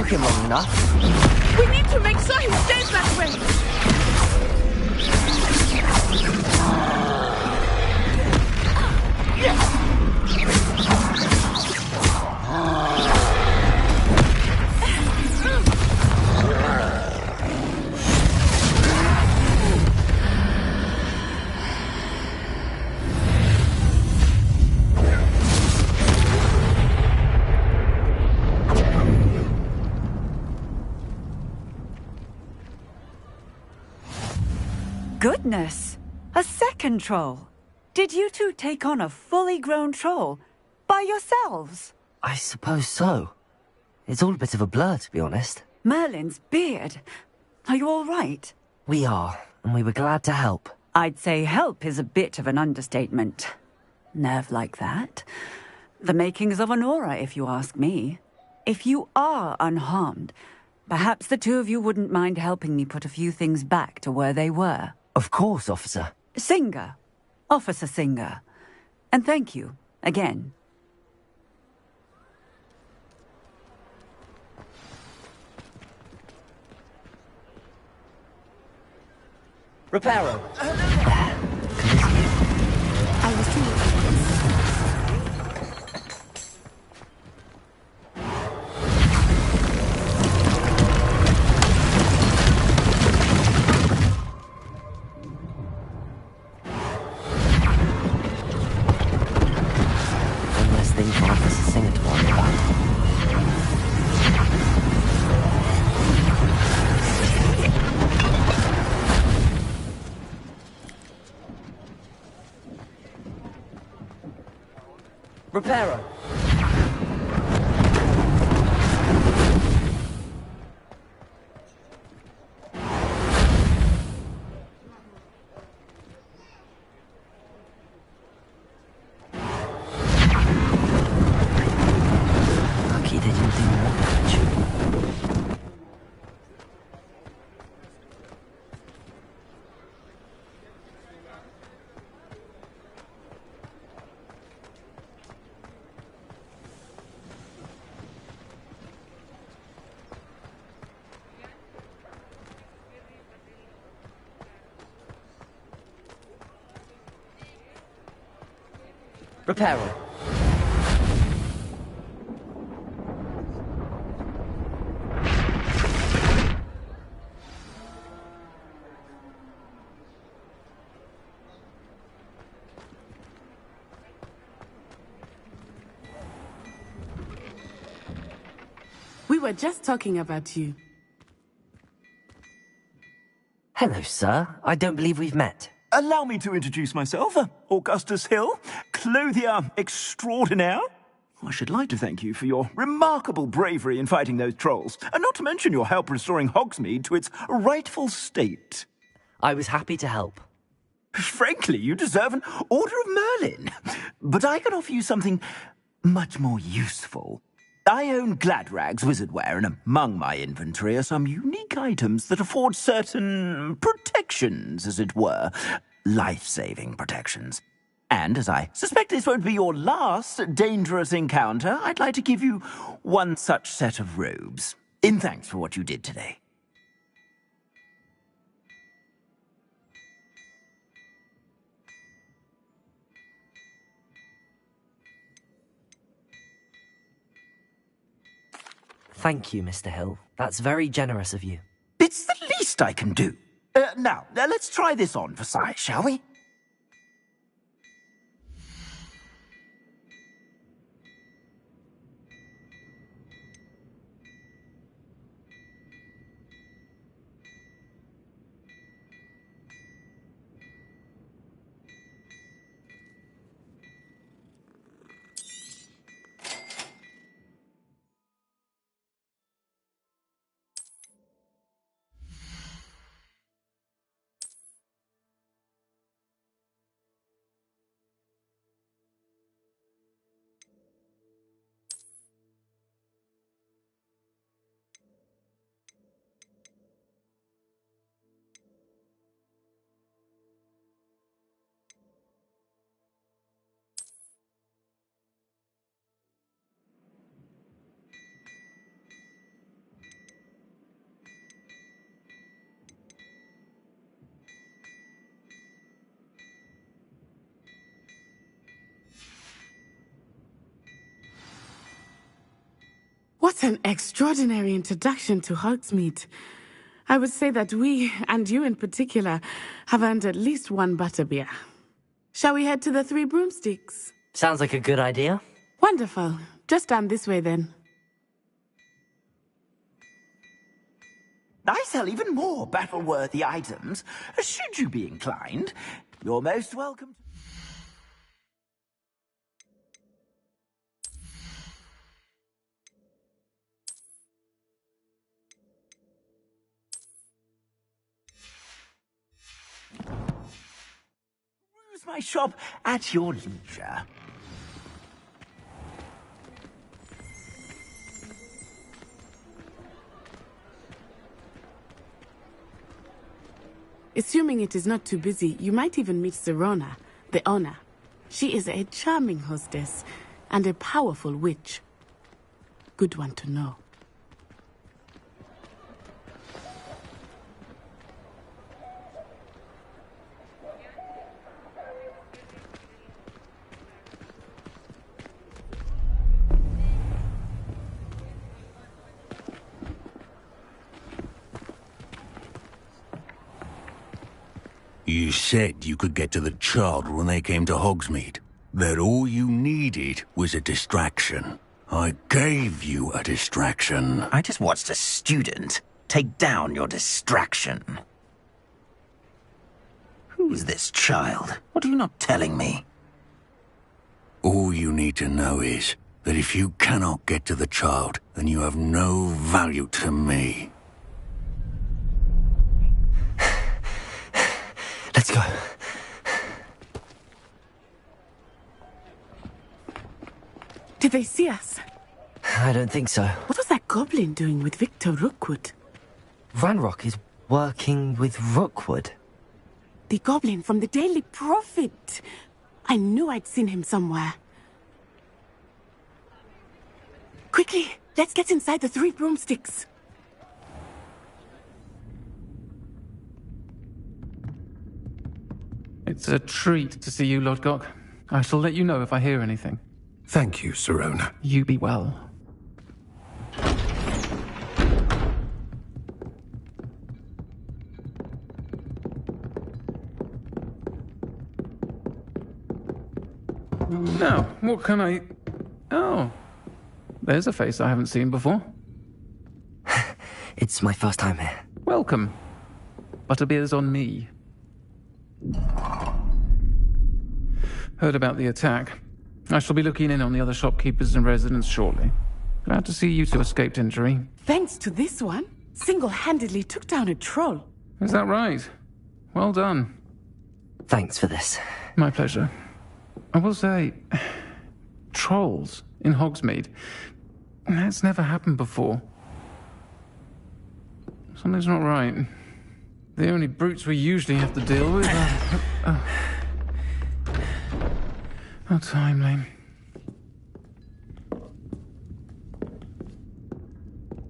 took him long enough. We need to make sure he stays that way. Goodness! A second troll! Did you two take on a fully grown troll? By yourselves? I suppose so. It's all a bit of a blur, to be honest. Merlin's beard. Are you all right? We are, and we were glad to help. I'd say help is a bit of an understatement. Nerve like that. The makings of an aura, if you ask me. If you are unharmed, perhaps the two of you wouldn't mind helping me put a few things back to where they were. Of course, officer. Singer. Officer Singer. And thank you, again. Reparo. I was too... One less thing for Officer Singer to worry about. Reparo. Lucky they didn't do more damage. Reparo. We were just talking about you. Hello, sir. I don't believe we've met. Allow me to introduce myself, Augustus Hill, clothier extraordinaire. I should like to thank you for your remarkable bravery in fighting those trolls, and not to mention your help restoring Hogsmeade to its rightful state. I was happy to help. Frankly, you deserve an Order of Merlin. But I can offer you something much more useful. I own Gladrag's wizardware, and among my inventory are some unique items that afford certain protections, as it were. Life-saving protections. And as I suspect this won't be your last dangerous encounter, I'd like to give you one such set of robes, in thanks for what you did today. Thank you, Mr. Hill. That's very generous of you. It's the least I can do. Now, let's try this on for size, shall we? What an extraordinary introduction to Hogsmeade. I would say that we, and you in particular, have earned at least one butterbeer. Shall we head to the Three Broomsticks? Sounds like a good idea. Wonderful. Just down this way then. I sell even more battle-worthy items. Should you be inclined, you're most welcome to... Peruse my shop at your leisure. Assuming it is not too busy, you might even meet Sirona, the owner. She is a charming hostess and a powerful witch. Good one to know. You said you could get to the child when they came to Hogsmeade. That all you needed was a distraction. I gave you a distraction. I just watched a student take down your distraction. Who is this child? What are you not telling me? All you need to know is that if you cannot get to the child, then you have no value to me. Let's go. Did they see us? I don't think so. What was that goblin doing with Victor Rookwood? Ranrock is working with Rookwood. The goblin from the Daily Prophet. I knew I'd seen him somewhere. Quickly, let's get inside the Three Broomsticks. It's a treat to see you, Lodgok. I shall let you know if I hear anything. Thank you, Sirona. You be well. Now, what can I... Oh, there's a face I haven't seen before. It's my first time here. Welcome. Butterbeer's on me. Heard about the attack. I shall be looking in on the other shopkeepers and residents shortly. Glad to see you two escaped injury. Thanks to this one, single-handedly took down a troll. Is that right? Well done. Thanks for this. My pleasure. I will say, trolls in Hogsmeade. That's never happened before. Something's not right. The only brutes we usually have to deal with are... How timely.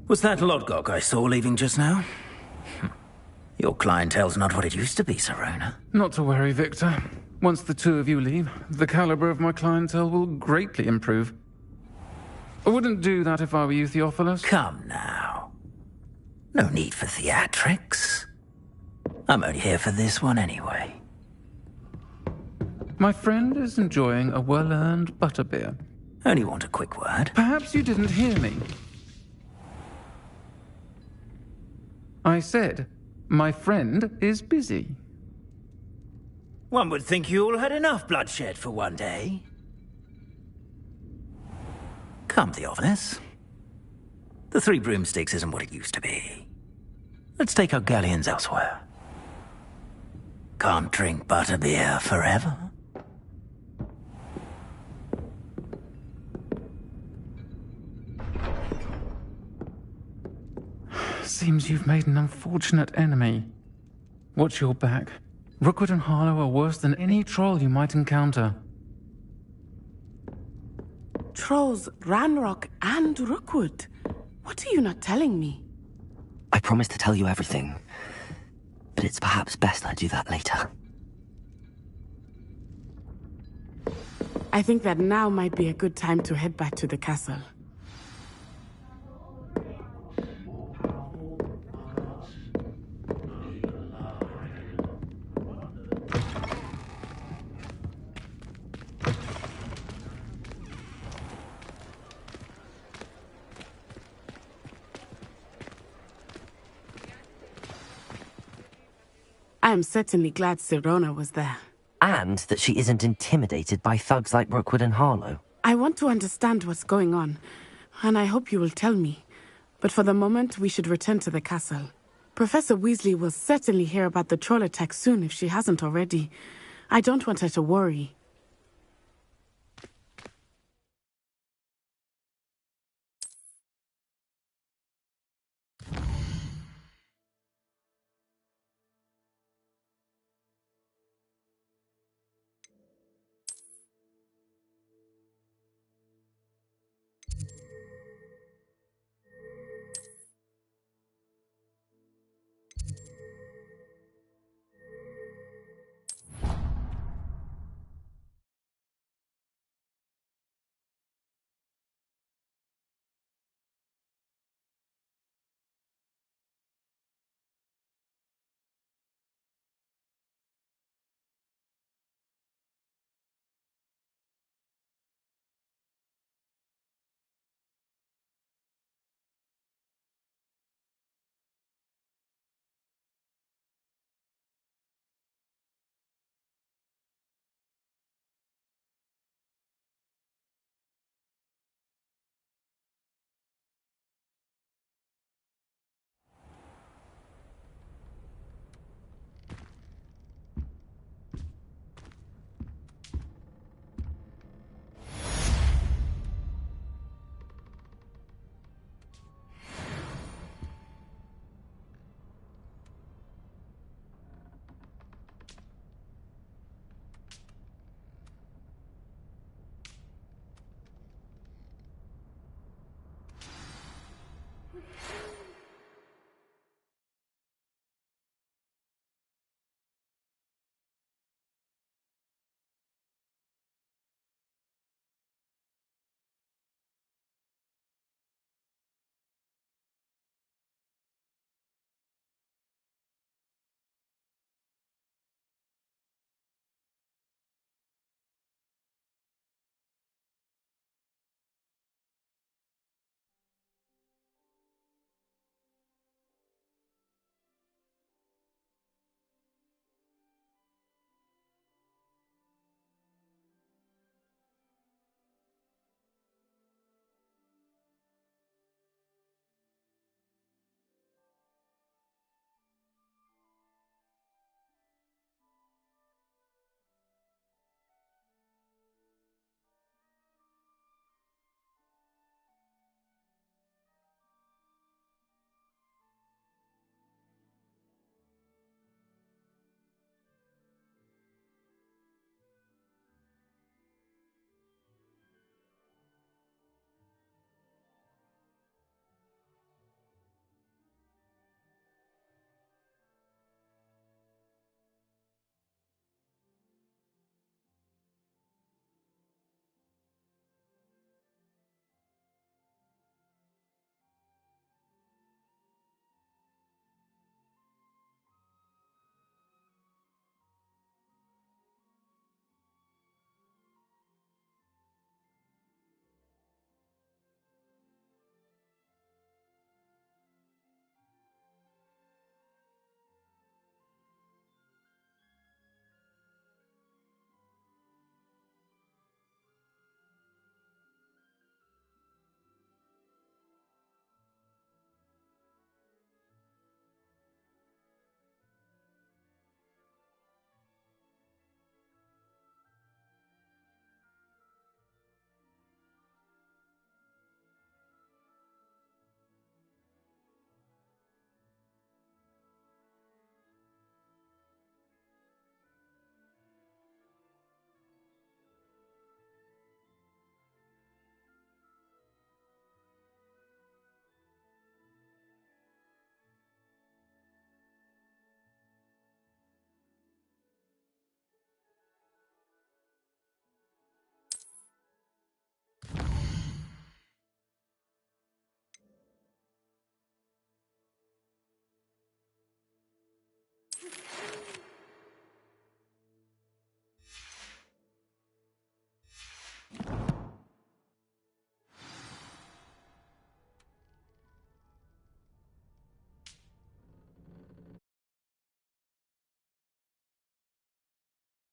Was that Lodgok I saw leaving just now? Your clientele's not what it used to be, Sirona. Not to worry, Victor. Once the two of you leave, the caliber of my clientele will greatly improve. I wouldn't do that if I were you, Theophilus. Come now. No need for theatrics. I'm only here for this one anyway. My friend is enjoying a well-earned butterbeer. Only want a quick word. Perhaps you didn't hear me. I said, my friend is busy. One would think you all had enough bloodshed for one day. Come, Theophilus. The Three Broomsticks isn't what it used to be. Let's take our galleons elsewhere. Can't drink butterbeer forever. Seems you've made an unfortunate enemy. Watch your back. Rookwood and Harlow are worse than any troll you might encounter. Trolls, Ranrock, and Rookwood. What are you not telling me? I promise to tell you everything, but it's perhaps best I do that later. I think that now might be a good time to head back to the castle. I am certainly glad Sirona was there. And that she isn't intimidated by thugs like Rookwood and Harlow. I want to understand what's going on, and I hope you will tell me. But for the moment, we should return to the castle. Professor Weasley will certainly hear about the troll attack soon if she hasn't already. I don't want her to worry.